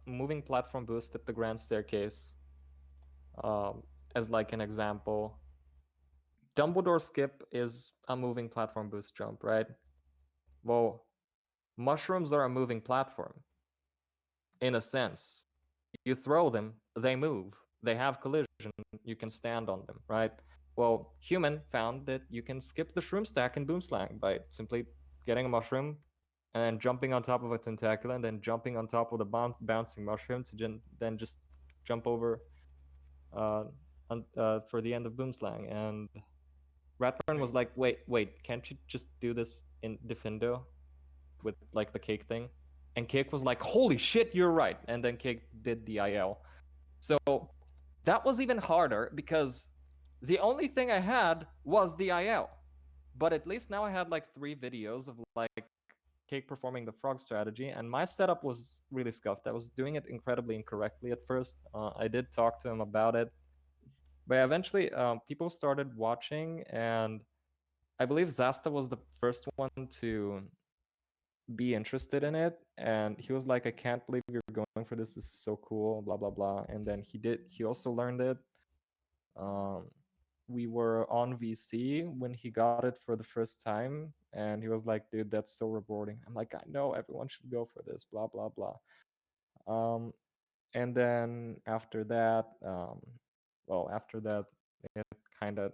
D: moving platform boost at the Grand Staircase um, as like an example. Dumbledore skip is a moving platform boost jump, right? Well, mushrooms are a moving platform in a sense. You throw them, they move, they have collision, you can stand on them, right? Well, Human found that you can skip the shroom stack in Boomslang by simply getting a mushroom and then jumping on top of a tentacle and then jumping on top of the bouncing mushroom to then just jump over for the end of Boomslang. And Ratburn was like, wait, can't you just do this in Defendo with like the Cake thing? And Cake was like, holy shit, you're right. And then Cake did the IL. So that was even harder because the only thing I had was the IL. But at least now I had like 3 videos of like Cake performing the frog strategy, and my setup was really scuffed. I was doing it incredibly incorrectly at first. I did talk to him about it, but eventually people started watching, and I believe Zasta was the first one to be interested in it, and he was like, I can't believe you're going for this is so cool, blah blah blah. And then he also learned it. We were on VC when he got it for the first time, and he was like, dude, that's so rewarding. I'm like, I know, everyone should go for this, blah blah blah. And then after that, after that, it kind of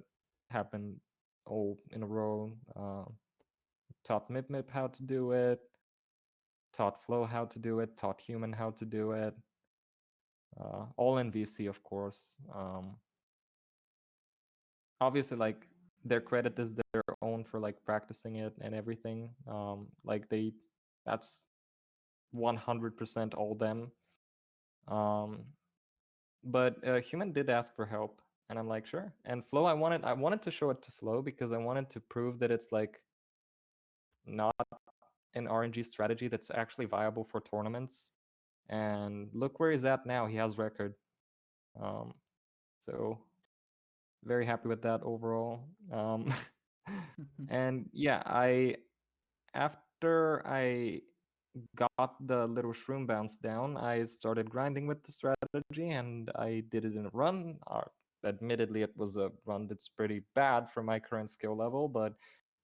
D: happened all in a row. Taught MipMip how to do it, taught Flow how to do it, taught Human how to do it. All in VC, of course. Obviously, like, their credit is their own for like practicing it and everything. Like that's 100% all them. But Human did ask for help, and I'm like, sure. And Flow, I wanted to show it to Flow because I wanted to prove that it's like not an RNG strategy that's actually viable for tournaments. And look where he's at now. He has record. So very happy with that overall. And yeah, after I got the little shroom bounce down, I started grinding with the strategy, and I did it in a run. Admittedly, it was a run that's pretty bad for my current skill level, but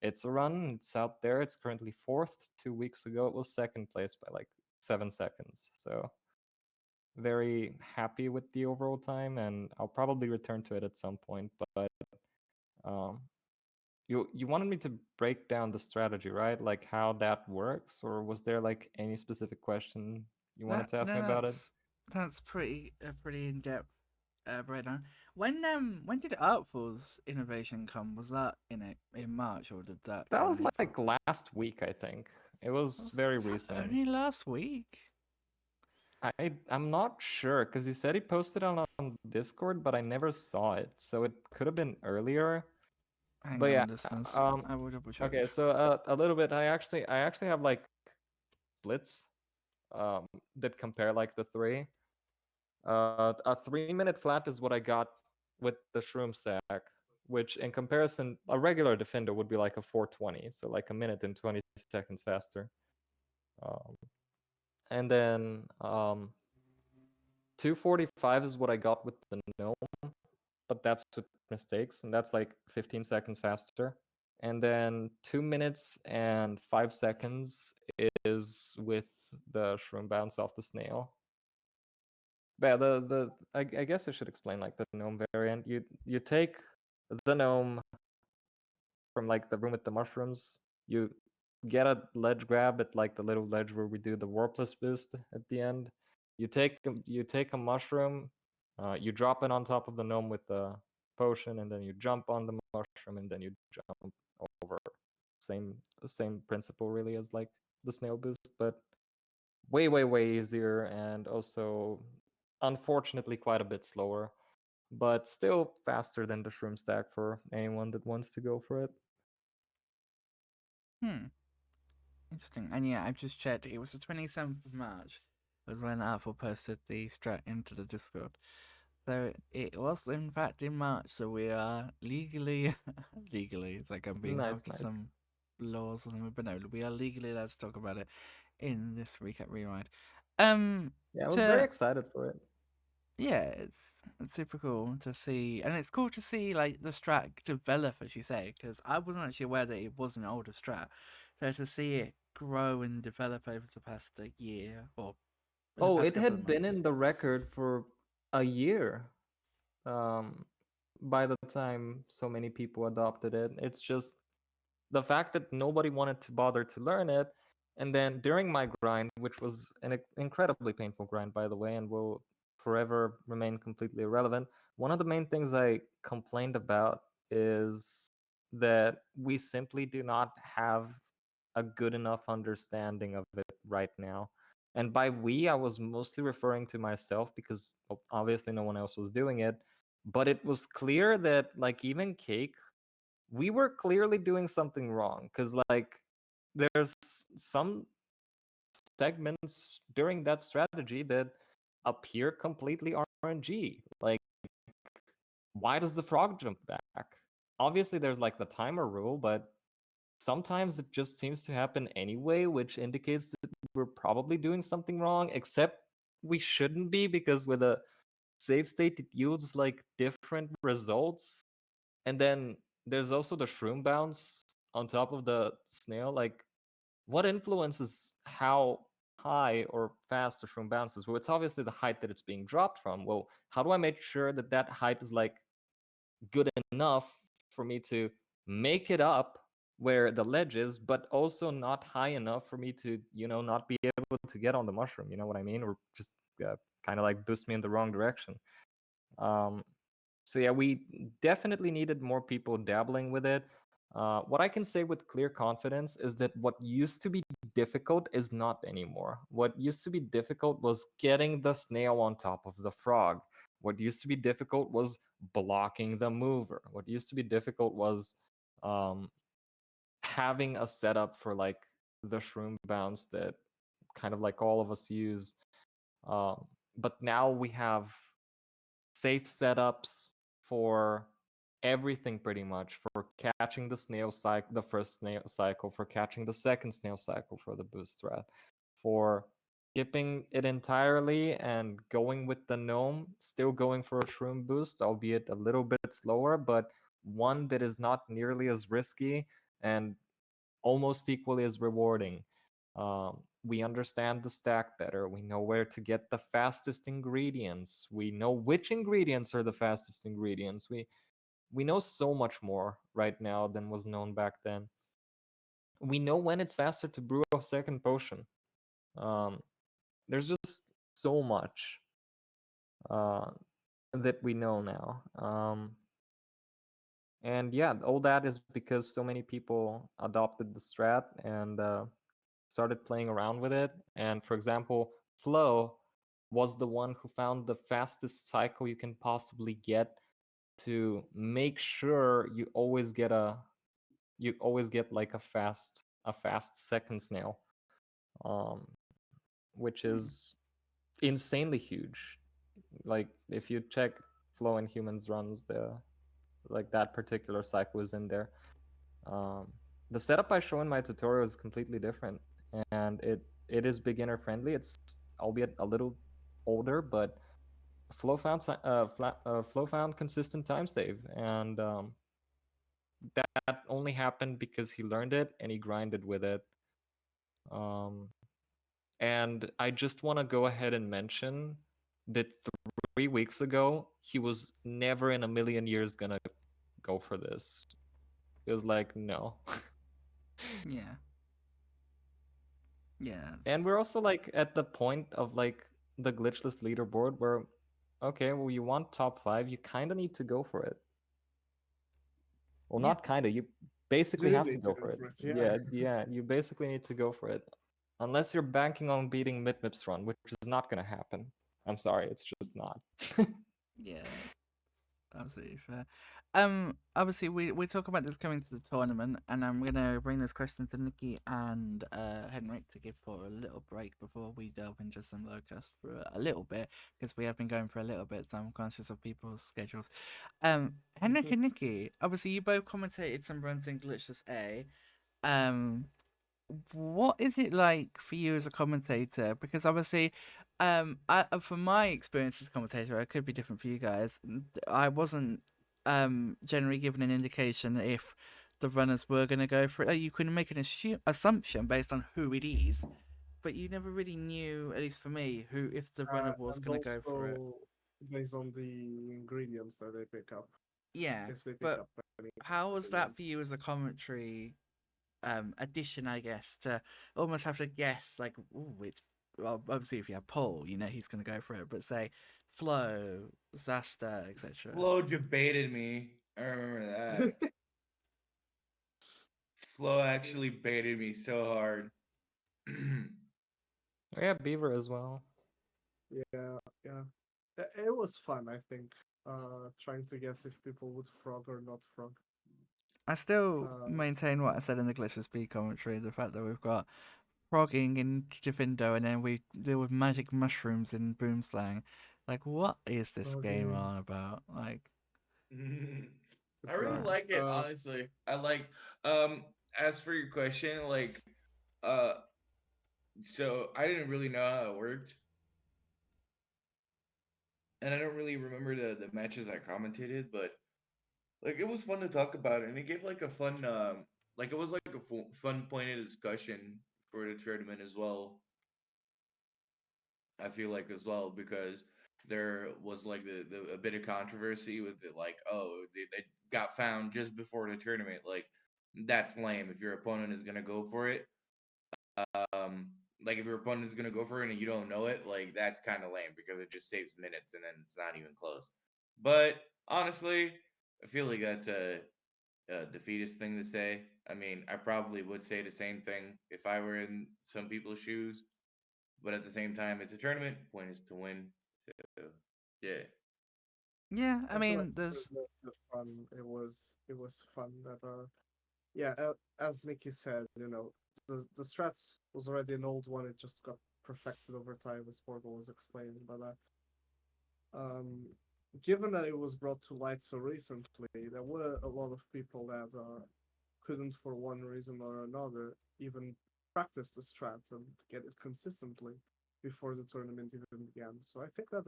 D: it's a run. It's out there. It's currently fourth. 2 weeks ago, it was second place by like 7 seconds. So very happy with the overall time, and I'll probably return to it at some point. But um, you wanted me to break down the strategy, right? Like how that works, or was there like any specific question you wanted
B: That
D: to ask me
B: no,
D: about it?
B: that's pretty in depth breakdown. When did Artful's innovation come? Was that in March, or did that
D: That
B: come
D: was
B: in April?
D: like last week, I think. It was very
B: Was that
D: recent.
B: only last week?
D: I'm not sure because he said he posted on Discord, but I never saw it, so it could have been earlier.
B: Hang
D: But yeah,
B: on, listeners. I will double check.
D: okay, so a little bit. I actually have like splits um that compare like the three. A 3 minute flat is what I got with the shroom stack, which in comparison, a regular defender would be like a 420, so like a minute and 20 seconds faster. Um, and then 245 is what I got with the gnome, but that's with mistakes, and that's like 15 seconds faster. And then 2 minutes and 5 seconds is with the shroom bounce off the snail. Yeah, I guess I should explain like the gnome variant. You take the gnome from like the room with the mushrooms. You get a ledge grab at like the little ledge where we do the warpless boost at the end. You take a mushroom, you drop it on top of the gnome with the potion, and then you jump on the mushroom, and then you jump over. Same principle really as like the snail boost, but way easier, and also unfortunately quite a bit slower, but still faster than the shroom stack for anyone that wants to go for it.
B: Hmm, interesting. And yeah, I've just checked. It was the 27th of March. Was when Apple posted the strat into the Discord. So it was in fact in March. So we are legally, legally. It's like I'm being held
D: Nice,
B: to
D: nice.
B: some laws or something, but no, we are legally allowed to talk about it in this recap rewind.
D: Yeah, I was very
B: To
D: excited for it.
B: yeah, it's super cool to see, and it's cool to see like the strat develop, as you say, because I wasn't actually aware that it was an older strat. So to see it grow and develop over the past year or the
D: Oh,
B: past
D: it
B: couple of
D: had been
B: months.
D: in the record for a year. Um, by the time so many people adopted it, it's just the fact that nobody wanted to bother to learn it. And then during my grind, which was an incredibly painful grind, by the way, and will forever remain completely irrelevant, one of the main things I complained about is that we simply do not have a good enough understanding of it right now. And by we, I was mostly referring to myself because obviously no one else was doing it. But it was clear that, like, even Cake, we were clearly doing something wrong because like there's some segments during that strategy that appear completely RNG. Like, why does the frog jump back? Obviously there's like the timer rule, but sometimes it just seems to happen anyway, which indicates that we're probably doing something wrong, except we shouldn't be, because with a save state it yields like different results. And then there's also the shroom bounce on top of the snail. Like, what influences how high or fast the shroom bounces? Well, it's obviously the height that it's being dropped from. Well, how do I make sure that that height is like good enough for me to make it up where the ledge is, but also not high enough for me to, not be able to get on the mushroom? You know what I mean? Or just kind of like boost me in the wrong direction. Um, so yeah, we definitely needed more people dabbling with it. What I can say with clear confidence is that what used to be difficult is not anymore. What used to be difficult was getting the snail on top of the frog. What used to be difficult was blocking the mover. What used to be difficult was um, having a setup for like the shroom bounce that kind of like all of us use. Um, but now we have safe setups for everything pretty much for catching the snail cycle, the first snail cycle, for catching the second snail cycle for the boost threat, for skipping it entirely and going with the gnome, still going for a shroom boost, albeit a little bit slower, but one that is not nearly as risky and almost equally as rewarding. We understand the stack better. We know where to get the fastest ingredients. We know which ingredients are the fastest ingredients. We know so much more right now than was known back then. We know when it's faster to brew a second potion. Um, there's just so much uh, that we know now. And yeah, all that is because so many people adopted the strat and started playing around with it. And for example, Flo was the one who found the fastest cycle you can possibly get to make sure you always get like a fast second snail, um, which
B: Hmm.
D: is insanely huge. Like if you check Flow and Humans runs, the like that particular cycle is in there. Um, the setup I show in my tutorial is completely different, and it is beginner friendly. It's albeit a little older, but Flow found consistent time save, and that only happened because he learned it and he grinded with it. Um, and I just want to go ahead and mention that 3 weeks ago he was never in a million years gonna go for this. He was like, no.
B: Yeah. Yeah.
D: And we're also like at the point of like the glitchless leaderboard where, okay, well, you want top five, you kind of need to go for it. Well,
B: Yeah.
D: not kind of, you basically
C: You
D: have to
C: need to
D: go
C: go
D: for it.
C: for it, yeah.
D: Yeah, you basically need to go for it. Unless you're banking on beating Mitmip's run, which is not going to happen. I'm sorry, it's just not.
B: Yeah. Absolutely fair. Obviously, we talk about this coming to the tournament, and I'm gonna bring this question to Nikki and Henrik to give for a little break before we delve into some locust for a little bit because we have been going for a little bit, so I'm conscious of people's schedules. Henrik and Nikki, obviously, you both commentated some runs in Glitchless A. Um, what is it like for you as a commentator? Because obviously, from my experience as a commentator, it could be different for you guys. I wasn't generally given an indication if the runners were going to go for it. You can make an assumption based on who it is, but you never really knew, at least for me, who if the runner was
C: And
B: going to go for it.
C: also based on the ingredients that they pick up,
B: Yeah,
C: if they pick
B: but
C: up any
B: how was that for
C: ingredients.
B: you as a commentary addition, I guess, to almost have to guess like, ooh, it's well, obviously if you have Paul, you know he's gonna go for it, but say Flo, Zasta, etc.
A: Flo debated me. I remember that. Flo actually baited me so hard.
D: Yeah, Beaver as well.
C: Yeah, yeah. It was fun, I think. Trying to guess if people would frog or not frog.
B: I still
C: Uh,
B: maintain what I said in the Glitch Speed commentary, the fact that we've got frogging in Divindo and then we deal with magic mushrooms in Boomslang. Like, what is this game
C: frogging,
B: on about? Like,
A: I
C: good
A: really
C: lord.
B: right.
A: like it, honestly. I like um as for your question, like uh so I didn't really know how it worked. And I don't really remember the matches I commentated, but like it was fun to talk about it and it gave like a fun like it was like a fun point of discussion for the tournament as well. I feel like as well because there was like the a bit of controversy with it, like oh they got found just before the tournament. Like that's lame. If your opponent is gonna go for it, like if your opponent is gonna go for it and you don't know it, like that's kind of lame because it just saves minutes and then it's not even close. But honestly, I feel like that's a defeatist thing to say. I mean, I probably would say the same thing if I were in some people's shoes. But at the same time, it's a tournament. Point is to win. So yeah.
B: Yeah, I
C: Yeah,
B: mean,
C: there's
B: there's
C: lots of fun. It was fun that yeah, as Nikki said, the strats was already an old one. It just got perfected over time, as Portal was explaining. But given that it was brought to light so recently, there were a lot of people that couldn't, for one reason or another, even practice the strat and get it consistently before the tournament even began. So I think that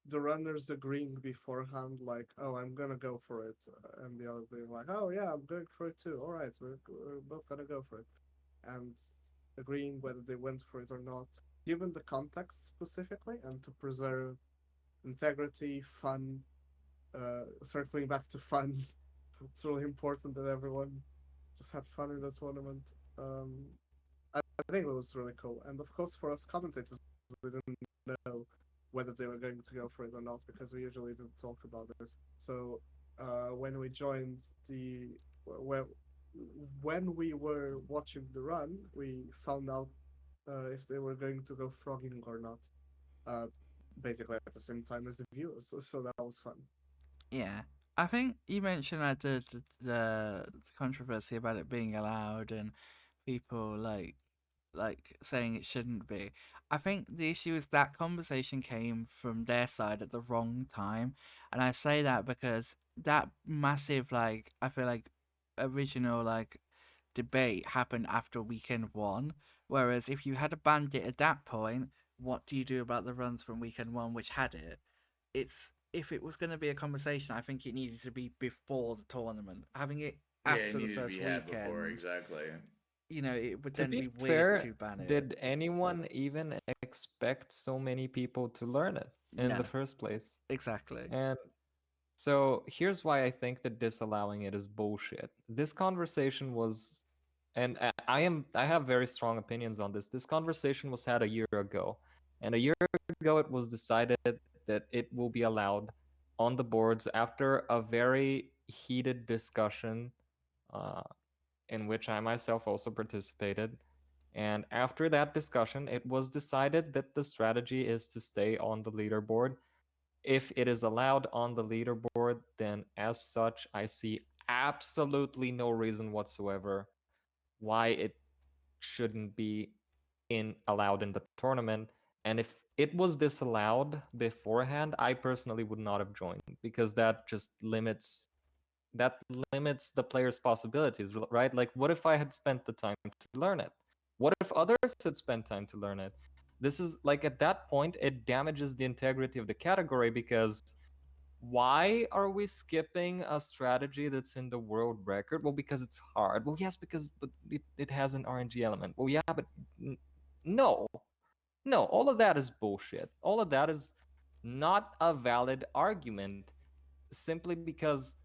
C: the runners agreeing beforehand, like, oh, I'm gonna go for it, and the other being like, oh yeah, I'm going for it too. All right, we're both gonna go for it, and agreeing whether they went for it or not, given the context specifically, and to preserve integrity, fun, circling back to fun. It's really important that everyone just had fun in the tournament. I think it was really cool. And of course, for us commentators, we didn't know whether they were going to go for it or not because we usually didn't talk about this. So when we joined well, when we were watching the run, we found out if they were going to go frogging or not. Uh, Basically at the same time as the viewers, so that was fun.
B: Yeah, I think you mentioned like the controversy about it being allowed and people like saying it shouldn't be. I think the issue is that conversation came from their side at the wrong time, and I say that because that massive like I feel like original like debate happened after weekend one. Whereas if you had a bandit at that point, what do you do about the runs from weekend one which had it? It's if it was going to be a conversation, I think it needed to be before the tournament. Having it
A: Yeah, it
B: after the
A: needed to
B: first
A: be had before,
B: weekend,
A: exactly.
B: it would
D: To
B: then
D: be
B: be weird
D: fair,
B: to ban it.
D: did anyone even expect so many people to learn it in the
B: No,
D: first place?
B: exactly.
D: And so here's why I think that disallowing it is bullshit. This conversation was, and I have very strong opinions on this. This conversation was had a year ago, and a year ago it was decided that it will be allowed on the boards after a very heated discussion, uh, in which I myself also participated. And after that discussion, it was decided that the strategy is to stay on the leaderboard. If it is allowed on the leaderboard, then as such, I see absolutely no reason whatsoever why it shouldn't be allowed in the tournament. And if it was disallowed beforehand, I personally would not have joined because that limits the player's possibilities, right? Like, what if I had spent the time to learn it? What if others had spent time to learn it? This is like at that point, it damages the integrity of the category because why are we skipping a strategy that's in the world record? Well, because it's hard. Well, yes, because but it has an RNG element. Well, yeah, but no, no, all of that is bullshit. All of that is not a valid argument simply because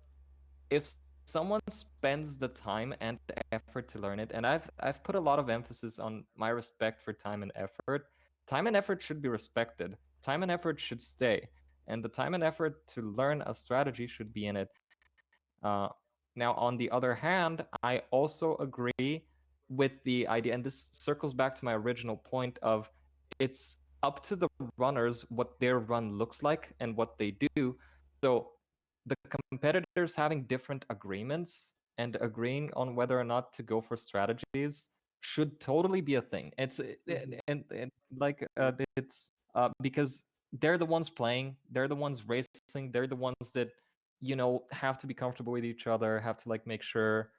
D: if someone spends the time and effort to learn it, and I've put a lot of emphasis on my respect for time and effort should be respected. Time and effort should stay, and the time and effort to learn a strategy should be in it. Now, on the other hand, I also agree with the idea, and this circles back to my original point of it's up to the runners what their run looks like and what they do. So the competitors having different agreements and agreeing on whether or not to go for strategies should totally be a thing.
C: Mm-hmm.
D: And like it's because they're the ones playing, they're the ones racing, they're the ones that have to be comfortable with each other, have to like make sure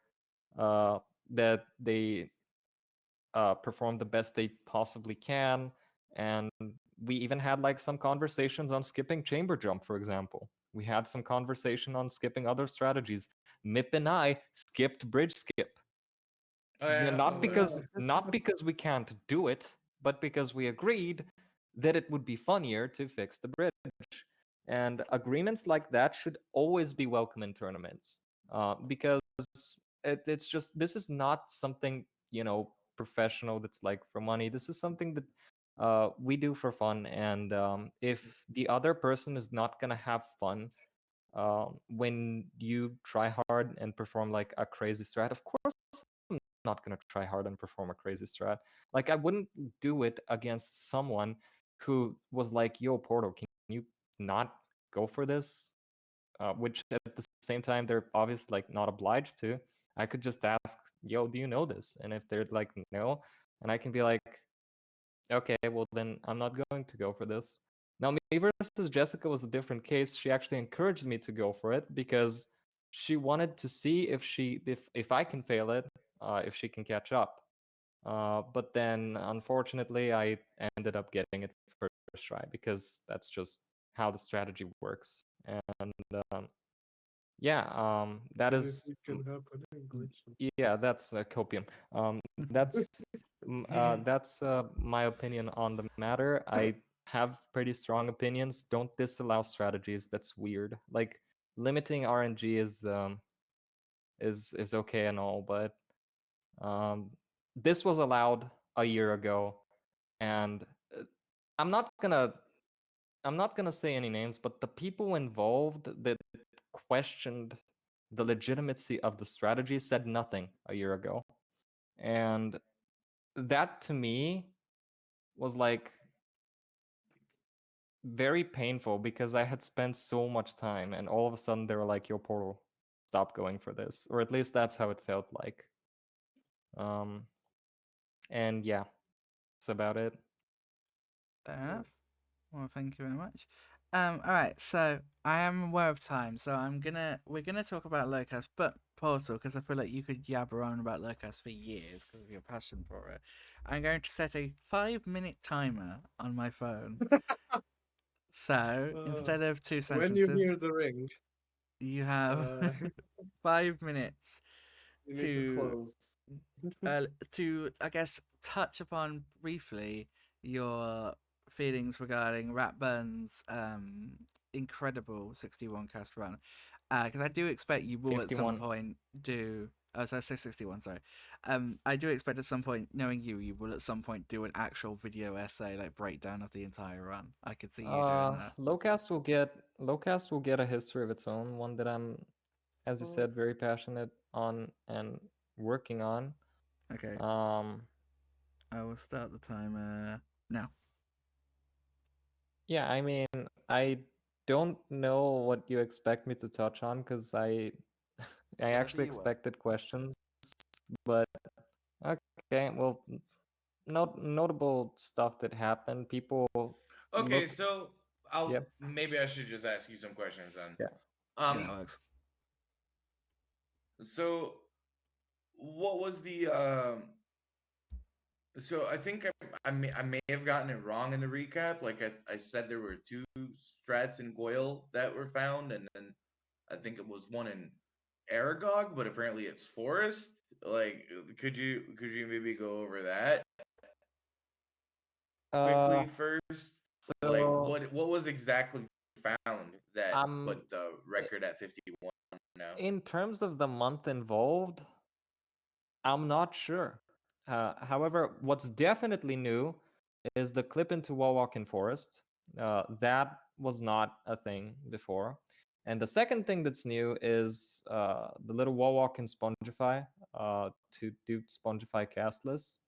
D: that they perform the best they possibly can. And we even had like some conversations on skipping chamber jump, for example. We had some conversation on skipping other strategies. Mip and I skipped bridge skip.
A: Oh yeah,
C: Oh yeah.
D: Not because we can't do it, but because we agreed that it would be funnier to fix the bridge. And agreements like that should always be welcome in tournaments, because it's just this is not something professional that's like for money. This is something that we do for fun, and if the other person is not gonna have fun when you try hard and perform like a crazy strat, of course I'm not gonna try hard and perform a crazy strat. Like I wouldn't do it against someone who was like, "Yo, Porto, can you not go for this?" Which at the same time they're obviously like not obliged to. I could just ask, "Yo, do you know this?" And if they're like, "No," and I can be like, "Okay, well then I'm not going to go for this." Now, me versus Jessica was a different case. She actually encouraged me to go for it because she wanted to see if I can fail it, if she can catch up. But then, unfortunately, I ended up getting it first try because that's just how the strategy works. And that is
C: Anything can happen in glitches.
D: yeah, that's copium. That's my opinion on the matter. I have pretty strong opinions. Don't disallow strategies. That's weird. Like limiting RNG is okay and all, but um, this was allowed a year ago, and I'm not gonna I'm not gonna say any names, but the people involved that questioned the legitimacy of the strategy said nothing a year ago. And that to me was like very painful because I had spent so much time and all of a sudden they were like, yo, Portal, stop going for this. Or at least that's how it felt like. Um, and yeah, that's about it.
B: Fair enough. Well, thank you very much. All right. So I am aware of time, so we're gonna talk about Locust, but Portal, because I feel like you could yabber on about Locust for years because of your passion for it. I'm going to set a 5-minute timer on my phone. So instead of 2
C: When you
B: sentences,
C: hear the ring,
B: you have
C: uh,
B: 5 minutes
C: you need to
B: to
C: close.
B: I guess touch upon briefly your feelings regarding Ratburn's incredible 61 cast run, because I do expect you will at some
D: 51.
B: point do. Oh, so I say 61. Sorry. I do expect at some point, knowing you will at some point do an actual video essay, like breakdown of the entire run. I could see you doing that.
D: Lowcast will get a history of its own, one that I'm, as you said, very passionate on and working on.
B: Okay,
D: Um,
B: I will start the timer now.
D: yeah, I mean, I don't know what you expect me to touch on because I I
B: Whatever
D: actually
B: you want.
D: expected questions, but okay, well, notable stuff that happened. People
A: Okay,
D: look,
A: so
D: yep,
A: maybe I should just ask you some questions then.
D: yeah.
B: Yeah, that
A: Um,
B: works.
A: so what was the so I think I may have gotten it wrong in the recap. Like I said there were two strats in Goyle that were found, and then I think it was one in Aragog, but apparently it's Forest. Like, could you maybe go over that
D: Uh,
A: quickly first? Like,
D: so
A: what was exactly found that
D: um,
A: put the
D: i-
A: record at 51 now?
D: in terms of the month involved, I'm not sure. However, what's definitely new is the clip into wall walk in forest. That was not a thing before. And the second thing that's new is the little wall walk in Spongify to do Spongify castless.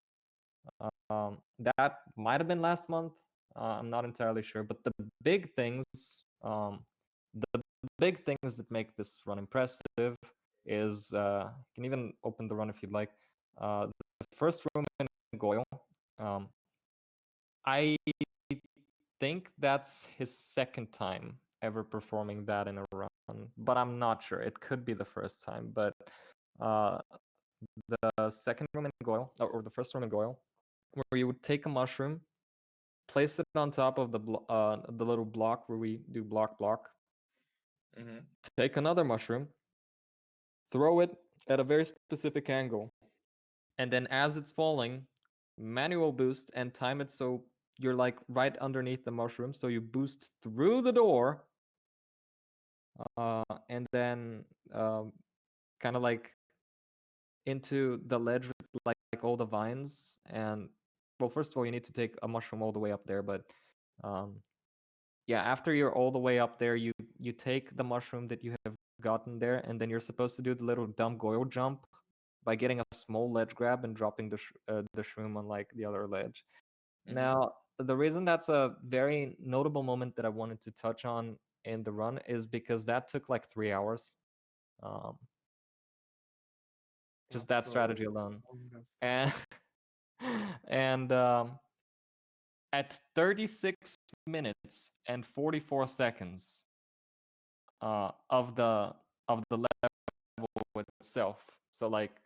D: That might have been last month. I'm not entirely sure. But the big things, the big things that make this run impressive is you can even open the run if you'd like. The first room in Goyle. Um, I think that's his second time ever performing that in a run, but I'm not sure. It could be the first time, but uh, the second room in Goyle, or the first room in Goyle, where you would take a mushroom, place it on top of the little block where we do block,
A: Mm-hmm.
D: take another mushroom, throw it at a very specific angle, and then as it's falling, manual boost and time it so you're like right underneath the mushroom, so you boost through the door, and then kind of like into the ledge with like all the vines. And well, first of all, you need to take a mushroom all the way up there, but um, yeah, after you're all the way up there, you take the mushroom that you have gotten there, and then you're supposed to do the little dumb Goyle jump by getting a small ledge grab and dropping the shroom on like the other ledge.
A: Mm-hmm.
D: Now, the reason that's a very notable moment that I wanted to touch on in the run is because that took like 3 hours. Um, just
C: That's
D: that
C: so
D: strategy alone.
C: longest.
D: And and at 36 minutes and 44 seconds of the level itself. So like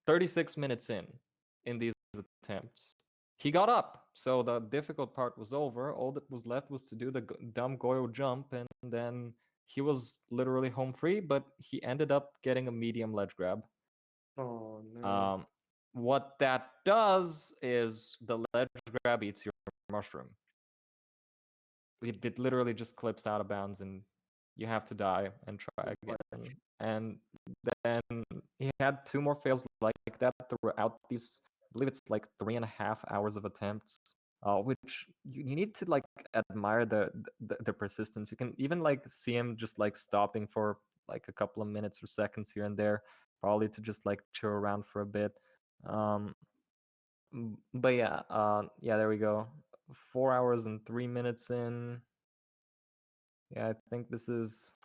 D: 36 minutes in these attempts. He got up, so the difficult part was over. All that was left was to do the dumb Goyo jump, and then he was literally home free, but he ended up getting a medium ledge grab.
C: Oh no.
D: What that does is the ledge grab eats your mushroom. It literally just clips out of bounds, and you have to die and try again. And then he had 2 more fails like that throughout these. I believe it's like 3.5 hours of attempts, which you need to like admire the persistence. You can even like see him just like stopping for like a couple of minutes or seconds here and there, probably to just like chill around for a bit. But yeah, there we go. 4 hours and 3 minutes in. Yeah, I think this is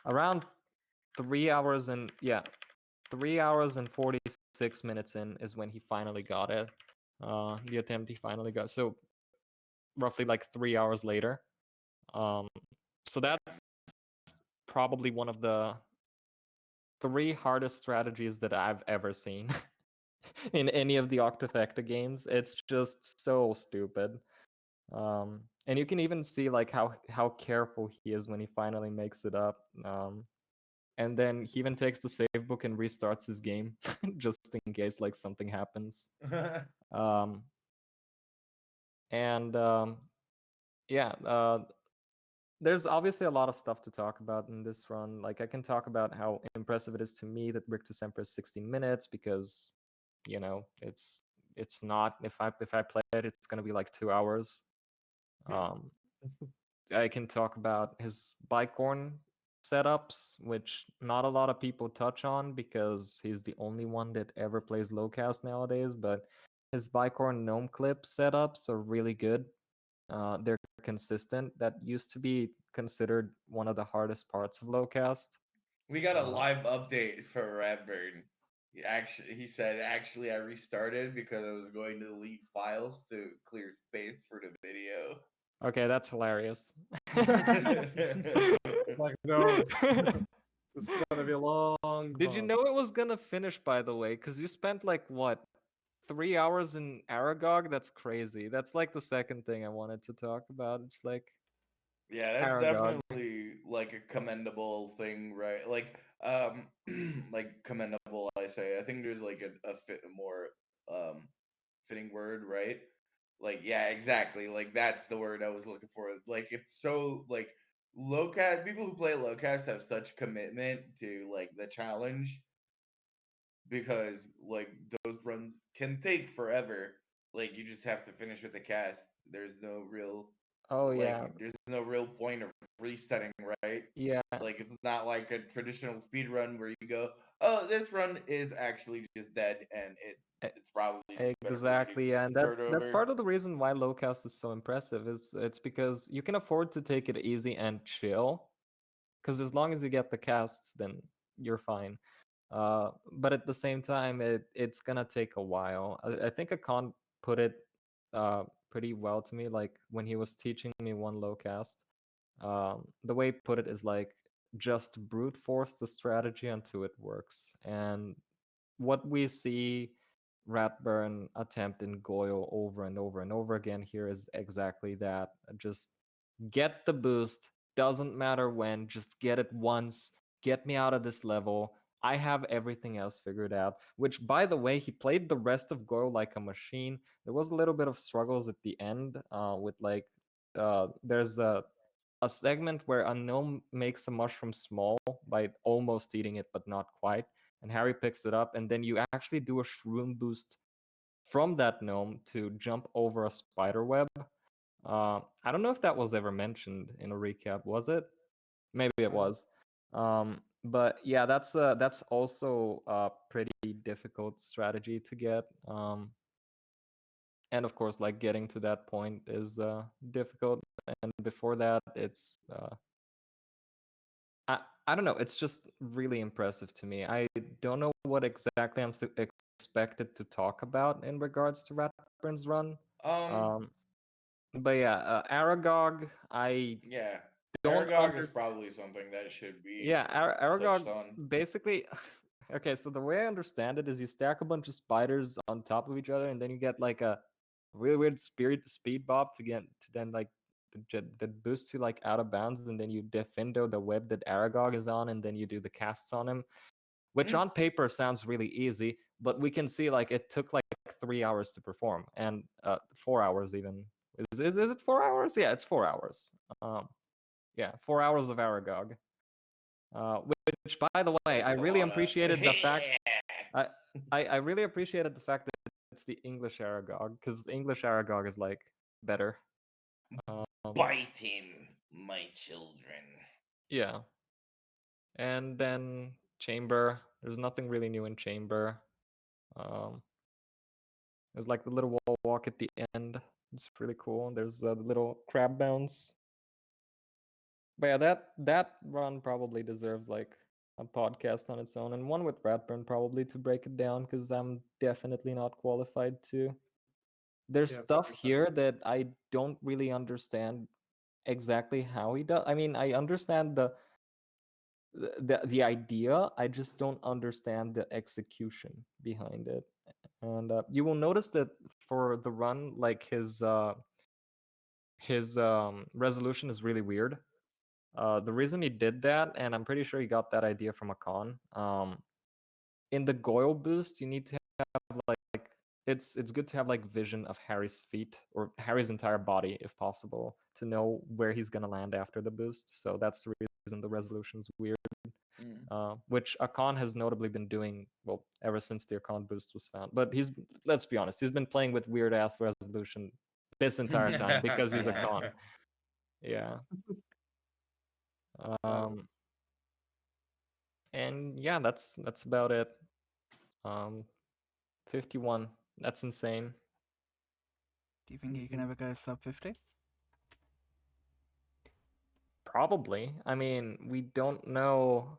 D: around 3 hours and 46 minutes in is when he finally got it. The attempt he finally got. So roughly like 3 hours later. So that's probably one of the 3 hardest strategies that I've ever seen in any of the Octafecta games. It's just so stupid. And you can even see like how careful he is when he finally makes it up. And then he even takes the save book and restarts his game just in case like something happens. And yeah, there's obviously a lot of stuff to talk about in this run. Like I can talk about how impressive it is to me that Rick to Semper is 16 minutes because you know it's not if I play it it's gonna be like 2 hours. I can talk about his Bicorn setups, which not a lot of people touch on because he's the only one that ever plays lowcast nowadays. But his Bicorn gnome clip setups are really good. They're consistent. That used to be considered one of the hardest parts of lowcast.
A: We got a live update for Radburn. He said, actually, I restarted because I was going to delete files to clear space for the video.
D: Okay, that's hilarious.
C: Like no, it's gonna be a long.
D: Did you know it was gonna finish, by the way? Because you spent like what 3 hours in Aragog? That's crazy. That's like the second thing I wanted to talk about. It's like
A: yeah, that's
D: Aragog.
A: definitely like a commendable thing, right? Like like commendable, I say. I think there's like a more fitting word, right? Like, yeah, exactly. Like that's the word I was looking for. Like it's so like lowcast people who play lowcast have such commitment to like the challenge because like those runs can take forever. Like you just have to finish with the cast. There's no real
D: Oh yeah,
A: there's no real point of resetting, right?
D: yeah,
A: Like it's not like a traditional speed run where you go, oh, this run is actually just dead and it's probably just better for you
D: exactly. Yeah, and
A: to start
D: that's
A: over.
D: part of the reason why lowcast is so impressive. Is it's because you can afford to take it easy and chill. Because as long as you get the casts, then you're fine. But at the same time, it's gonna take a while. I think Akon put it pretty well to me. Like when he was teaching me one low cast, the way he put it is like just brute force the strategy until it works. And what we see Ratburn attempt in Goyo over and over and over again here is exactly that. Just get the boost. Doesn't matter when, just get it once. Get me out of this level. I have everything else figured out. Which, by the way, he played the rest of Goyo like a machine. There was a little bit of struggles at the end with like, there's a segment where a gnome makes a mushroom small by almost eating it, but not quite. And Harry picks it up, and then you actually do a shroom boost from that gnome to jump over a spider web. I don't know if that was ever mentioned in a recap. Was it? Maybe it was. But yeah, that's also a pretty difficult strategy to get. And of course, like getting to that point is difficult. And before that, it's I don't know. It's just really impressive to me. I don't know what exactly I'm expected to talk about in regards to Ratburn's run.
A: Um,
D: Um, But yeah, Aragog, I
A: Yeah,
D: don't
A: Aragog is
D: under
A: probably something that should be
D: yeah,
A: touched
D: Aragog
A: on.
D: basically okay, so the way I understand it is you stack a bunch of spiders on top of each other and then you get like a really weird speed bob to get to then like that boosts you like out of bounds and then you defindo the web that Aragog is on and then you do the casts on him, which
A: Mm.
D: on paper sounds really easy, but we can see like it took like 3 hours to perform and 4 hours even. Is it 4 hours? Yeah, it's 4 hours. Yeah, 4 hours of Aragog. Which, by the way, I
A: That's a
D: really
A: lot of.
D: appreciated the fact.
A: Yeah.
D: I, I really appreciated the fact that it's the English Aragog because English Aragog is like better.
A: Biting my children.
D: Yeah, and then Chamber. There's nothing really new in Chamber. Um, there's like the little wall walk at the end. It's really cool. There's the little crab bounce. But yeah, that run probably deserves like a podcast on its own, and one with Ratburn probably to break it down because I'm definitely not qualified to. There's
C: Yeah,
D: stuff
C: fair.
D: here that I don't really understand exactly how he does. I mean, I understand the idea. I just don't understand the execution behind it. And you will notice that for the run, like his resolution is really weird. The reason he did that, and I'm pretty sure he got that idea from a con. In the Goyle boost, you need to have like it's good to have like vision of Harry's feet or Harry's entire body if possible to know where he's gonna land after the boost. So that's the reason the resolution's weird.
A: Mm.
D: Which Akon has notably been doing well ever since the Akon boost was found. But let's be honest, he's been playing with weird ass resolution this entire time because he's
B: Yeah.
D: Akon. Yeah.
C: Nice.
D: Um, and yeah, that's about it. 51. That's insane.
B: Do you think you can ever go sub 50?
D: Probably. I mean, we don't know.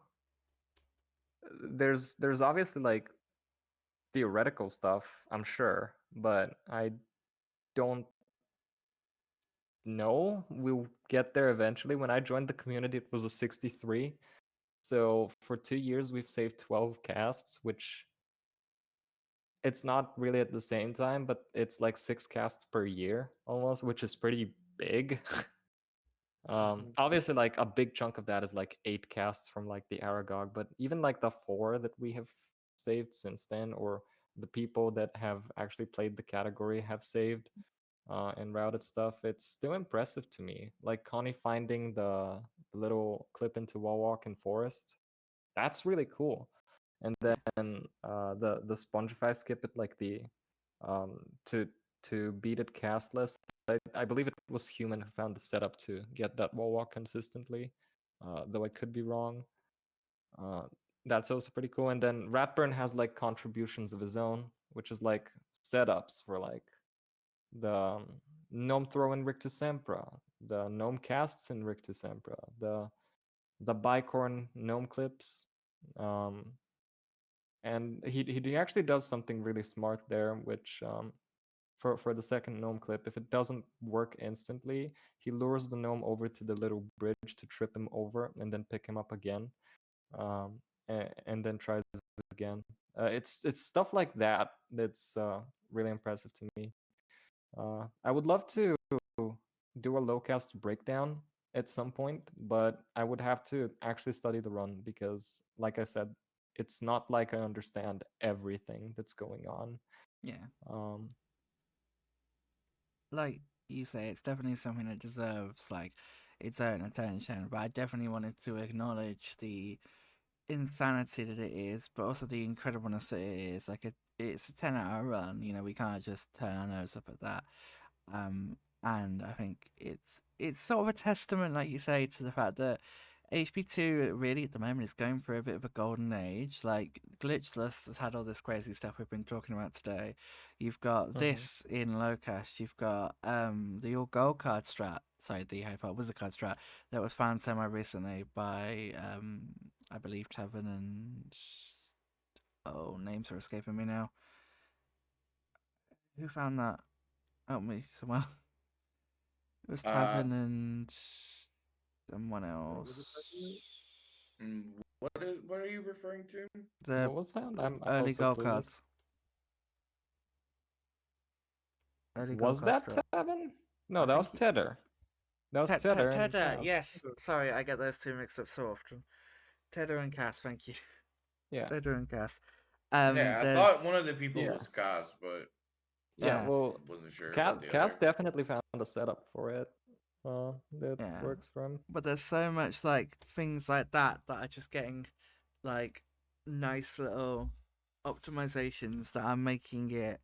D: There's obviously like theoretical stuff, I'm sure, but I don't know. We'll get there eventually. When I joined the community, it was a 63. So for 2 years, we've saved 12 casts, which it's not really at the same time, but it's like 6 casts per year almost, which is pretty big. Obviously, like a big chunk of that is like 8 casts from like the Aragog, but even like the 4 that we have saved since then, or the people that have actually played the category have saved and routed stuff, it's still impressive to me. Like Connie finding the little clip into wall walk in forest, that's really cool. And
B: Yeah.
D: then the Spongify skip at like the um, to to beat it castless. I believe it was Human who found the setup to get that wall walk consistently, though I could be wrong. Uh, that's also pretty cool. And then Ratburn has like contributions of his own, which is like setups for like the gnome throw in Rictus Sempra, the gnome casts in Rictus Sempra, the bicorn gnome clips. Um, and he actually does something really smart there, which for the second gnome clip, if it doesn't work instantly, he lures the gnome over to the little bridge to trip him over and then pick him up again, and then tries again. It's stuff like that that's really impressive to me. I would love to do a low cast breakdown at some point, but I would have to actually study the run because, like I said, it's not like I understand everything that's going on.
B: Yeah.
D: Um,
B: Like you say, it's definitely something that deserves like its own attention. But I definitely wanted to acknowledge the insanity that it is, but also the incredibleness that it is. Like it's a 10-hour run. You know, we can't just turn our nose up at that. And I think it's sort of a testament, like you say, to the fact that HP2 really at the moment is going through a bit of a golden age. Like Glitchless has had all this crazy stuff we've been talking about today. You've got this in Lowcast. You've got the all gold card strat. Sorry, the Hyper Wizard card strat that was found semi recently by I believe Tavern and oh, names are escaping me now. Who found that? Help me, someone. It was
A: Uh,
B: Tavern and someone
C: Was it
B: else.
A: what are you referring to?
B: The
D: What was that? I'm
B: early
D: also
B: gold
D: clueless.
B: cards. Early gold
D: Was
B: cards
D: that
B: drop.
D: Tevin? No,
B: I
D: that
B: think
D: was Tether. That was Tether and
B: Tedder,
D: Cass.
B: yes. Sorry, I get those two mixed up so often. Tedder and Cass, thank you.
D: Yeah.
B: Tedder and Cass.
A: Yeah, I thought one
B: There's
A: of the people
D: Yeah.
A: was Kaz, but
D: Yeah.
B: uh,
D: Well,
A: wasn't sure
D: Cass,
A: about the
D: Cass
A: other.
D: definitely found a setup for it. That
B: yeah.
D: works for him.
B: But there's so much like things like that that are just getting like nice little optimizations that are making it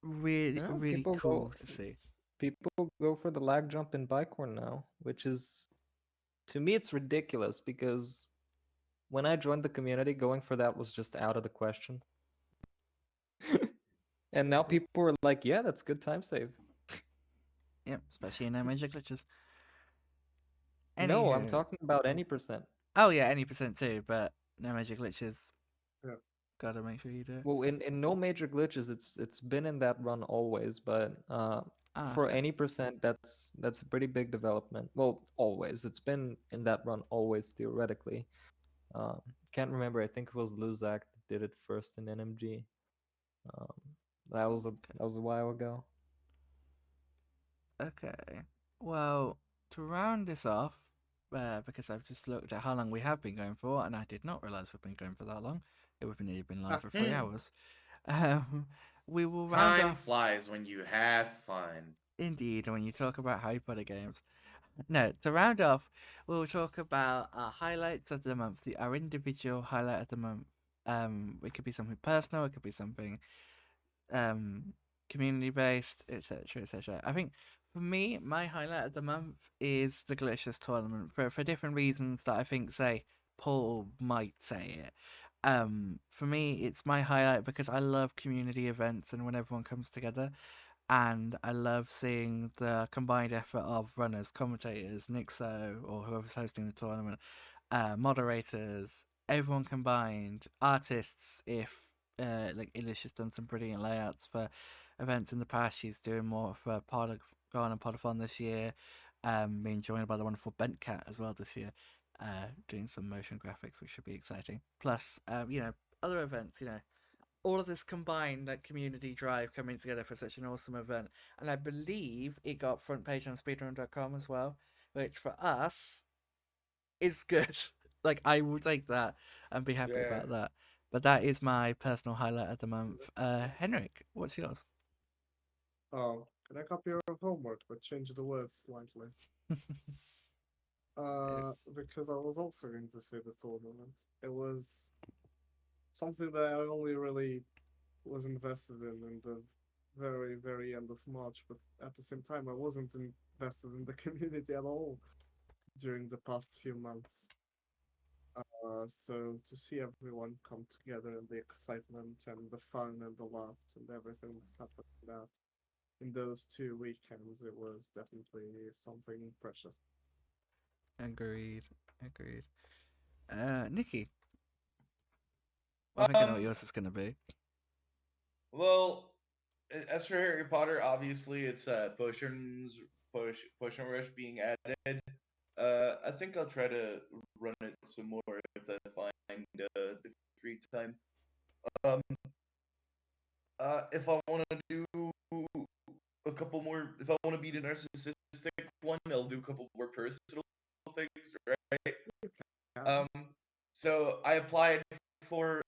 B: really
D: Yeah,
B: really cool to see.
D: people go for the lag jump in Bicorn now, which is, to me, it's ridiculous because when I joined the community, going for that was just out of the question. And now people are like, yeah, that's good time save.
B: Yep, especially in no major glitches.
D: No, I'm
B: Anywho,
D: talking about any percent.
B: oh yeah, any percent too, but no major glitches.
C: Yeah.
B: Gotta make sure you do it.
D: Well, in no major glitches, it's been in that run always, but
B: Ah,
D: for
B: okay.
D: any percent, that's a pretty big development. Well, always. It's been in that run always theoretically. Um, can't remember. I think it was Luzak that did it first in NMG. Um, that was a while ago.
B: Okay. Well, to round this off, because I've just looked at how long we have been going for, and I did not realize we've been going for that long. We've nearly been live for 3 hours. Um, we will round
A: Time
B: off.
A: flies when you have fun.
B: Indeed, when you talk about Harry Potter games. No, to round off, we'll talk about our highlights of the month, our individual highlight of the month. It could be something personal, it could be something um community based, etc., etc. I think for me, my highlight of the month is the Glitches tournament for different reasons that I think say Paul might say it. For me, it's my highlight because I love community events and when everyone comes together, and I love seeing the combined effort of runners, commentators, Nixo, or whoever's hosting the tournament, moderators, everyone combined, artists. If like Ilish has done some brilliant layouts for events in the past, she's doing more for Pod of Gone and Podathon this year. Being joined by the wonderful Bent Cat as well this year, doing some motion graphics, which should be exciting. Plus, other events, all of this combined like community drive coming together for such an awesome event. And I believe it got front page on speedrun.com as well, which for us is good. Like I will take that and be happy
A: Yeah.
B: about that. But that is my personal highlight of the month. Henrik, what's yours?
C: Oh, can I copy your homework but change the words slightly? Because I was also going to say the tournament. It was something that I only really was invested in the very, very end of March, but at the same time, I wasn't invested in the community at all during the past few months. So to see everyone come together and the excitement and the fun and the laughs and everything that happened that in those 2 weekends, it was definitely something precious.
B: Agreed. Agreed. Nikki, I think I know what
A: Um.
B: yours is gonna be.
A: Well, as for Harry Potter, obviously it's potion rush being added. I think I'll try to run it some more if I find the free time. Um. If I want to do a couple more, if I want to be the narcissistic one, I'll do a couple more personal things, right?
C: Yeah.
A: Um. So I applied for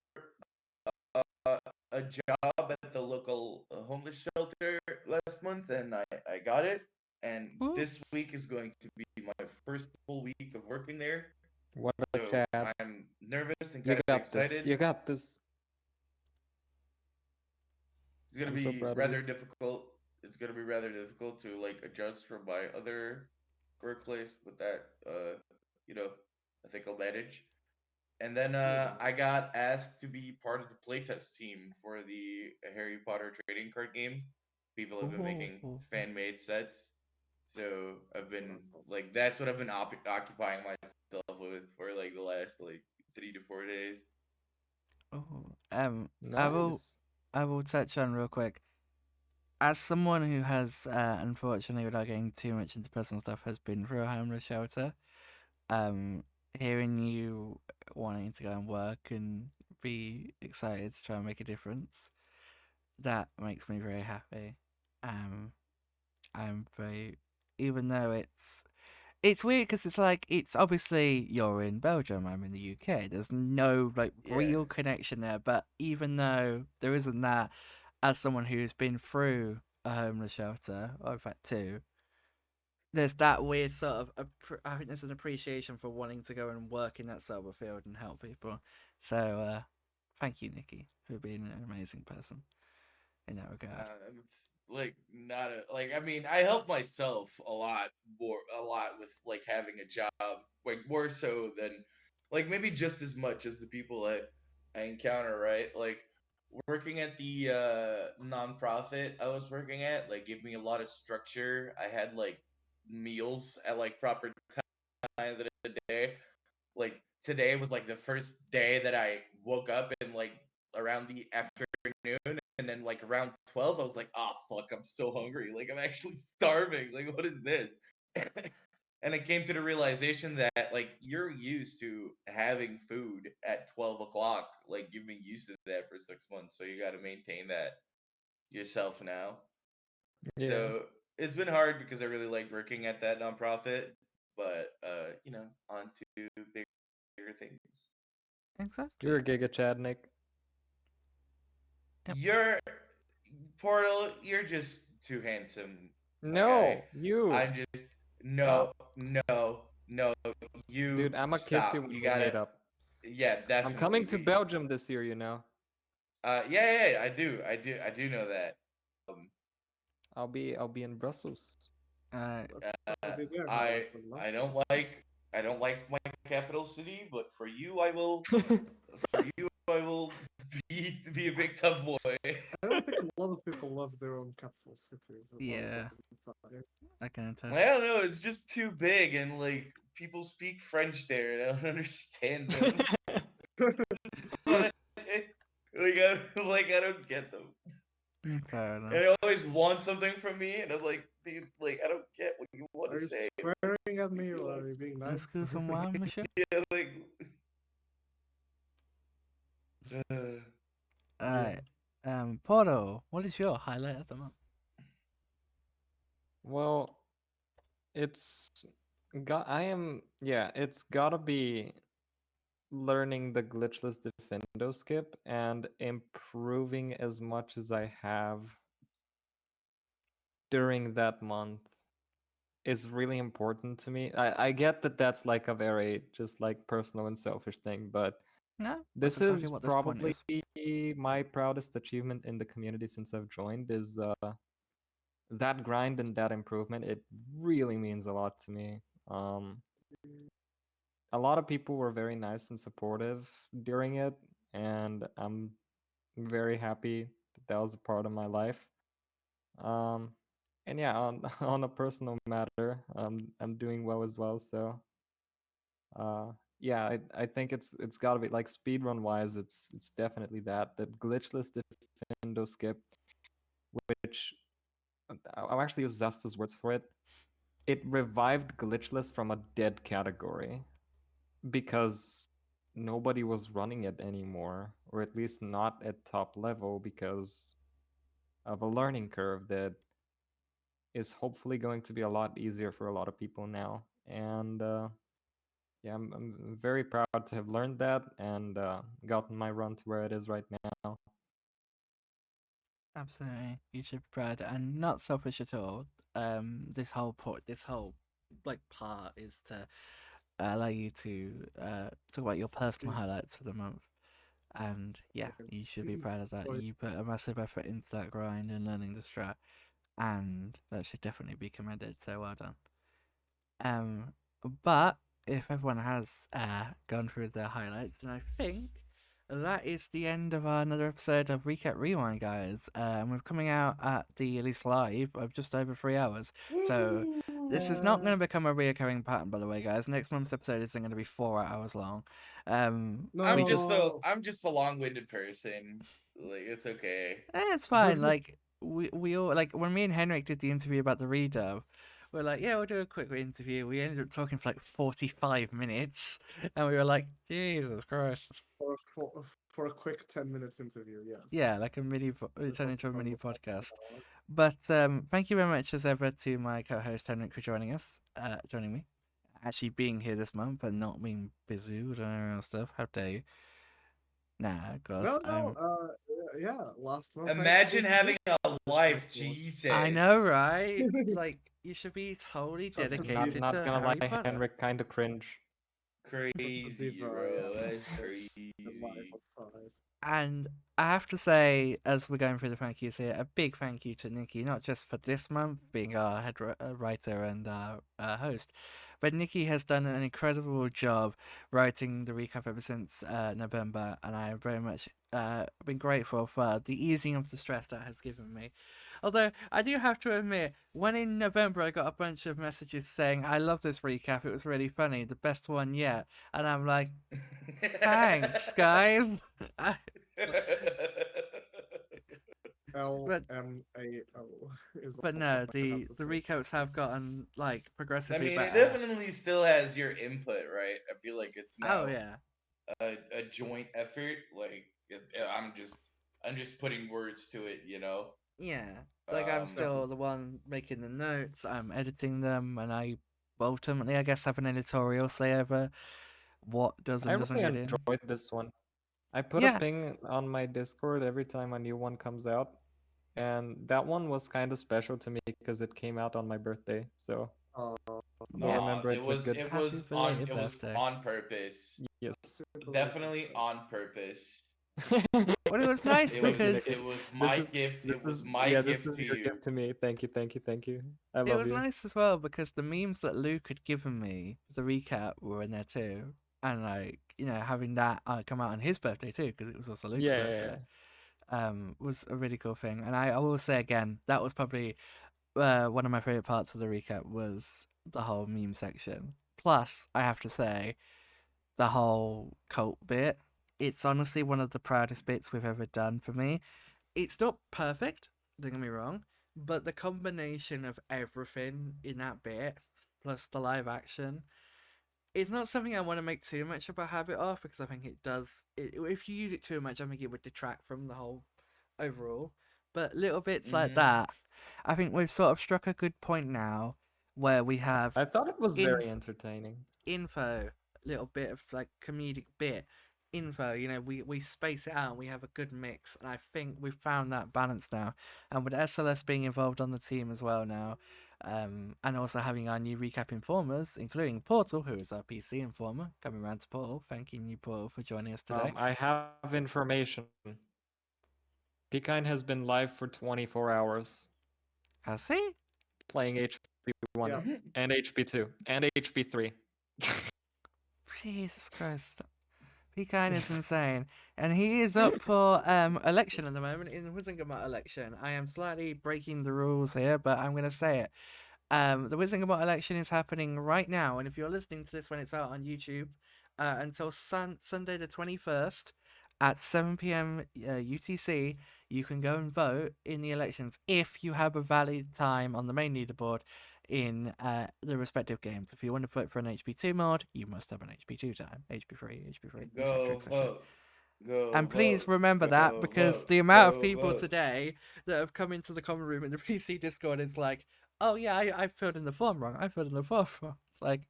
A: a job at the local homeless shelter last month, and I got it. And
B: Woo.
A: this week is going to be my first full week of working there.
D: What a
A: So
D: chat.
A: I'm nervous and
D: You
A: kind of
D: got this.
A: excited.
D: You got this.
A: It's gonna
D: I'm so
A: be
D: proud of you.
A: rather difficult. It's gonna be rather difficult to like adjust from my other workplace, but that you know, I think I'll manage. And then
C: Yeah.
A: I got asked to be part of the playtest team for the Harry Potter trading card game. People have been
B: Oh,
A: making
B: oh,
A: fan made sets, so I've been
C: That's awesome.
A: like that's what I've been occupying myself with for like the last like 3 to 4 days.
B: oh. I will
D: Nice.
B: touch on real quick. as someone who has, unfortunately, without getting too much into personal stuff, has been through a homeless shelter, um, hearing you wanting to go and work and be excited to try and make a difference, that makes me very happy. Um, I'm very, even though it's weird because it's like it's obviously you're in Belgium, I'm in the UK. There's no like
A: Yeah.
B: real connection there, but even though there isn't that, as someone who's been through a homeless shelter, or in fact two, there's that weird sort of I think there's an appreciation for wanting to go and work in that sort of a field and help people. So thank you, Nikki, for being an amazing person in that regard.
A: It's like not a like. I mean, I help myself a lot with like having a job, like more so than like maybe just as much as the people that I encounter. Right, like working at the nonprofit I was working at, like gave me a lot of structure. I had like meals at like proper times of the day. Like today was like the first day that I woke up and like around the afternoon, and then like around 12 I was like, oh fuck, I'm still hungry, like I'm actually starving, like what is this? And I came to the realization that like you're used to having food at 12 o'clock, like you've been used to that for 6 months, so you got to maintain that yourself now.
D: Yeah.
A: So it's been hard because I really liked working at that nonprofit, but on to bigger things.
B: Exactly.
D: You're a Giga Chad, Nick.
B: Yep.
A: You're Portal, you're just too handsome, my guy.
D: No, you.
A: I'm just no,
D: Stop.
A: no, no. You
D: Dude, I'ma kiss you
A: stop.
D: when
A: You
D: we meet
A: gotta,
D: up.
A: yeah,
D: I'm
A: definitely.
D: coming to Belgium this year, you know.
A: Yeah, I do know that. Um,
D: I'll be in Brussels.
B: Uh,
C: That's already there,
A: I
C: however, love.
A: I don't like my capital city, but for you I will be a big tough boy.
C: I don't think a lot of people love their own capital cities.
B: yeah, I can
A: I
B: attest.
A: don't know. It's just too big, and like people speak French there, and I don't understand them. like I don't get them,
B: Fair
A: and
B: enough.
A: they always want something from me, and I'm like, dude, like I don't get what you want
C: Are
A: to
C: you
A: say.
C: swearing at
A: Leave
C: me
A: me
C: or
A: alone.
C: are you being
B: Let's
C: nice?
B: go somewhere, monsieur.
A: Yeah, like, uh, yeah.
B: Alright. Porto, what is your highlight of the month?
D: Well, it's it's gotta be learning the glitchless defendo skip and improving as much as I have during that month is really important to me. I get that that's like a very just like personal and selfish thing, but
B: No, that's
D: this
B: exactly
D: is
B: what this point
D: probably
B: is.
D: my proudest achievement in the community since I've joined is that grind and that improvement. It really means a lot to me. Um, a lot of people were very nice and supportive during it, and I'm very happy that that was a part of my life. Um, and yeah, on on a personal matter, I'm doing well as well. So yeah, I think it's got to be like speedrun wise, it's definitely that glitchless defendo skip, which I'll actually use Zesta's words for it. It revived glitchless from a dead category because nobody was running it anymore, or at least not at top level because of a learning curve that is hopefully going to be a lot easier for a lot of people now. And yeah, I'm very proud to have learned that and gotten my run to where it is right now.
B: Absolutely, you should be proud and not selfish at all. This whole like part is to allow you to talk about your personal highlights for the month. And yeah, you should be proud of that.
C: Sorry.
B: You put a massive effort into that grind and learning the strat, and that should definitely be commended. So well done. Um, but if everyone has gone through the highlights, then I think that is the end of another episode of Recap Rewind, guys. And we're coming out at the at least live of just over 3 hours. So this is not going to become a reoccurring pattern, by the way, guys. Next month's episode isn't going to be 4 hours long. We just
C: No.
A: I'm just a long-winded person. Like it's okay.
B: it's fine. Like we all like when me and Henrik did the interview about the redub. We're like, yeah, we'll do a quick interview. We ended up talking for like 45 minutes, and we were like, Jesus Christ.
C: For a quick 10 minutes interview, yes.
B: Yeah, like a mini. It
C: We
B: turned into a
C: talked
B: mini
C: for almost an
B: podcast.
C: hour.
B: But thank you very much as ever to my co-host Henrik for joining me, actually being here this month and not being busy with stuff. How dare you? Nah, cause
C: No, no,
B: I'm.
C: yeah, last month I
A: Imagine
C: did
A: having
C: this
A: a life,
C: was.
B: I know,
A: Jesus.
B: right? Like you should be totally
C: So
D: Not
B: dedicated
D: not
B: to
D: gonna
B: Harry
D: lie,
B: Potter.
D: Henrik kind of cringe.
A: Crazy,
C: Yeah,
A: bro. That's
C: the life
A: crazy.
C: aside.
B: And I have to say, as we're going through the thank yous here, a big thank you to Nikki, not just for this month being our writer and host, but Nikki has done an incredible job writing the recap ever since November, and I have very much been grateful for the easing of the stress that has given me. Although I do have to admit, when in November I got a bunch of messages saying, I love this recap, it was really funny, the best one yet, and I'm like, thanks, guys. I, but
C: LMAO is
B: but
C: all
B: no,
C: I have
B: the
C: to say.
B: recaps have gotten like
A: I
B: progressively
A: mean, it
B: better.
A: definitely still has your input, right? I feel like it's
B: Oh
A: now
B: yeah,
A: a joint effort. Like I'm just putting words to it, you know.
B: yeah. Like I'm
A: Um,
B: still the one making the notes. I'm editing them, and I ultimately, I guess, have an editorial say over what does
D: I
B: and doesn't
D: really
B: get in.
D: enjoyed this one. I put a
B: Yeah,
D: ping on my Discord every time a new one comes out, and that one was kind of special to me because it came out on my birthday. So
C: Uh,
D: I'll
B: yeah.
D: remember
A: it
D: it with
A: was
D: good.
A: it
B: Happy
A: was on
B: belated
A: it was
B: birthday.
A: on purpose.
D: Yes.
A: Definitely on purpose.
B: Well, it was nice
A: It
D: Thank you,
A: was
D: Nikki.
B: because
A: it was
D: This
A: my
D: is
A: gift.
D: this
A: It was
D: is
A: my
D: yeah, this
A: gift
D: is
A: to
D: your
A: you.
D: gift to me. Thank you, thank you, thank you. I
B: it
D: love
B: was
D: you.
B: nice as well because the memes that Luke had given me, the recap, were in there too, and like having that come out on his birthday too because it was also Luke's
D: Yeah, yeah, yeah.
B: birthday. Was a really cool thing. And I will say again, that was probably one of my favorite parts of the recap was the whole meme section. Plus, I have to say, the whole cult bit. It's honestly one of the proudest bits we've ever done for me. It's not perfect, don't get me wrong, but the combination of everything in that bit, plus the live action, it's not something I want to make too much of a habit of because I think it does. If you use it too much, I think it would detract from the whole overall. But little bits like
A: Hmm.
B: that, I think we've sort of struck a good point now where we have
D: I thought it was
B: in
D: very entertaining.
B: info, little bit of like comedic bit info. We space it out and we have a good mix, and I think we've found that balance now. And with SLS being involved on the team as well now, and also having our new recap informers, including Portal, who is our PC informer, coming around to Portal. Thanking you, Portal, for joining us today.
D: I have information. Pekine has been live for 24 hours,
B: Has he?
D: playing HP1
C: yeah,
D: and HP2 and HP3.
B: Jesus Christ. Pecan is insane. And he is up for election at the moment in the Wizengamot election. I am slightly breaking the rules here, but I'm gonna say it. The Wizengamot election is happening right now, and if you're listening to this when it's out on YouTube, until Sunday the 21st at 7 p.m. UTC, you can go and vote in the elections if you have a valid time on the main leaderboard in the respective games. If you want to vote for an HP2 mod, you must have an HP2 time, HP3, HP3, etc.,
A: Go
B: etc.
A: vote. Go
B: And please
A: vote.
B: remember that
A: Go
B: because
A: vote.
B: the amount of
A: Go
B: people
A: vote.
B: today that have come into the common room in the PC Discord is like, oh yeah, I filled in the form wrong. I filled in the form wrong. It's like,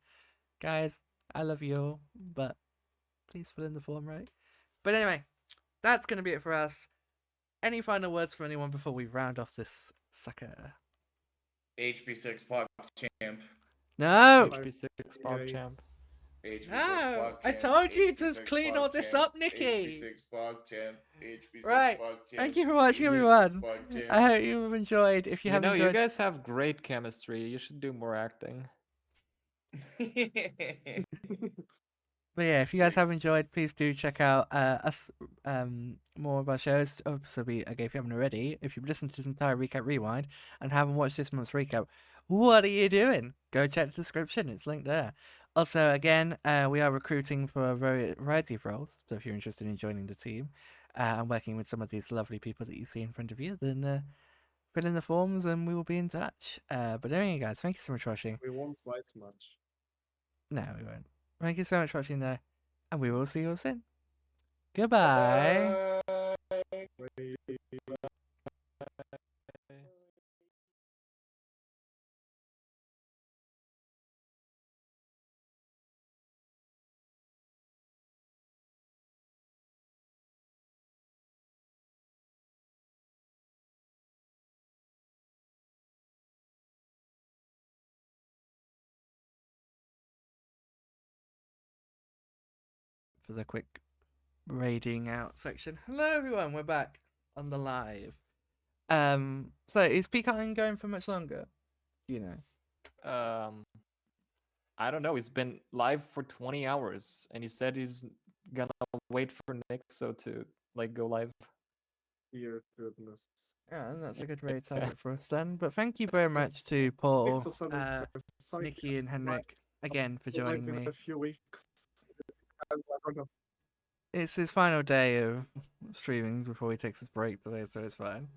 B: guys, I love you all, but please fill in the form right. But anyway, that's going to be it for us. Any final words from anyone before we round off this sucker?
A: HP6 Pog Champ.
B: No!
D: HP6 PogChamp.
A: HP6
B: No!
A: Pog
B: I
A: Champ.
B: told you to
A: HP6
B: clean all
A: Pog
B: this
A: Champ.
B: up, Nikki!
A: HP6 Pog Champ. HP6
B: Right.
A: Pog Champ.
B: Thank you for watching,
A: HP6
B: everyone.
A: Pog Champ.
B: I hope you have enjoyed. If you
D: You
B: have
D: know, you
B: enjoyed,
D: guys have great chemistry. You should do more acting.
B: but yeah, if you guys have
A: Thanks.
B: enjoyed, please do check out us more of our shows. Oh, so again, if you haven't already, if you've listened to this entire recap rewind and haven't watched this month's recap, what are you doing? Go check the description; it's linked there. Also, again, we are recruiting for a variety of roles. So if you're interested in joining the team and working with some of these lovely people that you see in front of you, then fill in the forms and we will be in touch. But anyway, guys, thank you so much for watching.
C: We won't write much.
B: No, we won't. Thank you so much for watching, though, and we will see you all soon. Goodbye. For the quick raiding out section. Hello, everyone. We're back on the live. So is Peacock going for much longer? You know.
D: I don't know. He's been live for 20 hours, and he said he's gonna wait for Nixo to like go live.
C: Dear goodness.
B: Yeah, and that's a good raid target for us then. But thank you very much to Paul,
C: Pixel 7 sorry,
B: Nikki, and Henrik again for
C: live
B: joining
C: in
B: me.
C: a few weeks. I don't know.
B: It's his final day of streamings before he takes his break today, so it's fine.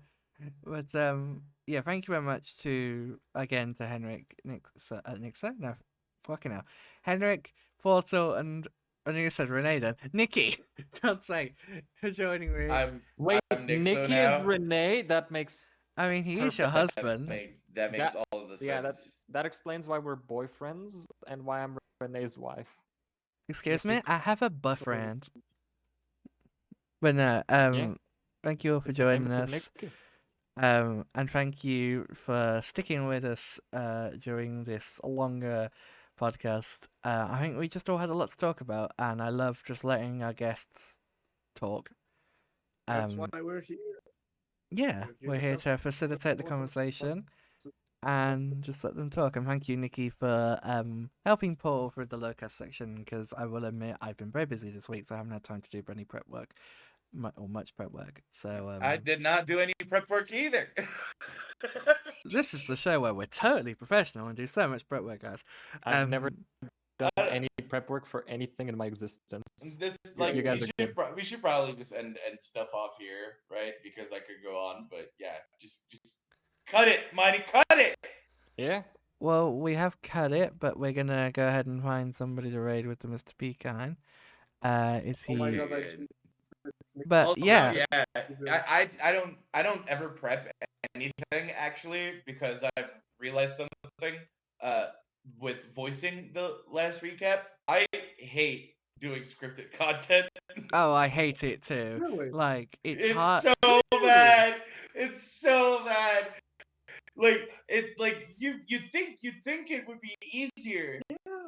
B: But yeah, thank you very much to Henrik, Nixo, no, fucking hell, Henrik, Portal, and I think I said Renee then, Nikki, God's sake, for joining me.
D: Wait,
A: I'm Nixo
D: Nikki is
A: now.
D: Renee? That makes
B: I mean, he is your husband.
A: That makes all of the sense.
D: Yeah, that explains why we're boyfriends and why I'm Renee's wife.
B: Excuse me, I have a boyfriend. But no, thank you all for
D: His name
B: joining
D: is
B: us.
D: Nikki.
B: And thank you for sticking with us during this longer podcast. I think we just all had a lot to talk about, and I love just letting our guests talk.
C: That's why we're here.
B: Yeah, we're here to facilitate the
C: What
B: conversation and just let them talk. And thank you, Nikki, for helping Paul through the low cast section, because I will admit I've been very busy this week, so I haven't had time to do any prep work. Or much prep work. So
A: I did not do any prep work either.
B: This is the show where we're totally professional and do so much prep work, guys.
D: I've never done any prep work for anything in my existence.
A: This
D: you guys
A: we should probably just end stuff off here, right? Because I could go on, but yeah, just cut it, Mighty, cut it.
D: Yeah.
B: Well, we have cut it, but we're gonna go ahead and find somebody to raid with the Mr. Pecan. Is he?
C: Oh my God,
B: But
A: also,
B: yeah,
A: I don't ever prep anything actually, because I've realized something with voicing the last recap. I hate doing scripted content.
B: Oh, I hate it too.
C: Really?
B: Like it's
A: It's
B: hard.
A: so bad. It's so bad. Like you'd think it would be easier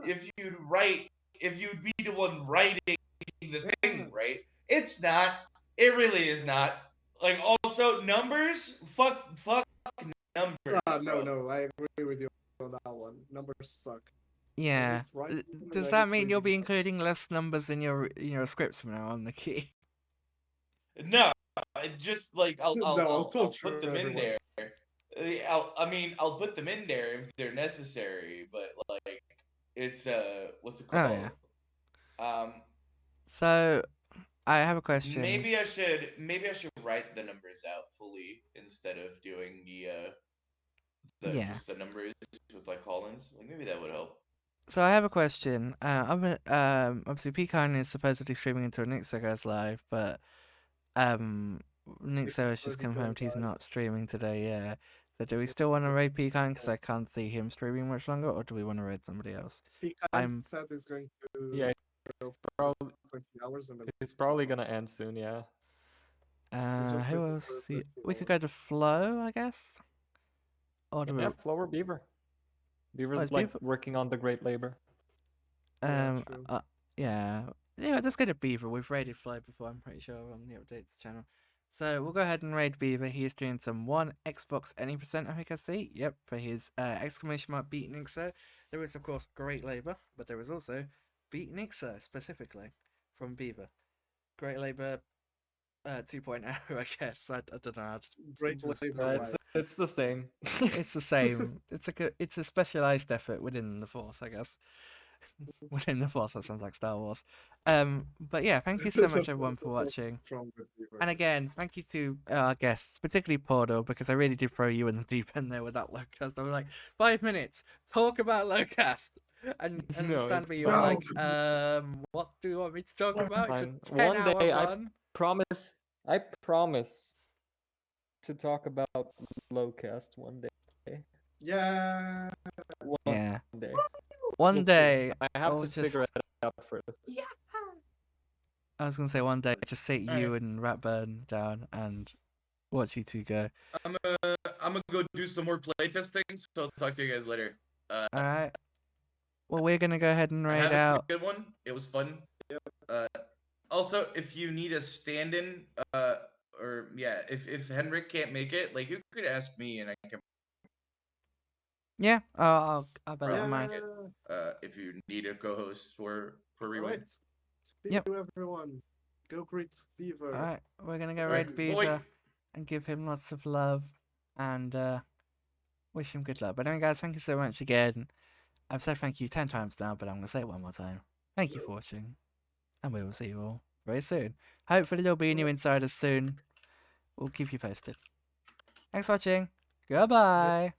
A: if you'd be the one writing the thing, right? It's not. It really is not. Like, also numbers, fuck numbers.
C: No, I agree with you on that one. Numbers suck.
B: Yeah. Does that mean you'll be
C: reading
B: including less numbers in your scripts from now on, Nikki?
A: No, just like I'll
C: torture
A: put them in
C: everyone.
A: there. I'll put them in there if they're necessary, but like it's what's it called?
B: Oh yeah. So I have a question.
A: Maybe I should write the numbers out fully instead of doing just the numbers with like columns. Like, maybe that would help.
B: So I have a question. Obviously Pecan is supposedly streaming until Nixo goes live, but Nixo has just confirmed he's not streaming today. Yeah. So do we still want to raid Pecan because I can't see him streaming much longer, or do we want to raid somebody else?
C: Pecan said he's going to.
D: Yeah,
C: it's probably 20 hours and
D: it's probably gonna end soon. Yeah.
B: Who else? We could go to Flo, I guess. Or do
D: Yeah, Flo or Beaver. Beaver's like working on the Great Labor.
B: Yeah, let's go to Beaver. We've raided Flo before, I'm pretty sure, on the updates channel. So we'll go ahead and raid Beaver. He's doing some one Xbox any percent, I think I see. Yep, for his exclamation mark beat Nixo. There is of course Great Labor, but there is also beat Nixo specifically from Beaver. Great Labor 2.0, I guess. I don't know how to...
C: Great Labor.
D: It's the same.
B: It's the same. It's a specialized effort within the force, I guess. Within the Force, that sounds like Star Wars. But yeah, thank you so much everyone for watching.
C: From the Beaver.
B: And again, thank you to our guests, particularly Portal, because I really did throw you in the deep end there with that Lowcast. I was like, 5 minutes, talk about Lowcast. And
D: No,
B: Stanley,
D: it's
B: you were like,
C: fine.
B: what do you want me to talk
C: That's
B: about?
D: fine.
B: It's a
D: One
B: 10-hour
D: day, I
B: run.
D: promise to talk about Lowcast one day.
C: Yeah.
D: One
B: Yeah.
D: day.
B: One
D: We'll see.
B: day,
D: I have
B: I'll
D: to
B: just...
D: figure it out first.
B: I was going to say one day, just sit
A: Alright.
B: you and Ratburn down and watch you two go.
A: I'm gonna go do some more playtesting, so I'll talk to you guys later.
B: Alright. Well, we're going to go ahead and raid
A: Have a
B: out.
A: good one. It was fun. Also, if you need a stand-in, or yeah, if Henrik can't make it, like you could ask me and I can
B: Yeah, I'll bear that in
A: probably
B: mind.
A: make it. If you need a co-host for Rewind.
C: Alright. See
B: Yep.
C: you, everyone. Go greet Beaver.
B: Alright, we're going to go
A: Alright,
B: raid
A: boy.
B: Beaver and give him lots of love and wish him good luck. But anyway, guys, thank you so much again. I've said thank you 10 times now, but I'm going to say it one more time. Thank you for watching, and we will see you all very soon. Hopefully there'll be new insiders soon. We'll keep you posted. Thanks for watching. Goodbye.